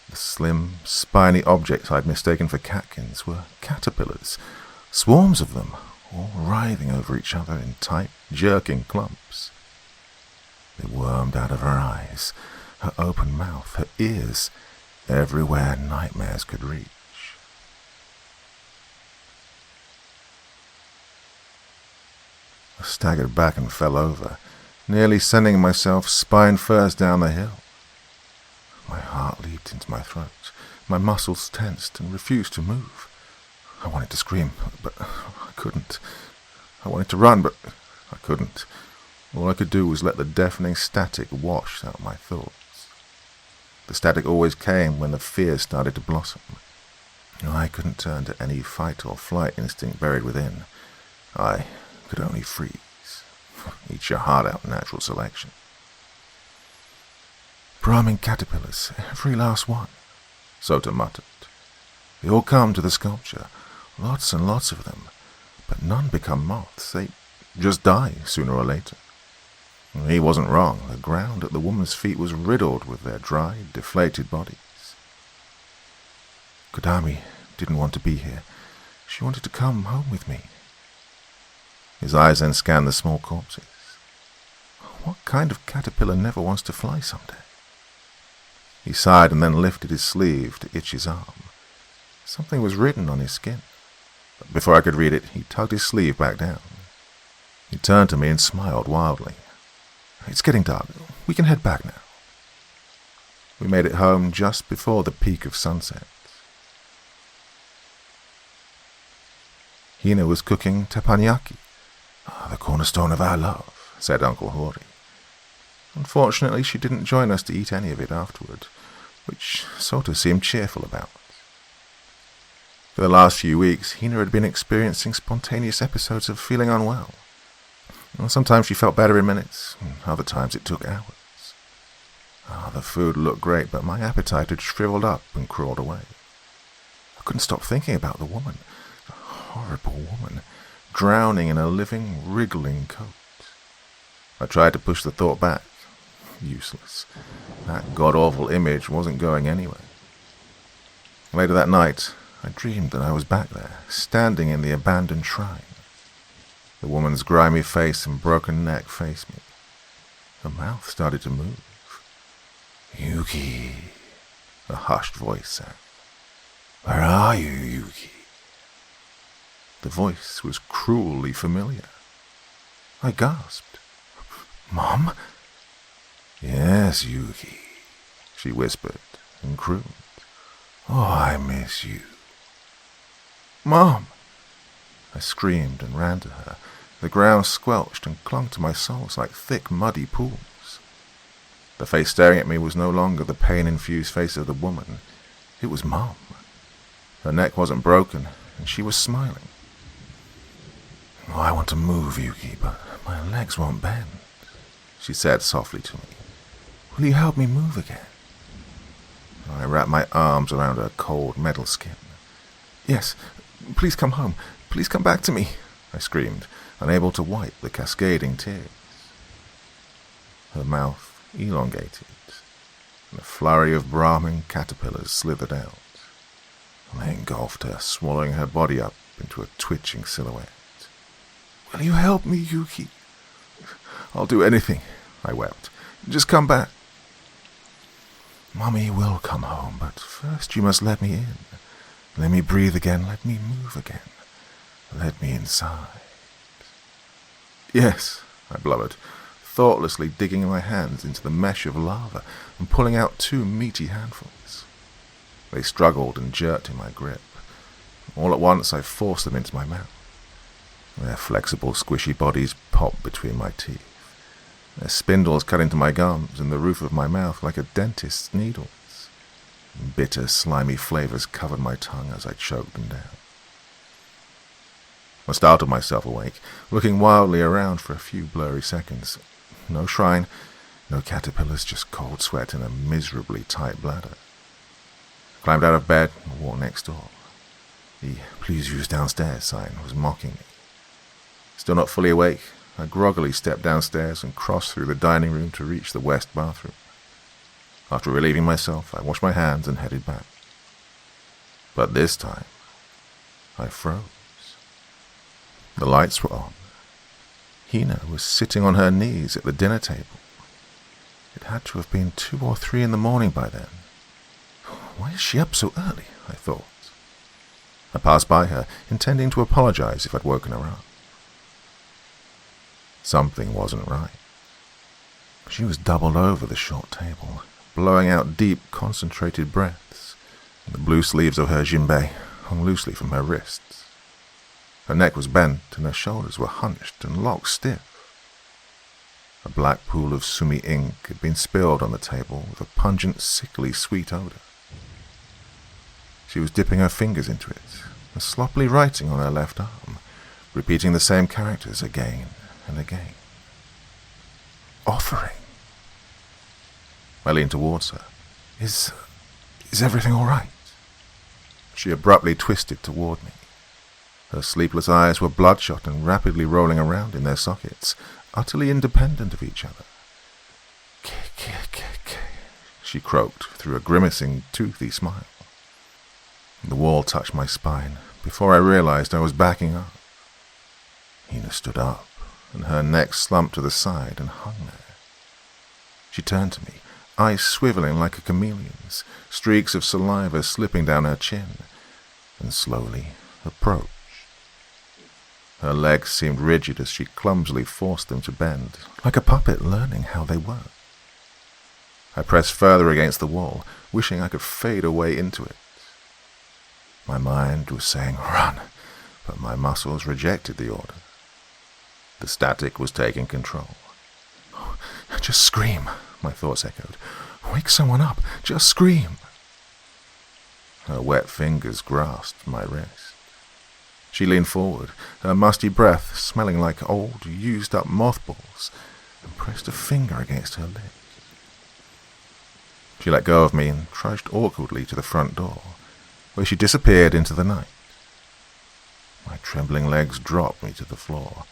The slim, spiny objects I'd mistaken for catkins were caterpillars, swarms of them, all writhing over each other in tight, jerking clumps. They wormed out of her eyes, her open mouth, her ears, everywhere nightmares could reach. I staggered back and fell over, nearly sending myself spine first down the hill. My heart leaped into my throat. My muscles tensed and refused to move. I wanted to scream, but I couldn't. I wanted to run, but I couldn't. All I could do was let the deafening static wash out my thoughts. The static always came when the fear started to blossom. I couldn't turn to any fight or flight instinct buried within. I could only freeze. Eat your heart out, natural selection. Brahmin caterpillars, every last one, Sota muttered. They all come to the sculpture, lots and lots of them, but none become moths. They just die sooner or later. He wasn't wrong. The ground at the woman's feet was riddled with their dried, deflated bodies. Kodami didn't want to be here. She wanted to come home with me. His eyes then scanned the small corpses. What kind of caterpillar never wants to fly someday? He sighed and then lifted his sleeve to itch his arm. Something was written on his skin. But before I could read it, he tugged his sleeve back down. He turned to me and smiled wildly. It's getting dark. We can head back now. We made it home just before the peak of sunset. Hina was cooking teppanyaki, the cornerstone of our love, said Uncle Hori. Unfortunately, she didn't join us to eat any of it afterward, which Sota seemed cheerful about. For the last few weeks, Hina had been experiencing spontaneous episodes of feeling unwell. Sometimes she felt better in minutes, other times it took hours. The food looked great, but my appetite had shriveled up and crawled away. I couldn't stop thinking about the woman, the horrible woman, drowning in a living, wriggling coat. I tried to push the thought back. Useless. That god-awful image wasn't going anywhere. Later that night, I dreamed that I was back there, standing in the abandoned shrine. The woman's grimy face and broken neck faced me. Her mouth started to move. Yuki, a hushed voice said. Where are you, Yuki? The voice was cruelly familiar. I gasped. Mom? Yes, Yuki, she whispered and crooned. Oh, I miss you. Mom! I screamed and ran to her. The ground squelched and clung to my soles like thick, muddy pools. The face staring at me was no longer the pain-infused face of the woman. It was Mom. Her neck wasn't broken, and she was smiling. Oh, I want to move, Yuki, but my legs won't bend, she said softly to me. Will you help me move again? I wrapped my arms around her cold metal skin. Yes, please come home. Please come back to me, I screamed, unable to wipe the cascading tears. Her mouth elongated, and a flurry of Brahmin caterpillars slithered out. They engulfed her, swallowing her body up into a twitching silhouette. Will you help me, Yuki? I'll do anything, I wept. Just come back. Mummy will come home, but first you must let me in. Let me breathe again, let me move again. Let me inside. Yes, I blubbered, thoughtlessly digging my hands into the mesh of lava and pulling out 2 meaty handfuls. They struggled and jerked in my grip. All at once I forced them into my mouth. Their flexible, squishy bodies popped between my teeth. Their spindles cut into my gums and the roof of my mouth like a dentist's needles. Bitter, slimy flavors covered my tongue as I choked them down. I startled myself awake, looking wildly around for a few blurry seconds. No shrine, no caterpillars, just cold sweat and a miserably tight bladder. I climbed out of bed and walked next door. The "please use downstairs" sign was mocking me. Still not fully awake, I groggily stepped downstairs and crossed through the dining room to reach the west bathroom. After relieving myself, I washed my hands and headed back. But this time, I froze. The lights were on. Hina was sitting on her knees at the dinner table. It had to have been 2 or 3 in the morning by then. Why is she up so early? I thought. I passed by her, intending to apologize if I'd woken her up. Something wasn't right. She was doubled over the short table, blowing out deep, concentrated breaths. The blue sleeves of her jinbei hung loosely from her wrists. Her neck was bent and her shoulders were hunched and locked stiff. A black pool of sumi ink had been spilled on the table with a pungent, sickly sweet odor. She was dipping her fingers into it, and sloppily writing on her left arm, repeating the same characters again and again. Offering. I leaned towards her. Is everything all right? She abruptly twisted toward me. Her sleepless eyes were bloodshot and rapidly rolling around in their sockets, utterly independent of each other. She croaked through a grimacing, toothy smile. The wall touched my spine before I realized I was backing up. Hina stood up, and her neck slumped to the side and hung there. She turned to me, eyes swiveling like a chameleon's, streaks of saliva slipping down her chin, and slowly approached. Her legs seemed rigid as she clumsily forced them to bend, like a puppet learning how they work. I pressed further against the wall, wishing I could fade away into it. My mind was saying, "Run," but my muscles rejected the order. The static was taking control. "Just scream," my thoughts echoed. "Wake someone up. Just scream." Her wet fingers grasped my wrist. She leaned forward, her musty breath smelling like old, used-up mothballs, and pressed a finger against her lip. She let go of me and trudged awkwardly to the front door, where she disappeared into the night. My trembling legs dropped me to the floor.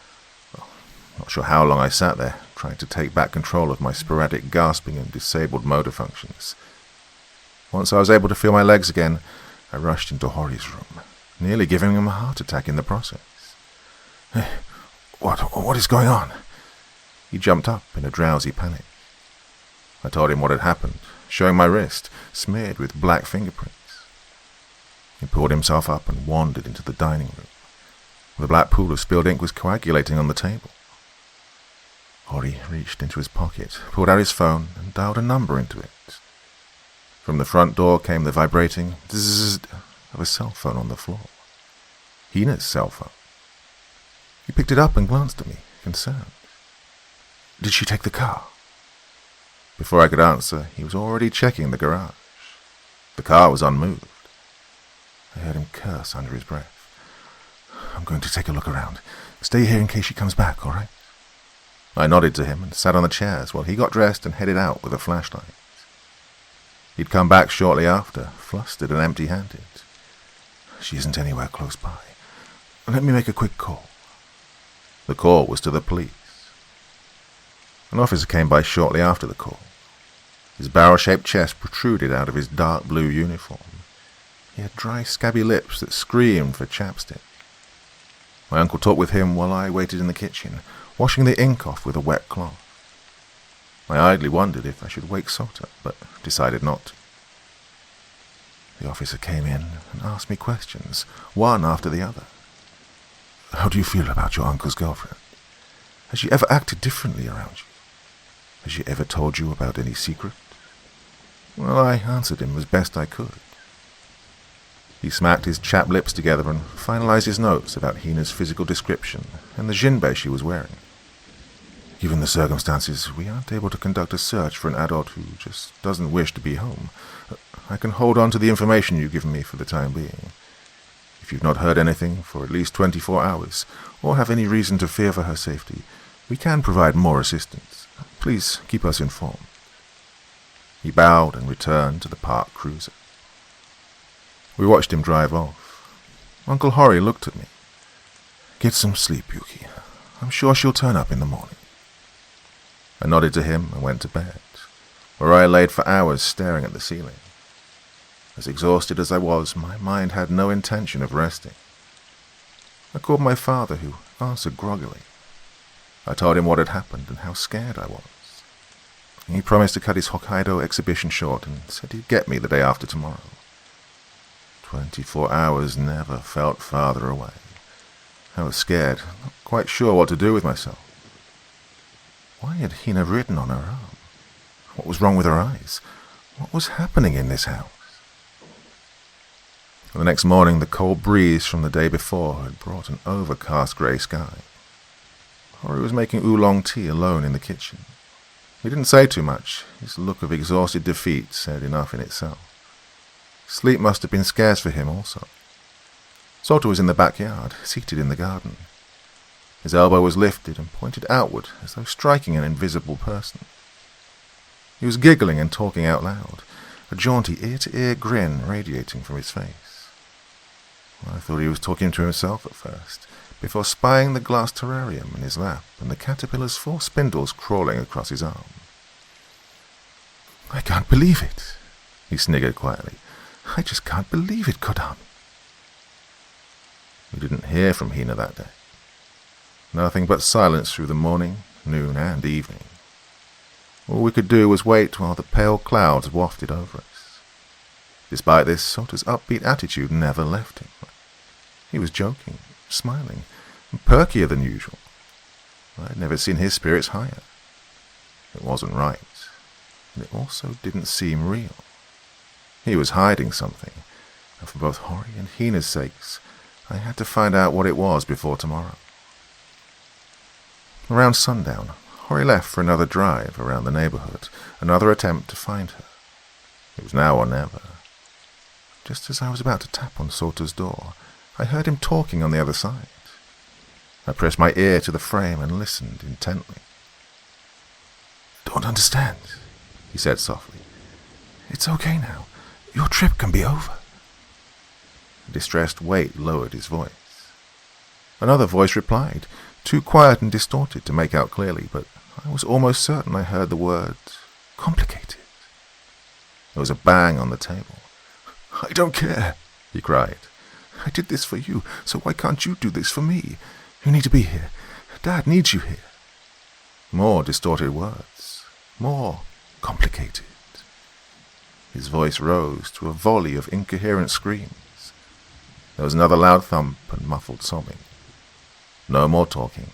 Not sure how long I sat there, trying to take back control of my sporadic gasping and disabled motor functions. Once I was able to feel my legs again, I rushed into Hori's room, nearly giving him a heart attack in the process. "Hey, what is going on?" He jumped up in a drowsy panic. I told him what had happened, showing my wrist, smeared with black fingerprints. He pulled himself up and wandered into the dining room. The black pool of spilled ink was coagulating on the table. Hori reached into his pocket, pulled out his phone, and dialed a number into it. From the front door came the vibrating zzz of a cell phone on the floor. Hina's cell phone. He picked it up and glanced at me, concerned. "Did she take the car?" Before I could answer, he was already checking the garage. The car was unmoved. I heard him curse under his breath. "I'm going to take a look around. Stay here in case she comes back, all right?" I nodded to him and sat on the chairs while he got dressed and headed out with a flashlight. He'd come back shortly after, flustered and empty-handed. "She isn't anywhere close by. Let me make a quick call." The call was to the police. An officer came by shortly after the call. His barrel-shaped chest protruded out of his dark blue uniform. He had dry, scabby lips that screamed for chapstick. My uncle talked with him while I waited in the kitchen, washing the ink off with a wet cloth. I idly wondered if I should wake Sota, but decided not to. The officer came in and asked me questions, one after the other. "How do you feel about your uncle's girlfriend? Has she ever acted differently around you? Has she ever told you about any secret?" Well, I answered him as best I could. He smacked his chapped lips together and finalized his notes about Hina's physical description and the jinbei she was wearing. "Given the circumstances, we aren't able to conduct a search for an adult who just doesn't wish to be home. I can hold on to the information you've given me for the time being. If you've not heard anything for at least 24 hours, or have any reason to fear for her safety, we can provide more assistance. Please keep us informed." He bowed and returned to the parked cruiser. We watched him drive off. Uncle Hori looked at me. "Get some sleep, Yuki. I'm sure she'll turn up in the morning." I nodded to him and went to bed, where I laid for hours staring at the ceiling. As exhausted as I was, my mind had no intention of resting. I called my father, who answered groggily. I told him what had happened and how scared I was. He promised to cut his Hokkaido exhibition short and said he'd get me the day after tomorrow. 24 hours never felt farther away. I was scared, not quite sure what to do with myself. Why had Hina written on her arm? What was wrong with her eyes? What was happening in this house? The next morning, the cold breeze from the day before had brought an overcast grey sky. Hori was making oolong tea alone in the kitchen. He didn't say too much. His look of exhausted defeat said enough in itself. Sleep must have been scarce for him also. Salter was in the backyard, seated in the garden. His elbow was lifted and pointed outward as though striking an invisible person. He was giggling and talking out loud, a jaunty ear-to-ear grin radiating from his face. I thought he was talking to himself at first, before spying the glass terrarium in his lap and the caterpillar's 4 spindles crawling across his arm. "I can't believe it," he sniggered quietly. "I just can't believe it, Kodami." We didn't hear from Hina that day. Nothing but silence through the morning, noon, and evening. All we could do was wait while the pale clouds wafted over us. Despite this, Salter's upbeat attitude never left him. He was joking, smiling, and perkier than usual. I'd never seen his spirits higher. It wasn't right, and it also didn't seem real. He was hiding something, and for both Hori and Hina's sakes, I had to find out what it was before tomorrow. Around sundown, Hori left for another drive around the neighborhood, another attempt to find her. It was now or never. Just as I was about to tap on Salter's door, I heard him talking on the other side. I pressed my ear to the frame and listened intently. "Don't understand," he said softly. "It's okay now. Your trip can be over." A distressed weight lowered his voice. Another voice replied, too quiet and distorted to make out clearly, but I was almost certain I heard the word complicated. There was a bang on the table. "I don't care," he cried. "I did this for you, so why can't you do this for me? You need to be here. Dad needs you here." More distorted words. More complicated. His voice rose to a volley of incoherent screams. There was another loud thump and muffled sobbing. No more talking.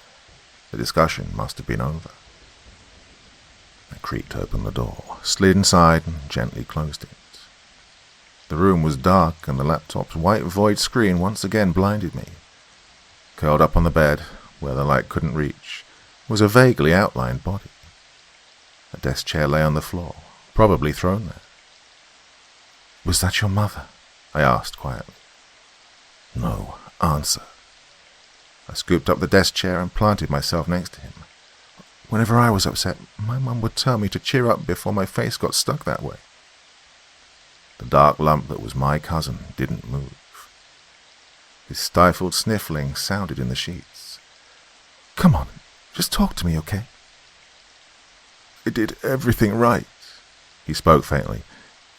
The discussion must have been over. I creaked open the door, slid inside, and gently closed it. The room was dark, and the laptop's white void screen once again blinded me. Curled up on the bed, where the light couldn't reach, was a vaguely outlined body. A desk chair lay on the floor, probably thrown there. "Was that your mother?" I asked quietly. No answer. I scooped up the desk chair and planted myself next to him. Whenever I was upset, my mum would tell me to cheer up before my face got stuck that way. The dark lump that was my cousin didn't move. His stifled sniffling sounded in the sheets. "Come on, just talk to me, okay?" "I did everything right," he spoke faintly.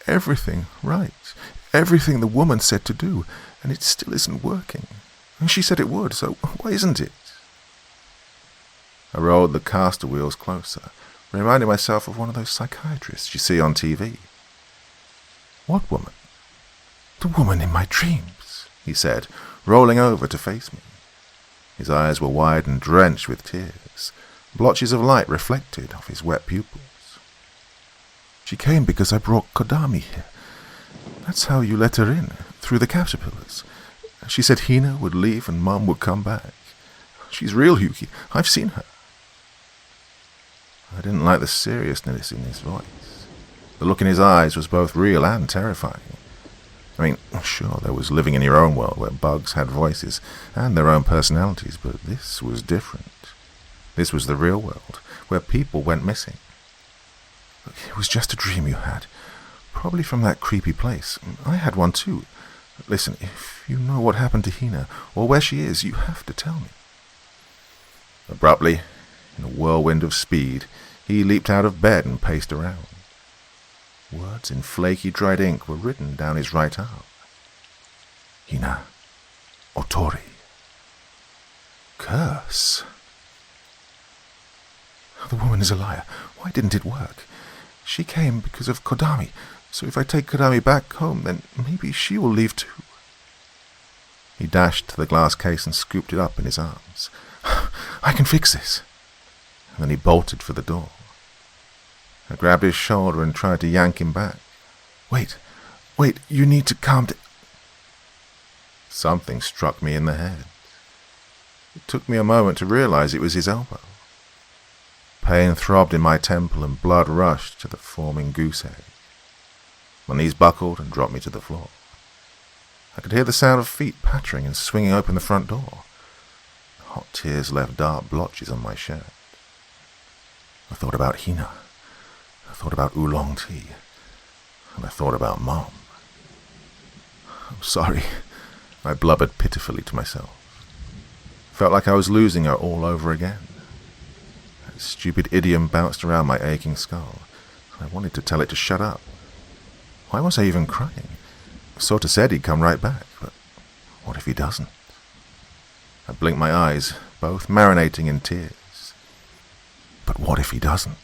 "Everything right. Everything the woman said to do, and it still isn't working. And she said it would, so why isn't it?" I rolled the caster wheels closer, reminding myself of one of those psychiatrists you see on TV. "What woman?" "The woman in my dreams," he said, rolling over to face me. His eyes were wide and drenched with tears. Blotches of light reflected off his wet pupils. "She came because I brought Kodami here. That's how you let her in, through the caterpillars. She said Hina would leave and Mum would come back. She's real, Yuki. I've seen her." I didn't like the seriousness in his voice. The look in his eyes was both real and terrifying. I mean, sure, there was living in your own world where bugs had voices and their own personalities, but this was different. This was the real world, where people went missing. "It was just a dream you had. Probably from that creepy place. I had one too. Listen, if you know what happened to Hina, or where she is, you have to tell me." Abruptly, in a whirlwind of speed, he leaped out of bed and paced around. Words in flaky dried ink were written down his right arm. "Hina. Otori." Curse. The woman is a liar. Why didn't it work? She came because of Kodami, so if I take Kodami back home, then maybe she will leave too. He dashed to the glass case and scooped it up in his arms. "I can fix this." And then he bolted for the door. I grabbed his shoulder and tried to yank him back. Wait, you need to calm down." Something struck me in the head. It took me a moment to realize it was his elbow. Pain throbbed in my temple and blood rushed to the forming goose egg. My knees buckled and dropped me to the floor. I could hear the sound of feet pattering and swinging open the front door. Hot tears left dark blotches on my shirt. I thought about Hina. I thought about oolong tea. And I thought about Mom. I'm sorry, I blubbered pitifully to myself. Felt like I was losing her all over again. That stupid idiom bounced around my aching skull. I wanted to tell it to shut up. Why was I even crying? Sort of said he'd come right back, but what if he doesn't? I blinked my eyes, both marinating in tears. But what if he doesn't?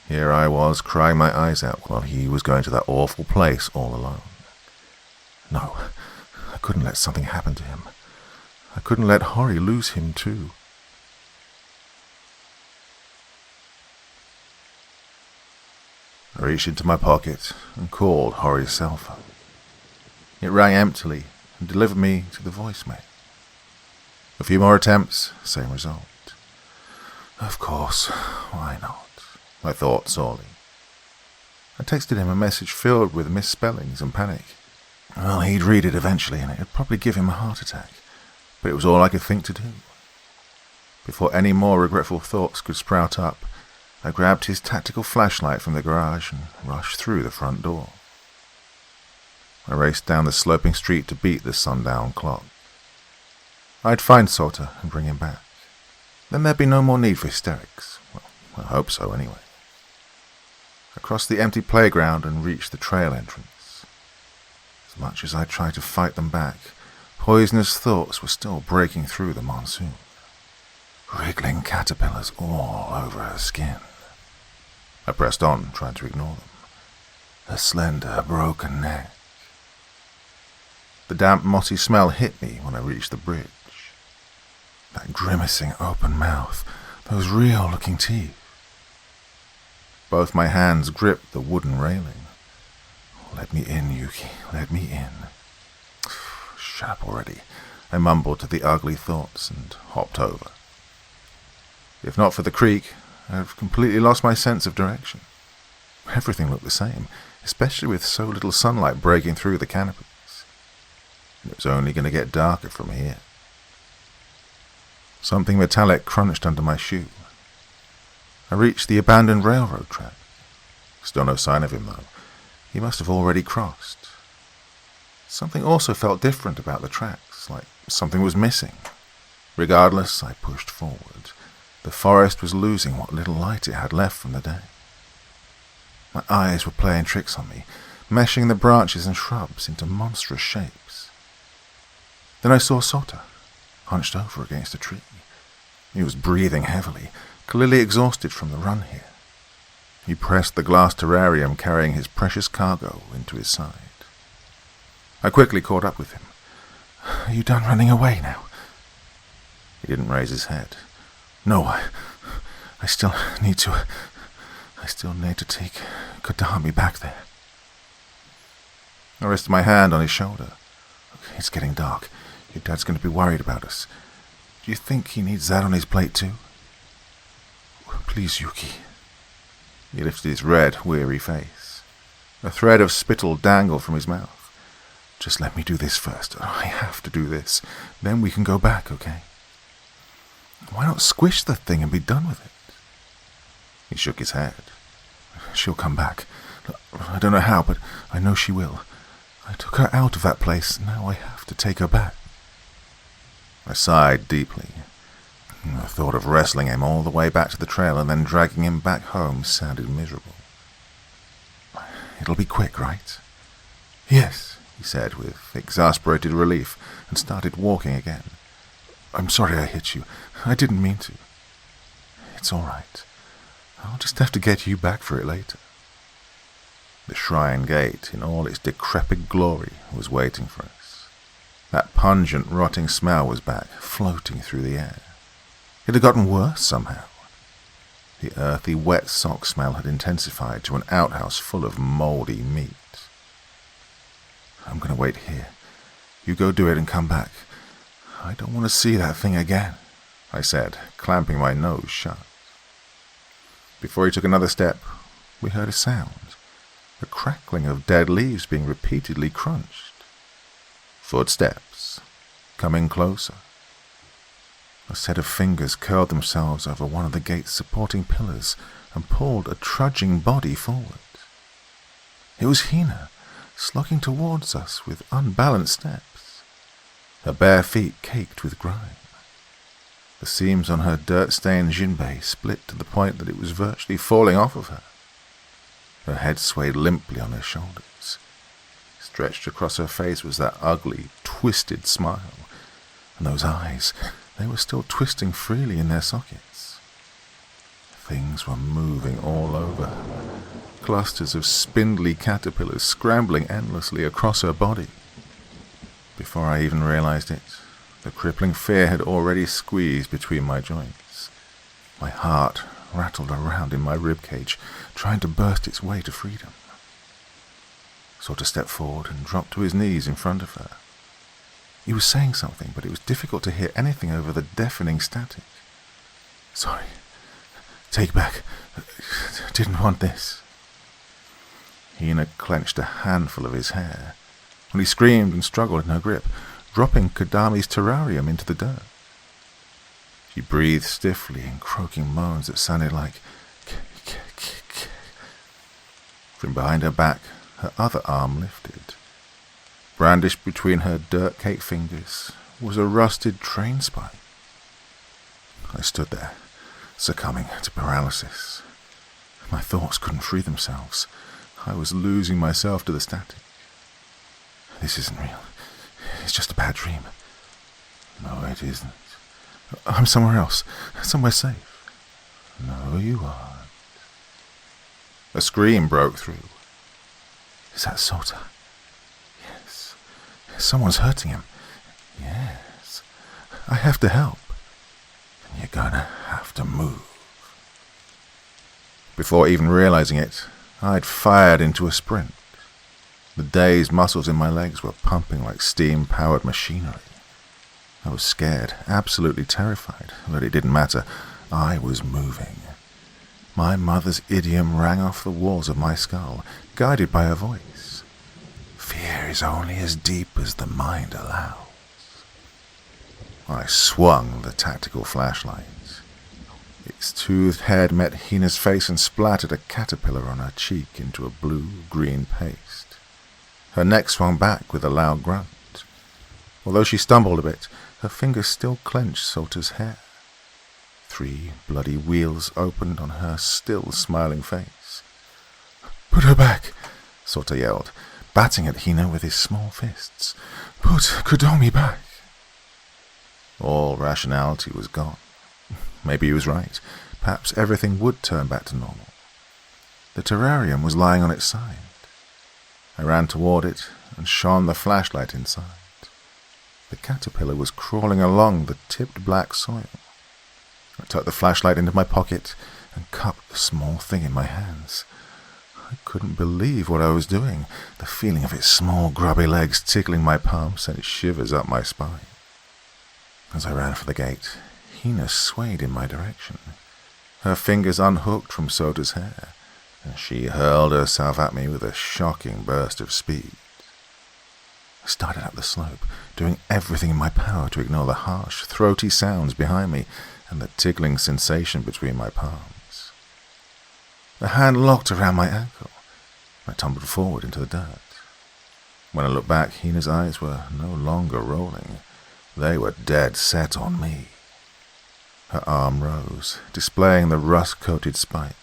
Here I was, crying my eyes out while he was going to that awful place all alone. No, I couldn't let something happen to him. I couldn't let Hori lose him too. I reached into my pocket and called Hori's cell phone. It rang emptily and delivered me to the voicemail. A few more attempts, same result. Of course, why not? I thought sorely. I texted him a message filled with misspellings and panic. Well, he'd read it eventually and it'd probably give him a heart attack, but it was all I could think to do. Before any more regretful thoughts could sprout up, I grabbed his tactical flashlight from the garage and rushed through the front door. I raced down the sloping street to beat the sundown clock. I'd find Salter and bring him back. Then there'd be no more need for hysterics. Well, I hope so anyway. I crossed the empty playground and reached the trail entrance. As much as I tried to fight them back, poisonous thoughts were still breaking through the monsoon. Wriggling caterpillars all over her skin. I pressed on, trying to ignore them. Her slender, broken neck. The damp, mossy smell hit me when I reached the bridge. That grimacing open mouth, those real-looking teeth. Both my hands gripped the wooden railing. Let me in, Yuki, let me in. Shut up already, I mumbled to the ugly thoughts and hopped over. If not for the creek, I'd have completely lost my sense of direction. Everything looked the same, especially with so little sunlight breaking through the canopies. And it was only going to get darker from here. Something metallic crunched under my shoe. I reached the abandoned railroad track. Still no sign of him, though. He must have already crossed. Something also felt different about the tracks, like something was missing. Regardless, I pushed forward. The forest was losing what little light it had left from the day. My eyes were playing tricks on me, meshing the branches and shrubs into monstrous shapes. Then I saw Sota, hunched over against a tree. He was breathing heavily, clearly exhausted from the run here. He pressed the glass terrarium carrying his precious cargo into his side. I quickly caught up with him. Are you done running away now? He didn't raise his head. No, I still need to take Kodami back there. I rested my hand on his shoulder. Okay, it's getting dark. Your dad's going to be worried about us. Do you think he needs that on his plate too? Please, Yuki. He lifted his red, weary face. A thread of spittle dangled from his mouth. Just let me do this first. I have to do this. Then we can go back, okay? Why not squish the thing and be done with it? He shook his head. She'll come back. I don't know how, but I know she will. I took her out of that place. Now I have to take her back. I sighed deeply. The thought of wrestling him all the way back to the trail and then dragging him back home sounded miserable. It'll be quick, right? Yes, he said with exasperated relief and started walking again. I'm sorry I hit you. I didn't mean to. It's all right. I'll just have to get you back for it later. The shrine gate, in all its decrepit glory, was waiting for us. That pungent, rotting smell was back, floating through the air. It had gotten worse somehow. The earthy, wet sock smell had intensified to an outhouse full of mouldy meat. I'm going to wait here. You go do it and come back. I don't want to see that thing again, I said, clamping my nose shut. Before he took another step, we heard a sound. the crackling of dead leaves being repeatedly crunched. Footsteps, coming closer. A set of fingers curled themselves over one of the gate's supporting pillars and pulled a trudging body forward. It was Hina, slogging towards us with unbalanced steps, her bare feet caked with grime. The seams on her dirt-stained jinbei split to the point that it was virtually falling off of her. Her head swayed limply on her shoulders. Stretched across her face was that ugly, twisted smile, and those eyes, they were still twisting freely in their sockets. Things were moving all over her, clusters of spindly caterpillars scrambling endlessly across her body. Before I even realized it, the crippling fear had already squeezed between my joints. My heart rattled around in my ribcage, trying to burst its way to freedom. Sort of stepped forward and dropped to his knees in front of her. He was saying something, but it was difficult to hear anything over the deafening static. Sorry. Take back. Didn't want this. Hina clenched a handful of his hair, and he screamed and struggled in her grip, dropping Kodami's terrarium into the dirt. She breathed stiffly in croaking moans that sounded like k-k-k-k. From behind her back, her other arm lifted. Brandished between her dirt-caked fingers was a rusted train spike. I stood there, succumbing to paralysis. My thoughts couldn't free themselves. I was losing myself to the static. This isn't real. It's just a bad dream. No, it isn't. I'm somewhere else, somewhere safe. No, you aren't. A scream broke through. Is that Sota? Yes. Someone's hurting him. Yes. I have to help. And you're gonna have to move. Before even realizing it, I'd fired into a sprint. The dazed muscles in my legs were pumping like steam-powered machinery. I was scared, absolutely terrified, but it didn't matter. I was moving. My mother's idiom rang off the walls of my skull, guided by her voice. Fear is only as deep as the mind allows. I swung the tactical flashlight. Its toothed head met Hina's face and splattered a caterpillar on her cheek into a blue-green paste. Her neck swung back with a loud grunt. Although she stumbled a bit, her fingers still clenched Sota's hair. 3 bloody wheels opened on her still smiling face. Put her back, Sota yelled, batting at Hina with his small fists. Put Kodomi back. All rationality was gone. Maybe he was right. Perhaps everything would turn back to normal. The terrarium was lying on its side. I ran toward it and shone the flashlight inside. The caterpillar was crawling along the tipped black soil. I tucked the flashlight into my pocket and cupped the small thing in my hands. I couldn't believe what I was doing. The feeling of its small, grubby legs tickling my palm sent shivers up my spine. As I ran for the gate, Hina swayed in my direction. Her fingers unhooked from Sota's hair, and she hurled herself at me with a shocking burst of speed. I started up the slope, doing everything in my power to ignore the harsh, throaty sounds behind me and the tickling sensation between my palms. The hand locked around my ankle. I tumbled forward into the dirt. When I looked back, Hina's eyes were no longer rolling. They were dead set on me. Her arm rose, displaying the rust-coated spike.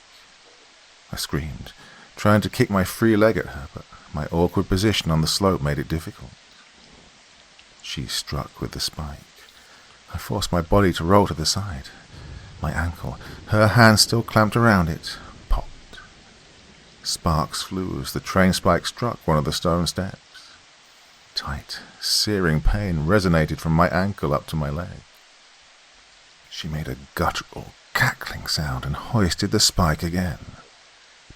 I screamed, trying to kick my free leg at her, but my awkward position on the slope made it difficult. She struck with the spike. I forced my body to roll to the side. My ankle, her hand still clamped around it, popped. Sparks flew as the train spike struck one of the stone steps. Tight, searing pain resonated from my ankle up to my leg. She made a guttural, cackling sound and hoisted the spike again.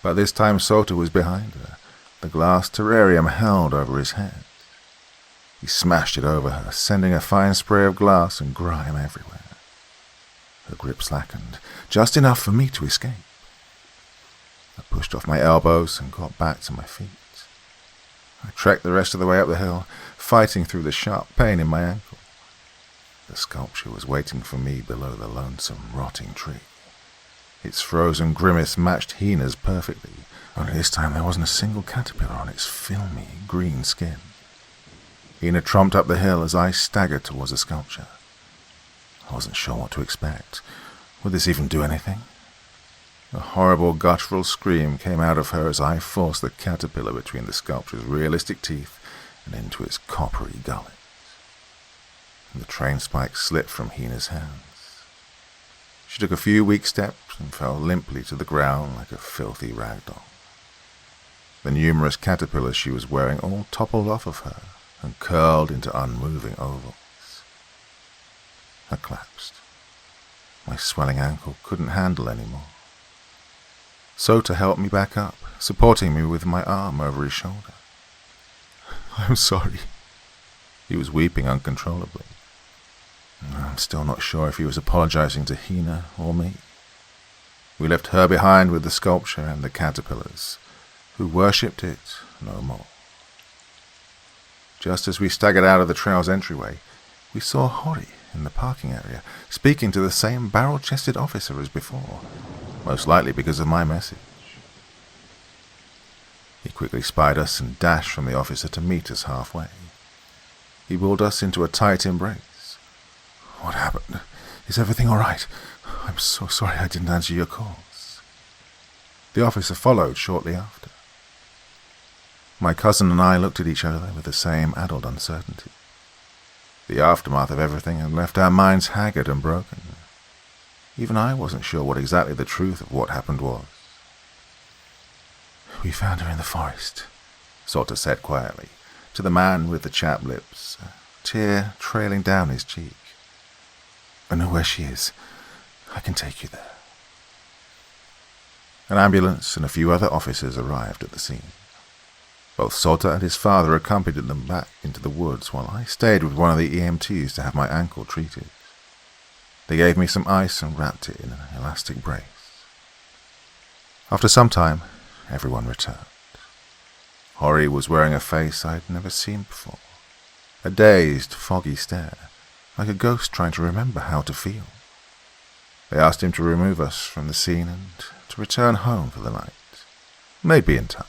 But this time Sota was behind her, the glass terrarium held over his head. He smashed it over her, sending a fine spray of glass and grime everywhere. Her grip slackened, just enough for me to escape. I pushed off my elbows and got back to my feet. I trekked the rest of the way up the hill, fighting through the sharp pain in my ankle. The sculpture was waiting for me below the lonesome, rotting tree. Its frozen grimace matched Hina's perfectly, only this time there wasn't a single caterpillar on its filmy, green skin. Hina tromped up the hill as I staggered towards the sculpture. I wasn't sure what to expect. Would this even do anything? A horrible guttural scream came out of her as I forced the caterpillar between the sculpture's realistic teeth and into its coppery gullet. The train spike slipped from Hina's hands. She took a few weak steps and fell limply to the ground like a filthy rag doll. The numerous caterpillars she was wearing all toppled off of her and curled into unmoving ovals. I collapsed. My swelling ankle couldn't handle any more. Sota helped me back up, supporting me with my arm over his shoulder. "I'm sorry." He was weeping uncontrollably. I'm still not sure if he was apologizing to Hina or me. We left her behind with the sculpture and the caterpillars, who worshipped it no more. Just as we staggered out of the trail's entryway, we saw Hori in the parking area, speaking to the same barrel-chested officer as before, most likely because of my message. He quickly spied us and dashed from the officer to meet us halfway. He pulled us into a tight embrace. "What happened? Is everything all right? I'm so sorry I didn't answer your calls." The officer followed shortly after. My cousin and I looked at each other with the same addled uncertainty. The aftermath of everything had left our minds haggard and broken. Even I wasn't sure what exactly the truth of what happened was. "We found her in the forest," Sota said quietly, to the man with the chapped lips, a tear trailing down his cheek. "I know where she is. I can take you there." An ambulance and a few other officers arrived at the scene. Both Sota and his father accompanied them back into the woods while I stayed with one of the EMTs to have my ankle treated. They gave me some ice and wrapped it in an elastic brace. After some time, everyone returned. Hori was wearing a face I'd never seen before, a dazed, foggy stare, like a ghost trying to remember how to feel. They asked him to remove us from the scene and to return home for the night. They'd be in touch.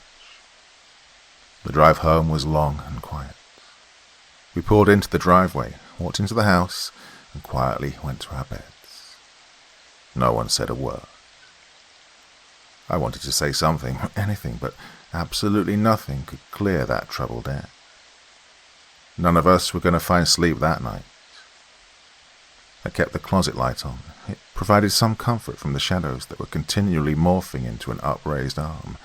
The drive home was long and quiet. We pulled into the driveway, walked into the house, and quietly went to our beds. No one said a word. I wanted to say something, anything, but absolutely nothing could clear that troubled air. None of us were going to find sleep that night. I kept the closet light on. It provided some comfort from the shadows that were continually morphing into an upraised arm,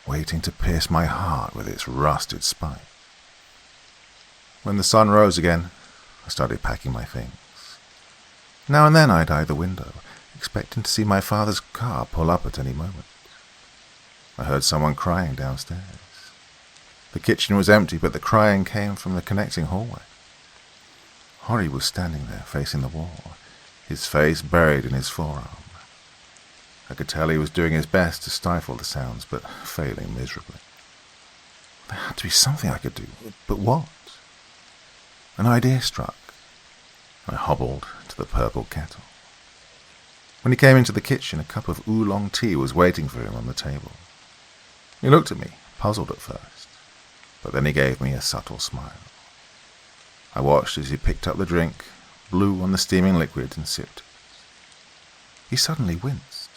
waiting to pierce my heart with its rusted spike. When the sun rose again, I started packing my things. Now and then I'd eye the window, expecting to see my father's car pull up at any moment. I heard someone crying downstairs. The kitchen was empty, but the crying came from the connecting hallway. Hori was standing there, facing the wall, his face buried in his forearm. I could tell he was doing his best to stifle the sounds, but failing miserably. There had to be something I could do, but what? An idea struck. I hobbled to the purple kettle. When he came into the kitchen, a cup of oolong tea was waiting for him on the table. He looked at me, puzzled at first, but then he gave me a subtle smile. I watched as he picked up the drink, blew on the steaming liquid, and sipped it. He suddenly winced.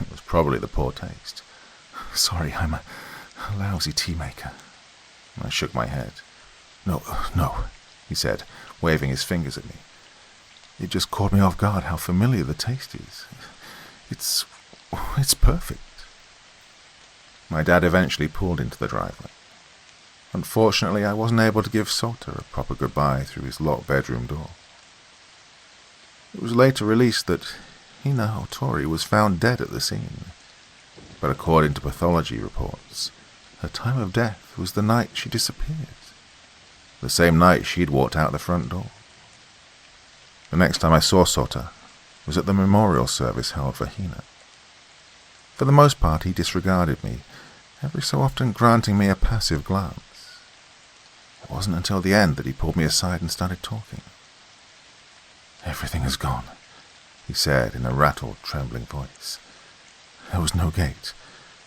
It was probably the poor taste. "Sorry, I'm a lousy tea maker." I shook my head. No, he said, waving his fingers at me. "It just caught me off guard how familiar the taste is. It's perfect." My dad eventually pulled into the driveway. Unfortunately, I wasn't able to give Sota a proper goodbye through his locked bedroom door. It was later released that Hina Hotori was found dead at the scene, but according to pathology reports, her time of death was the night she disappeared, the same night she'd walked out the front door. The next time I saw Sota was at the memorial service held for Hina. For the most part, he disregarded me, every so often granting me a passive glance. It wasn't until the end that he pulled me aside and started talking. "Everything is gone," he said in a rattled, trembling voice. "There was no gate.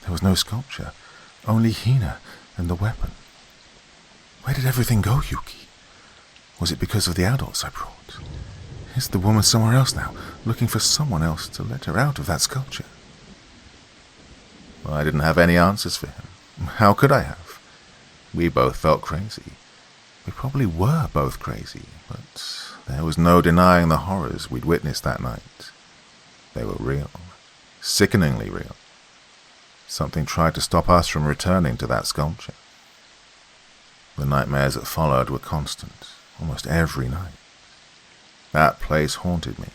There was no sculpture. Only Hina and the weapon. Where did everything go, Yuki? Was it because of the adults I brought? Is the woman somewhere else now, looking for someone else to let her out of that sculpture?" Well, I didn't have any answers for him. How could I have? We both felt crazy. We probably were both crazy, but there was no denying the horrors we'd witnessed that night. They were real. Sickeningly real. Something tried to stop us from returning to that sculpture. The nightmares that followed were constant, almost every night. That place haunted me.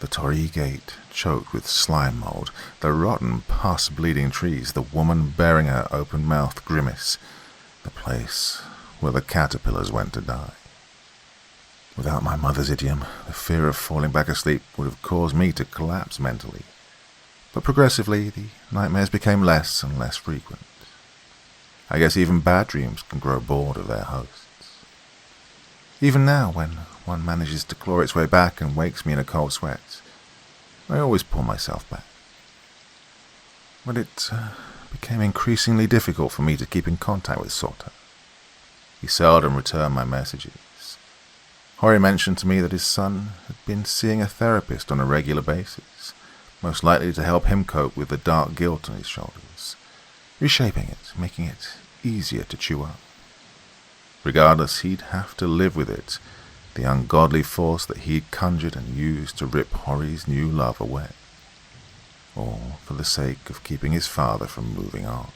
The Torii Gate, choked with slime mold, the rotten, pus-bleeding trees, the woman bearing her open-mouthed grimace, the place where the caterpillars went to die. Without my mother's idiom, the fear of falling back asleep would have caused me to collapse mentally. But progressively, the nightmares became less and less frequent. I guess even bad dreams can grow bored of their hosts. Even now, when one manages to claw its way back and wakes me in a cold sweat, I always pull myself back. But it became increasingly difficult for me to keep in contact with Sota. He seldom returned my messages. Hori mentioned to me that his son had been seeing a therapist on a regular basis, most likely to help him cope with the dark guilt on his shoulders, reshaping it, making it easier to chew up. Regardless, he'd have to live with it, the ungodly force that he'd conjured and used to rip Hori's new love away, all for the sake of keeping his father from moving on.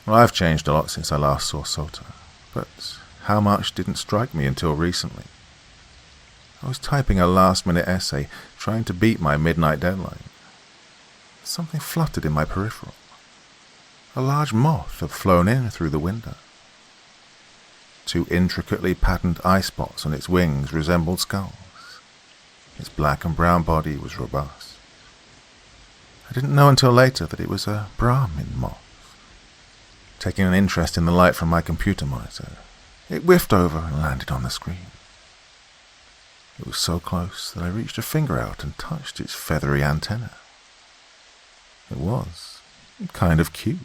Well, I've changed a lot since I last saw Sota, but how much didn't strike me until recently. I was typing a last-minute essay, trying to beat my midnight deadline. Something fluttered in my peripheral. A large moth had flown in through the window. 2 intricately patterned eye spots on its wings resembled skulls. Its black and brown body was robust. I didn't know until later that it was a Brahmin moth. Taking an interest in the light from my computer monitor, it whiffed over and landed on the screen. It was so close that I reached a finger out and touched its feathery antenna. It was kind of cute.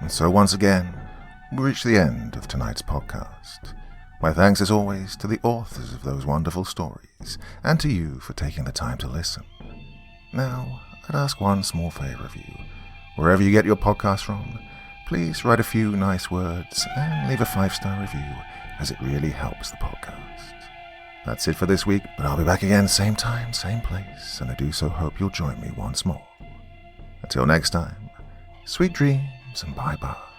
And so once again, we reach the end of tonight's podcast. My thanks as always to the authors of those wonderful stories, and to you for taking the time to listen. Now, I'd ask one small favor of you. Wherever you get your podcast from, please write a few nice words and leave a 5-star review, as it really helps the podcast. That's it for this week, but I'll be back again same time, same place, and I do so hope you'll join me once more. Until next time, sweet dreams and bye-bye.